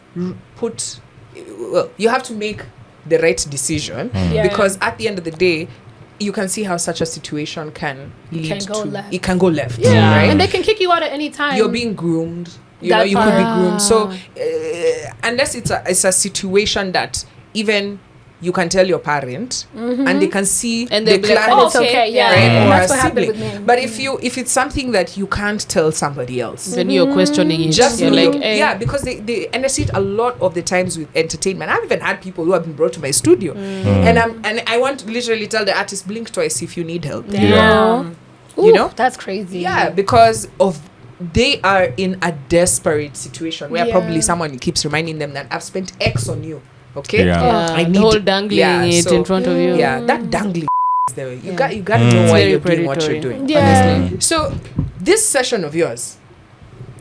you have to make the right decision, because at the end of the day, you can see how such a situation can lead to left. It can go left, right? And they And can kick you out at any time. you're being groomed. You could be groomed. So unless it's a situation that even you can tell your parent, and they can see and the they'll be like, clan, it's okay, right? And Or that's a what happened sibling. with me. But if it's something that you can't tell somebody else, then you're questioning it. just you're look, like, hey. because they and I see it a lot of the times with entertainment. I've even had people who have been brought to my studio, and I want to literally tell the artist, blink twice if you need help. Ooh, that's crazy. Because they are in a desperate situation where probably someone keeps reminding them that I've spent X on you. Okay, I need the whole dangling it in front of you. That dangling is there. You got to know why you're doing what you're doing. Honestly. So this session of yours,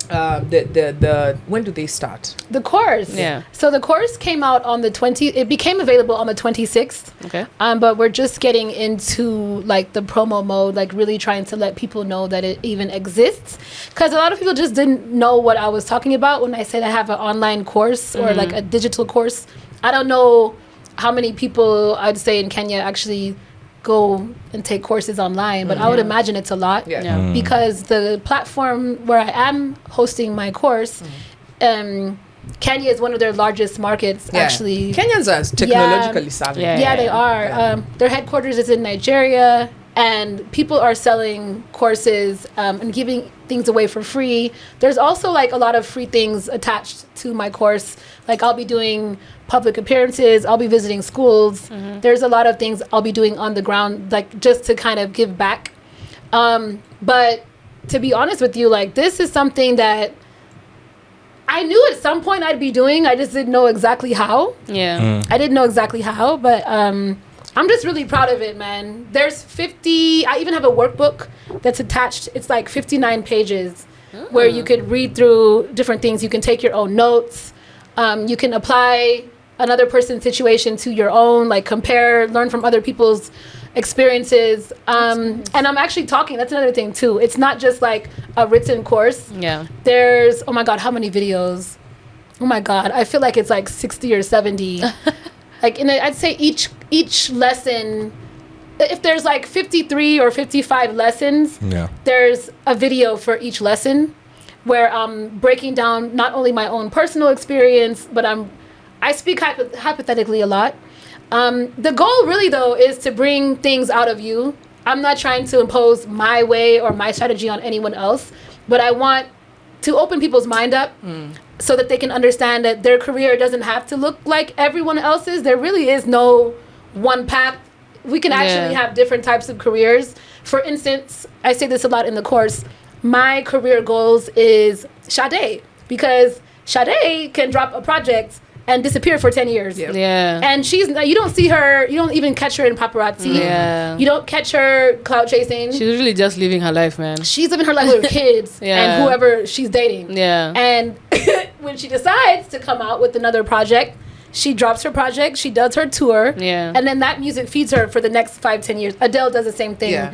the when do they start? The course. So the course came out on the 20th. It became available on the 26th. Okay. But we're just getting into like the promo mode, like really trying to let people know that it even exists, because a lot of people just didn't know what I was talking about when I said I have an online course or like a digital course. I don't know how many people I'd say in Kenya actually go and take courses online, but I would imagine it's a lot, because the platform where I am hosting my course, Kenya is one of their largest markets. Actually, Kenyans are technologically savvy. They are. Their headquarters is in Nigeria, and people are selling courses and giving things away for free. There's also like a lot of free things attached to my course. Like I'll be doing public appearances, I'll be visiting schools. There's a lot of things I'll be doing on the ground, like just to kind of give back. But to be honest with you, like this is something that I knew at some point I'd be doing. I just didn't know exactly how. I didn't know exactly how, but I'm just really proud of it, man. There's 50, I even have a workbook that's attached. It's like 59 pages where you could read through different things. You can take your own notes. You can apply another person's situation to your own, like compare, learn from other people's experiences. And I'm actually talking. That's another thing too. It's not just like a written course. Yeah. There's, oh my God, how many videos? Oh my God, I feel like it's like 60 or 70. Like, I'd say each lesson, if there's like 53 or 55 lessons, there's a video for each lesson where I'm breaking down not only my own personal experience, but I speak hypothetically a lot. The goal really though is to bring things out of you. I'm not trying to impose my way or my strategy on anyone else, but I want to open people's mind up so that they can understand that their career doesn't have to look like everyone else's. There really is no one path. We can actually have different types of careers. For instance, I say this a lot in the course, my career goals is Sade, because Sade can drop a project and disappear for 10 years. Yeah. And you don't see her, you don't even catch her in paparazzi. Yeah. You don't catch her clout chasing. She's really just living her life, man. She's living her life with her kids and whoever she's dating. Yeah. And when she decides to come out with another project, she drops her project, she does her tour, and then that music feeds her for the next 5-10 years. Adele does the same thing. Yeah.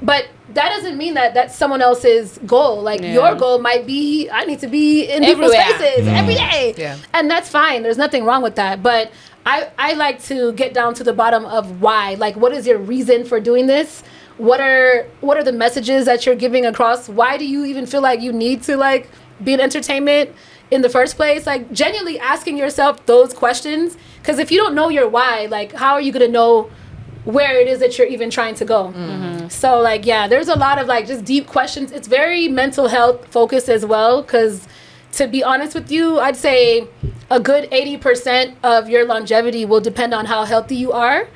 But that doesn't mean that that's someone else's goal. Like, your goal might be, I need to be in people's faces every day. Yeah. And that's fine. There's nothing wrong with that. But I like to get down to the bottom of why. Like, what is your reason for doing this? What are the messages that you're giving across? Why do you even feel like you need to, like, be in entertainment in the first place? Like, genuinely asking yourself those questions. Because if you don't know your why, like, how are you going to know where it is that you're even trying to go? So, like, there's a lot of, like, just deep questions. It's very mental health focused as well, because to be honest with you, I'd say a good 80% of your longevity will depend on how healthy you are,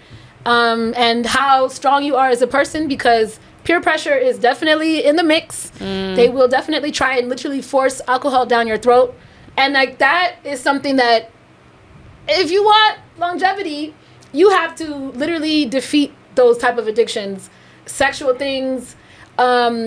and how strong you are as a person, because peer pressure is definitely in the mix. They will definitely try and literally force alcohol down your throat. And, like, that is something that, if you want longevity, you have to literally defeat those type of addictions. Sexual things, alcohol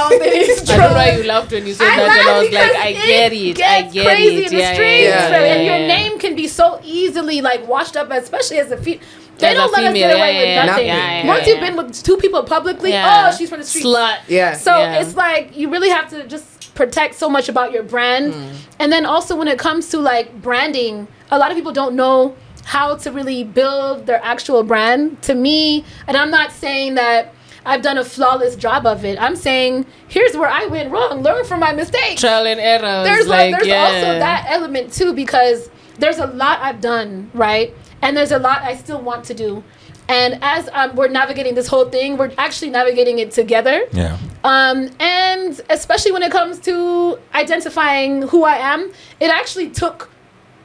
things, drugs. I don't know why you laughed when you said that, and I was like, I get it. I get crazy it. In the streets, and your name can be so easily, like, washed up, especially as a female. They don't let us get away with nothing. Once you've been with two people publicly, oh, she's from the streets. Slut. So it's like, you really have to just protect so much about your brand. And then also when it comes to, like, branding, a lot of people don't know how to really build their actual brand. To me, and I'm not saying that I've done a flawless job of it. I'm saying, here's where I went wrong. Learn from my mistakes. Trial and error. There's also that element too, because there's a lot I've done, right? And there's a lot I still want to do. And as we're navigating this whole thing, we're actually navigating it together. Yeah. And especially when it comes to identifying who I am, it actually took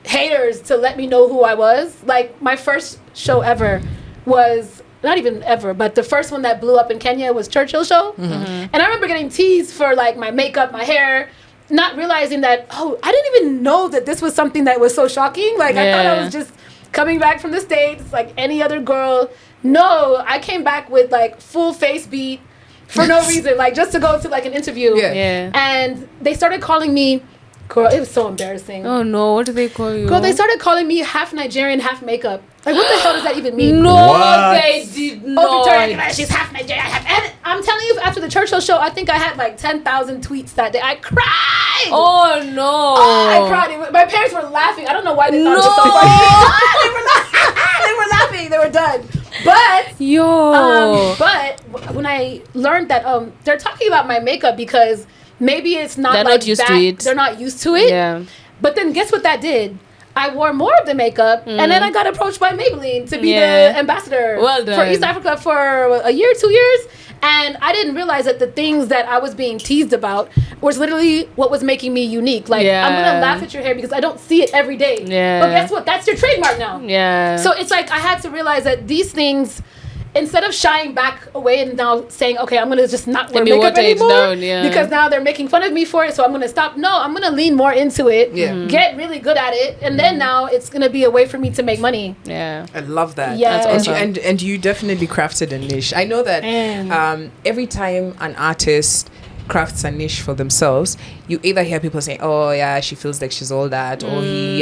haters to let me know who I was. Like, my first show ever was, not even ever, but the first one that blew up in Kenya was Churchill Show. And I remember getting teased for, like, my makeup, my hair, not realizing that, I didn't even know that this was something that was so shocking. Like, I thought I was just coming back from the States like any other girl. No, I came back with, like, full face beat for no reason, like, just to go to, like, an interview. And they started calling me, girl, it was so embarrassing. Oh no, what do they call you? Girl, they started calling me half Nigerian, half makeup. Like, what the hell does that even mean? No, what? they did not. Oh, Victoria Kimani, she's half Nigerian, and I'm telling you, after the Churchill show, I think I had like 10,000 tweets that day. I cried. Oh no. Oh, I cried. My parents were laughing. I don't know why they thought it was so funny. They were laughing. They were done. But but when I learned that they're talking about my makeup because maybe it's not they're like not used that. to it. They're not used to it. Yeah. But then guess what that did? I wore more of the makeup, and then I got approached by Maybelline to be the ambassador for East Africa for a year, 2 years. And I didn't realize that the things that I was being teased about was literally what was making me unique. Like, I'm going to laugh at your hair because I don't see it every day. Yeah. But guess what? That's your trademark now. Yeah. So it's like I had to realize that these things, instead of shying back away and now saying, okay, I'm going to just not wear makeup anymore because now they're making fun of me for it, so I'm going to stop. No, I'm going to lean more into it, get really good at it, and then now it's going to be a way for me to make money. Yeah. I love that. Yeah. That's awesome. And you definitely crafted a niche. I know that every time an artist crafts a niche for themselves, you either hear people saying, oh yeah, she feels like she's all that, or he,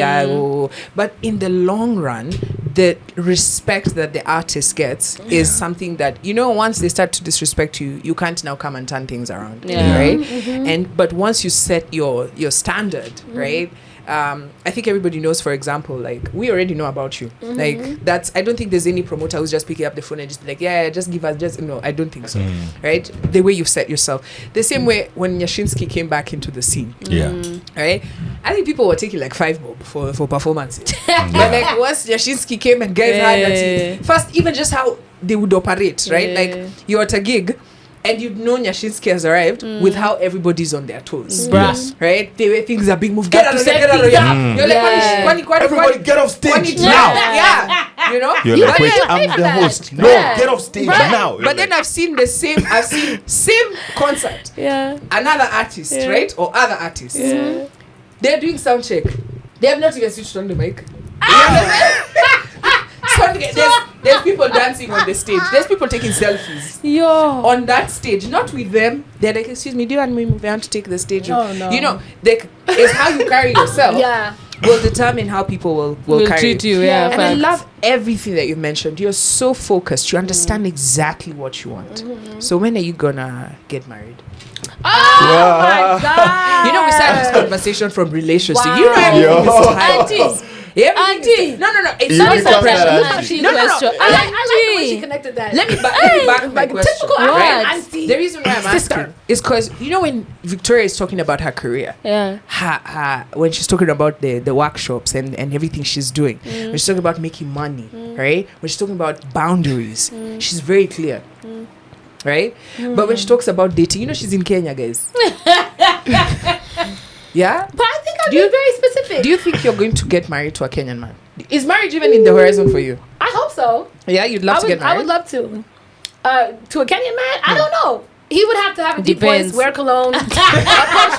but in the long run, the respect that the artist gets is something that, you know, once they start to disrespect you, you can't now come and turn things around, right? And but once you set your standard, right? I think everybody knows, for example, like, we already know about you. Like, that's, I don't think there's any promoter who's just picking up the phone and just be like, yeah, just give us, just, no, I don't think so. Right? The way you've set yourself. The same way when Nyashinsky came back into the scene. Right? I think people were taking like 5 bob for performances. But like, once Nyashinsky came and guys had that, first, even just how they would operate, right? Like, you're at a gig, and you'd know Nyashinsky has arrived with how everybody's on their toes. Right? The way things are being moved. Get out of there. You're like, everybody get off stage now. You know? You're like, wait, I'm the host. No, get off stage now. But then I've seen same concert. Another artist, right? Or other artists. They're doing sound check. They have not even switched on the mic. There's people dancing on the stage. There's people taking selfies on that stage, not with them. They're like, excuse me, do you want me to take the stage? Oh, no. You know, it's how you carry yourself will determine how people will carry treat you. And I love everything that you mentioned. You're so focused. You understand exactly what you want. So when are you gonna get married? Oh my God! You know, we started this conversation from relationship. You know, everything is tied. Aunties. Auntie. No. It's You not become separation. that auntie. No. I like the way she connected that. Let me back my question. Typical Right? auntie. The reason why I'm asking is because, you know, when Victoria is talking about her career, her when she's talking about the workshops and everything she's doing, when she's talking about making money, right? When she's talking about boundaries, she's very clear. Right? But when she talks about dating, you know, she's in Kenya, guys. Yeah? But I think I'm being very specific. Do you think you're going to get married to a Kenyan man? Is marriage even in the horizon for you? I hope so. Yeah, you'd love to get married? I would love to. To a Kenyan man? I don't know. He would have to have a deep Depends. voice, wear cologne, approach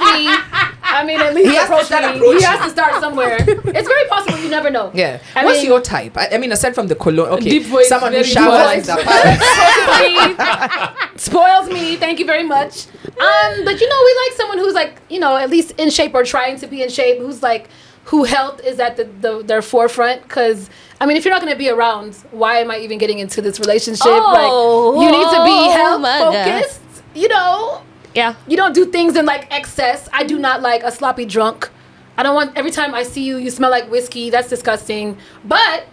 me. I mean, at least He has to approach start me. approaching. He has to start somewhere. It's very possible. You never know. Yeah. I What's mean- your type? I mean, aside from the cologne, okay. Deep voice, Someone who very showers deep is voice. apart. Spoils me. Thank you very much. But you know, we like someone who's like, you know, at least in shape or trying to be in shape. Who's like, who health is at their forefront. Because I mean, if you're not going to be around, why am I even getting into this relationship? Like, you need to be health focused. You know. Yeah. You don't do things in like excess. I do not like a sloppy drunk. I don't want every time I see you, you smell like whiskey. That's disgusting. But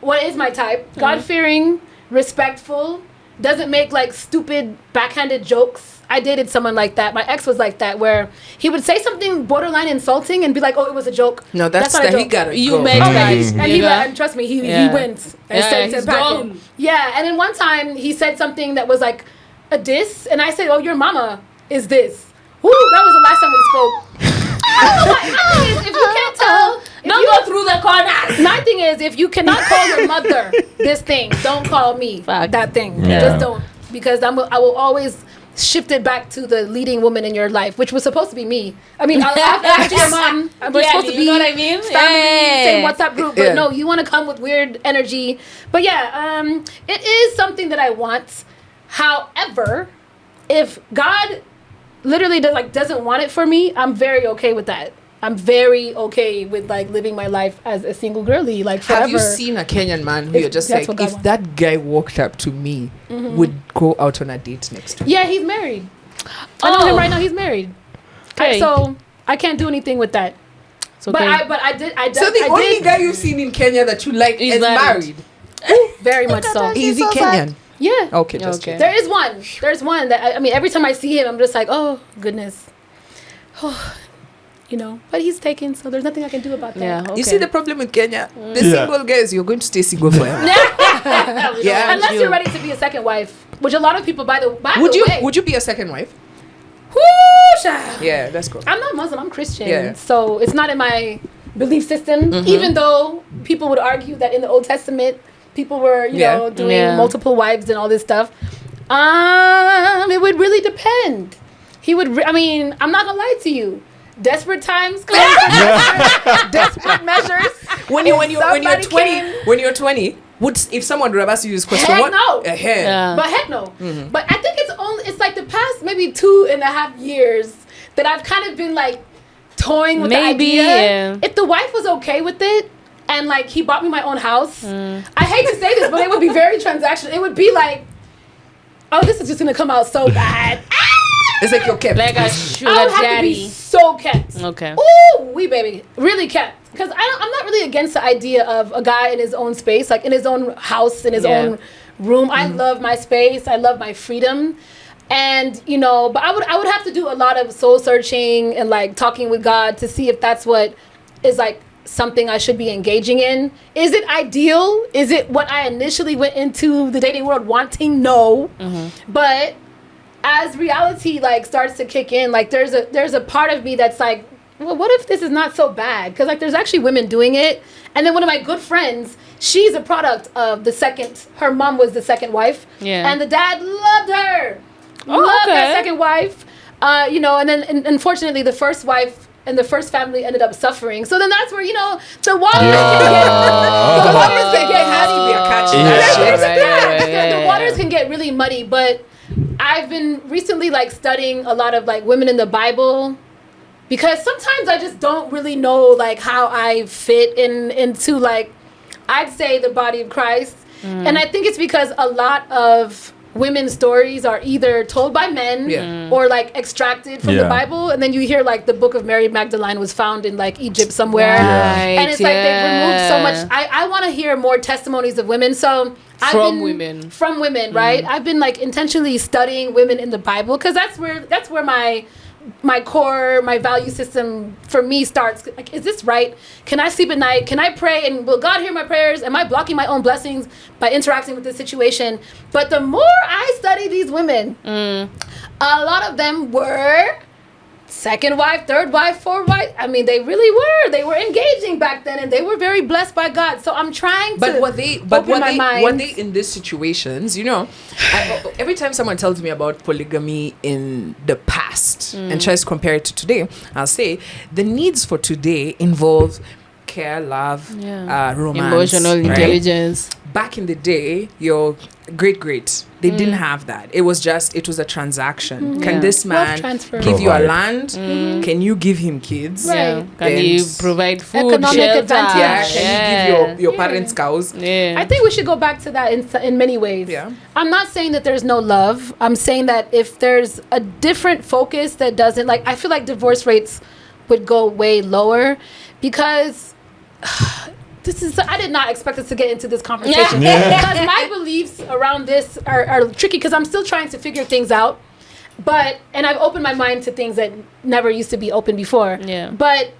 what is my type? God-fearing, respectful, doesn't make like stupid backhanded jokes. I dated someone like that. My ex was like that, where he would say something borderline insulting and be like, "Oh, it was a joke." No, that's not a that he joke. got it. You made that. And trust me, he wins. And Yeah, sends he's it back gone. in. Yeah, and then one time he said something that was like a diss, and I said, "Oh, your mama is this." Woo, that was the last time we spoke. I don't know why. If you can't tell, don't go through the corners. My thing is, if you cannot call your mother this thing, don't call me that thing. Yeah. Just don't, because I will always shift it back to the leading woman in your life, which was supposed to be me. I mean, after your mom, we're supposed to be, you know what I mean? family, same WhatsApp group, but no, you want to come with weird energy. But yeah, it is something that I want. However, if God literally doesn't want it for me, I'm very okay with that. I'm very okay with like living my life as a single girly, like forever. Have you seen a Kenyan man who If you're just that's like, what God if wants. that guy walked up to me, would go out on a date next week? Yeah, he's married. I know him right now. He's married. Okay. So I can't do anything with that. It's okay. But I did. So the only guy you've seen in Kenya that you like He's is married. married. Very much so. Is he Kenyan? Yeah. Okay, just Okay. There is one. There's one that I mean, every time I see him, I'm just like, oh goodness, you know. But he's taken, so there's nothing I can do about that. Yeah. Okay. You see the problem with Kenya? The Yeah. single guys, you're going to stay single forever. Yeah. Unless you're ready to be a second wife, which a lot of people, by the way, Would you be a second wife? Whoosh! Yeah, that's cool. I'm not Muslim. I'm Christian. Yeah. So it's not in my belief system. Even though people would argue that in the Old Testament, people were, you know, doing multiple wives and all this stuff. It would really depend. He would. I mean, I'm not gonna lie to you. Desperate times, desperate measures. When you're Somebody 20, if someone would have asked you this question, Heck what? no. Yeah. But heck no. But I think it's like the past maybe 2.5 years that I've kind of been like toying with Maybe, the idea. yeah. If the wife was okay with it and like he bought me my own house. I hate to say this, but it would be very transactional. It would be like, oh, this is just gonna come out so bad. It's like you're kept. Like a sugar I would have to daddy. be so kept. Okay. Ooh, wee baby, really kept. Because I'm not really against the idea of a guy in his own space, like in his own house, in his own room. I love my space. I love my freedom. And, you know, but I would have to do a lot of soul searching and like talking with God to see if that's what is like something I should be engaging in. Is it ideal? Is it what I initially went into the dating world wanting? No. But as reality like starts to kick in, like there's a part of me that's like, well, what if this is not so bad? Because like there's actually women doing it. And then one of my good friends, she's a product of her mom was the second wife. Yeah. And the dad loved her. Loved okay. that second wife. You know, and then unfortunately the first wife and the first family ended up suffering. So then that's where, you know, the waters can get muddy. The waters can get really muddy. But I've been recently like studying a lot of like women in the Bible, because sometimes I just don't really know like how I fit into like, I'd say the body of Christ. And I think it's because a lot of women's stories are either told by men or like extracted from the Bible, and then you hear like the book of Mary Magdalene was found in like Egypt somewhere, and it's like they've removed so much. I want to hear more testimonies of women. So from women, right? I've been like intentionally studying women in the Bible, because that's where my core, my value system for me starts. Like, is this right? Can I sleep at night? Can I pray? And will God hear my prayers? Am I blocking my own blessings by interacting with this situation? But the more I study these women, a lot of them were second wife, third wife, fourth wife. I mean, they really were. They were engaging back then, and they were very blessed by God. So I'm trying to were they in these situations, you know, every time someone tells me about polygamy in the past and tries to compare it to today, I'll say the needs for today involve care, love, romance, emotional intelligence. Back in the day, your great they didn't have that. It was a transaction. Can this man give you a land? Can you give him kids? Right. Can you provide food, economic shelter? advantage? Can you give your parents cows? I think we should go back to that in many ways. I'm not saying that there's no love. I'm saying that if there's a different focus that doesn't, like, I feel like divorce rates would go way lower, because I did not expect us to get into this conversation. Because my beliefs around this are tricky, because I'm still trying to figure things out. And I've opened my mind to things that never used to be open before. But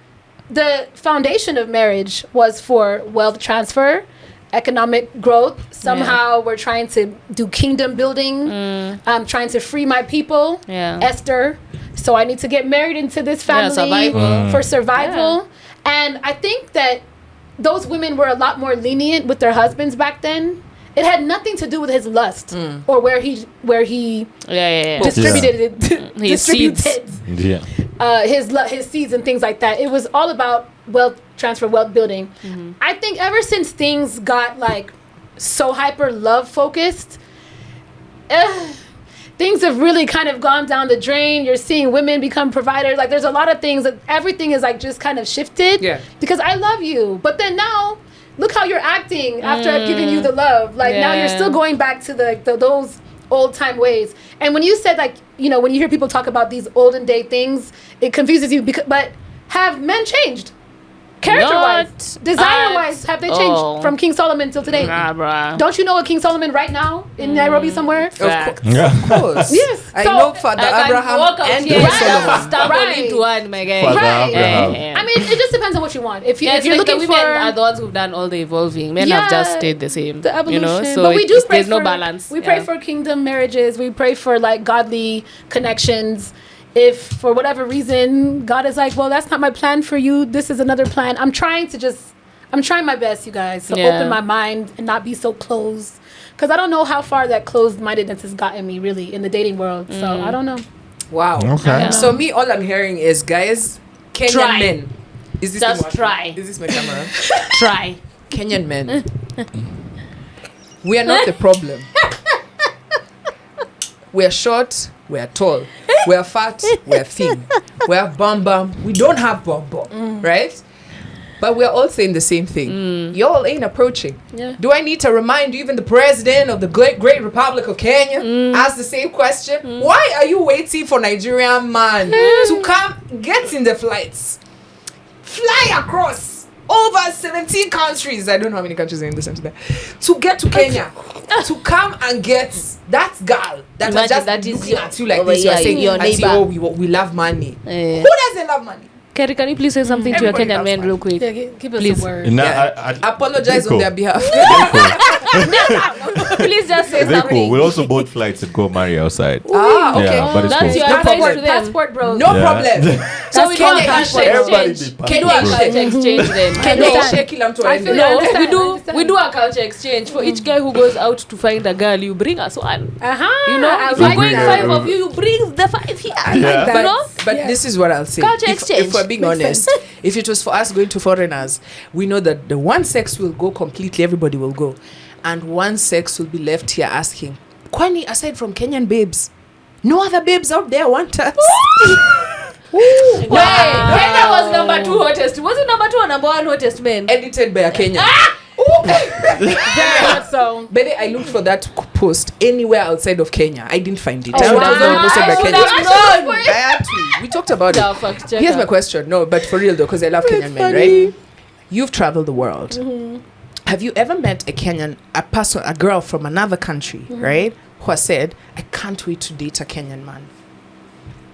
the foundation of marriage was for wealth transfer, economic growth. Somehow we're trying to do kingdom building. I'm trying to free my people. Esther. So I need to get married into this family for survival. And I think that those women were a lot more lenient with their husbands back then. It had nothing to do with his lust or where he distributed his seeds, his seeds and things like that. It was all about wealth transfer, wealth building. I think ever since things got like so hyper love focused, things have really kind of gone down the drain. You're seeing women become providers. Like, there's a lot of things that everything is like just kind of shifted. Because I love you, but then now look how you're acting after I've given you the love. Like now you're still going back to those old time ways. And when you said, like, you know, when you hear people talk about these olden day things, it confuses you. But have men changed? Character-wise, desire-wise, have they changed from King Solomon till today? Don't you know a King Solomon right now in Nairobi somewhere? Of course. Yes. I know Father Abraham and King Solomon. I mean, it just depends on what you want. If you're looking the for, women are the ones who've done all the evolving. Men have just stayed the same. The evolution. You know, so but we do pray there's no balance. We pray for kingdom marriages. We pray for like godly connections. If for whatever reason God is like, well, that's not my plan for you, this is another plan. I'm trying my best, you guys, to open my mind and not be so closed, because I don't know how far that closed-mindedness has gotten me really in the dating world. So I don't know. Wow. Okay. So me, all I'm hearing is, guys, Kenyan men. Is this just try? Is this my camera? Try. Kenyan men. We are not the problem. We are short. We are tall. We are fat. We are thin. We have bum. We don't have bum, right? But we're all saying the same thing. Y'all ain't approaching. Yeah. Do I need to remind you, even the president of the great Republic of Kenya asked the same question? Why are you waiting for Nigerian man to come get in the flights? Fly across over 17 countries. I don't know how many countries are in this country. To get to Kenya. To come and get that girl that Imagine is just that is looking at you like over this. You're here, saying, your Auntie, neighbor. oh, we love money. Yeah. Who doesn't love money? Kerry, can you please say something to your Everybody Kenyan loves men money. real quick? Yeah, give us Please. a word. Nah, Yeah. Apologize on Nico. their behalf. Please just say Very cool. something. We'll also both flights and go marry outside. Ah, okay. Yeah, but it's That's cool. your No advice problem. to them. Passport bros. No Yeah. problem. So we do a Kenya culture Everybody exchange. be Can do a passport. culture exchange then. Can No. they share kila mtu I feel aende? you. No, understand. we do a culture exchange for each guy who goes out to find a girl. You bring us one. Uh-huh. You know, I if We you're like going bring that. five of you, you bring the five here. Yeah. You know? But Yeah. this is what I'll say. Culture If exchange. we're being Makes honest, if it was for us going to foreigners, we know that the one sex will go completely, everybody will go. And one sex will be left here asking, Kwani, aside from Kenyan babes, no other babes out there want us? Wait, Kenya was number 2 hottest. Was it number 2 or number 1 hottest men? Edited by a Kenyan. Very much so. But I looked for that post anywhere outside of Kenya. I didn't find it. Oh, I would have wow. known posted by I would Kenya. have known. I had to. We talked about No, it. fuck, check Here's my out. question. No, but for real though, because I love Kenyan men, right? You've traveled the world. Have you ever met a person, a girl from another country, right, who has said, "I can't wait to date a Kenyan man"?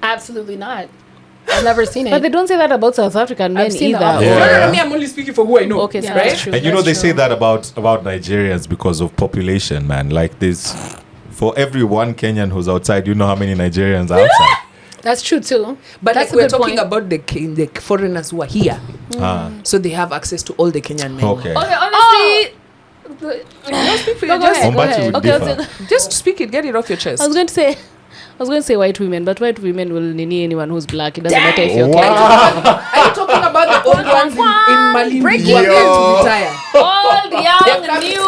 Absolutely not. I've never seen it. But they don't say that about South African men I've seen the either. opposite. Yeah. No, me. I'm only speaking for who I know. Okay, so Yeah, right? that's true. And you know That's they true. say that about Nigerians because of population, man. Like this, for every one Kenyan who's outside, you know how many Nigerians are outside. That's true too. But That's like a we're good talking point. about the foreigners who are here, Ah, so they have access to all the Kenyan men. okay. Okay, honestly, Speak for Go your just, ahead. Ombachi would Okay, differ. so- just speak it. Get it off your chest. I was going to say white women, but white women will nini anyone who's black. It doesn't matter if you're Wow. Kenyan. Are you talking about the old ones in Malindi who are going to retire? Old, young, new,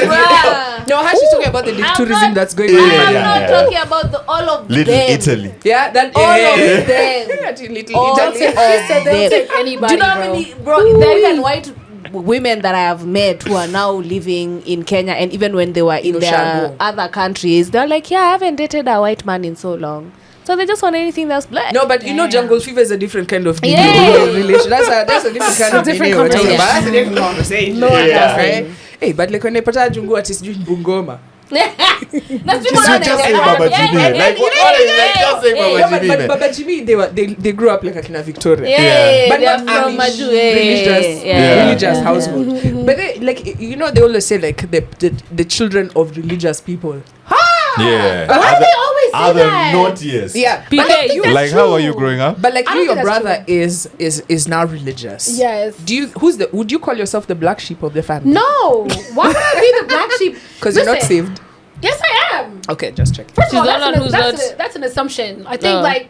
bruh. No, how she's talking about the I'm tourism not- that's going Yeah, on. I'm yeah, not yeah. talking about all of Little them. Italy. Yeah, that All of eh. them. Little All Italy. She said they'll them. take Do anybody, you know how bro. many, bro? There are even white women that I have met who are now living in Kenya, and even when they were in their Oshago. other countries, they're like, yeah, I haven't dated a white man in so long. So they just want anything that's black. No, but you know, jungle fever is a different kind of Yeah. relation. That's a different kind of Different video we're talking conversation. about. That's a different conversation. No, Yeah, understand. right? Hey, but like when they put jungu at sijui Bungoma. That's people You that just say they- Baba yeah, Jimmy. yeah, Like, yeah, what yeah, are you yeah, just saying, yeah, Baba No, Jimmy, man? but Jimmy, they grew up like in a Victoria. Yeah, But they are not from Amish, Maju. Yeah, religious, yeah, religious yeah. household. But they, like you know, they always say like the children of religious people. Yeah. Why do they always say Other that? naughtiest. Yeah, PK, you Like, how are you growing up? but like I you, don't your think that's brother is now religious. Yes. Would you call yourself the black sheep of the family? No. Why would I be the black sheep? Because you're not Listen, saved. Yes, I am. Okay, just check. First She's of all, the one who's not- that's an assumption. I think No. like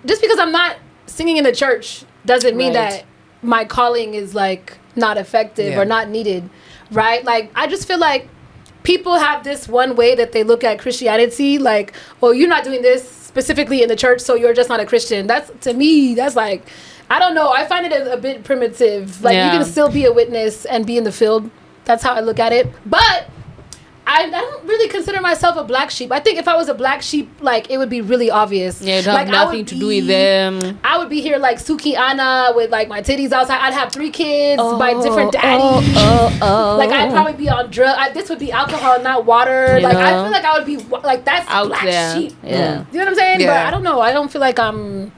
just because I'm not singing in the church doesn't mean Right. that my calling is like not effective Yeah. or not needed, right? Like I just feel like people have this one way that they look at Christianity, like, oh, you're not doing this specifically in the church, so you're just not a Christian. That's to me, that's like, I don't know. I find it a bit primitive. Like Yeah. you can still be a witness and be in the field. That's how I look at it. But I don't really consider myself a black sheep. I think if I was a black sheep, like it would be really obvious. Yeah, it have like, I nothing would to do with be- them. I would be here like Suki Anna with like my titties outside. I'd have 3 kids by different daddies. Like I'd probably be on drugs. This would be alcohol, not water. You like I know? feel like I would be like that's Out black there. sheep. Yeah. You know what I'm saying? Yeah. But I don't know. I don't feel like I'm.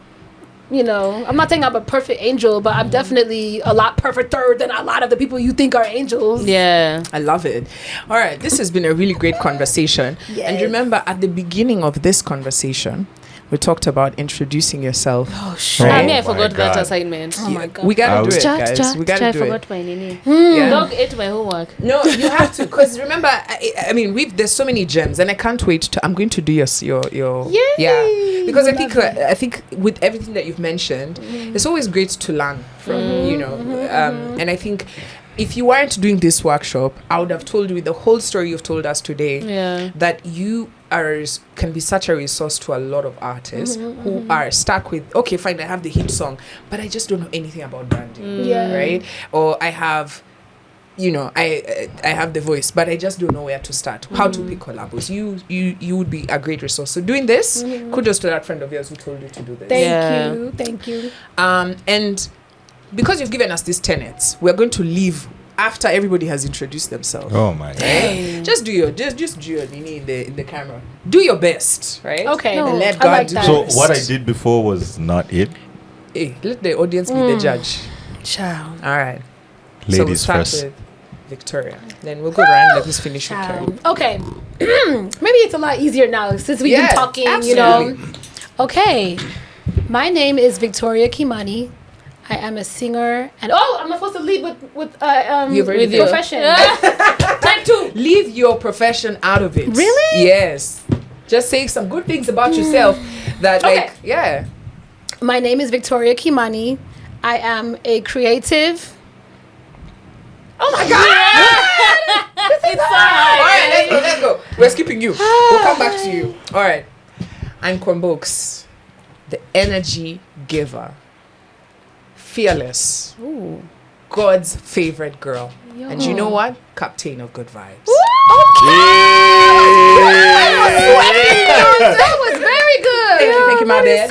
You know, I'm not saying I'm a perfect angel, but I'm definitely a lot perfecter than a lot of the people you think are angels. Yeah. I love it. All right, this has been a really great conversation. And Yes. remember, at the beginning of this conversation, we talked about introducing yourself. Oh shit. Oh I mean, I my forgot that God. assignment. Oh my god. We gotta do it, Chat, guys. chat, We gotta chat, I do it. forgot my nini. Yeah. Dog ate my homework. No, you have to, because remember, I mean, there's so many gems, and I can't wait to. I'm going to do your Yay! yeah, because I think Love it. I think with everything that you've mentioned, it's always great to learn from and I think if you weren't doing this workshop, I would have told you with the whole story you've told us today that you can be such a resource to a lot of artists who are stuck with, okay, fine, I have the hit song, but I just don't know anything about branding, right? Or I have, I have the voice, but I just don't know where to start. How to pick collabos? You would be a great resource. So doing this, kudos to that friend of yours who told you to do this. Thank you. And because you've given us these tenets, we're going to leave after everybody has introduced themselves. Oh my God. Just do your Nini in the camera. Do your best, right? Okay. And let I God like do that. the So rest. what I did before was not it. Hey, let the audience be the judge. Ciao. All right. So we'll Ladies start first. with Victoria. Then we'll go around. Let us finish with Carrie. Okay. Maybe it's a lot easier now since we've been talking, absolutely. Okay. My name is Victoria Kimani. I am a singer, and I'm supposed to lead with profession. Time 2. Leave your profession out of it. Really? Yes. Just say some good things about yourself. That My name is Victoria Kimani. I am a creative. Oh my God! All right, let's go. We're skipping you. We'll come back to you. All right. I'm Kwambokes, the energy giver. Fearless. Ooh. God's favorite girl. Yo. And you know what? Captain of good vibes. That was very good. Thank you, my dad.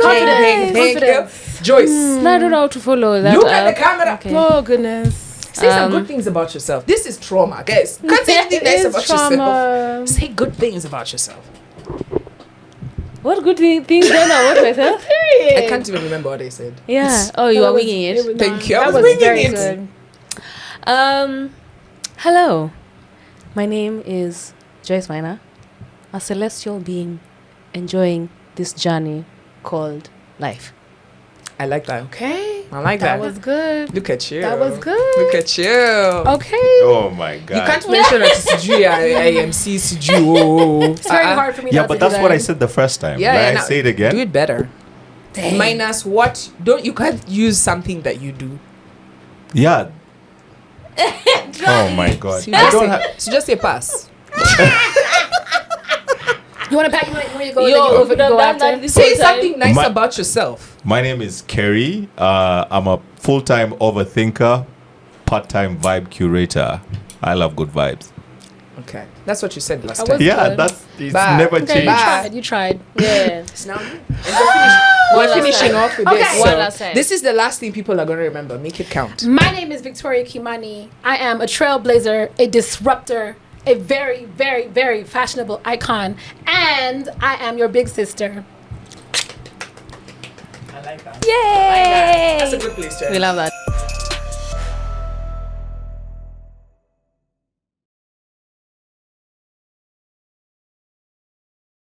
Thank you. Joyce. No, I don't know how to follow that. Look at the camera. Okay. Oh goodness. Say some good things about yourself. This is trauma, guys. Can't say anything nice about yourself. Say good things about yourself. What good things then I want myself? I can't even remember what I said. Yeah. Oh, you are winging it. Thank you. I That was was winging very it. good. Hello. My name is Joyce Minor, a celestial being enjoying this journey called life. I like that. Okay. I like That that. was good. Look at you. That was good. Look at you. Okay. Oh my God. You can't mention that IMC CG. It's very hard for me Yeah, not but to that's do what I that. said the first time. Yeah, May yeah, I no, say it again? Do it better. Dang. Minus what? You can't use something that you do. Yeah. Oh my God. So I don't have. just say pass. You want to me to go? Yo, Then you go after. Say something nice My- about yourself. My name is Kerry. I'm a full-time overthinker, part-time vibe curator. I love good vibes. Okay, that's what you said last I time. was- Yeah, good. it's Bye. never Okay, changed. bye. You tried. Yeah. It's now you. And we're finishing off with Okay. this. One So last time. this is the last thing people are going to remember. Make it count. My name is Victoria Kimani. I am a trailblazer, a disruptor, a very, very, very fashionable icon, and I am your big sister. I like that. Yay! That's a good place to end. We love that.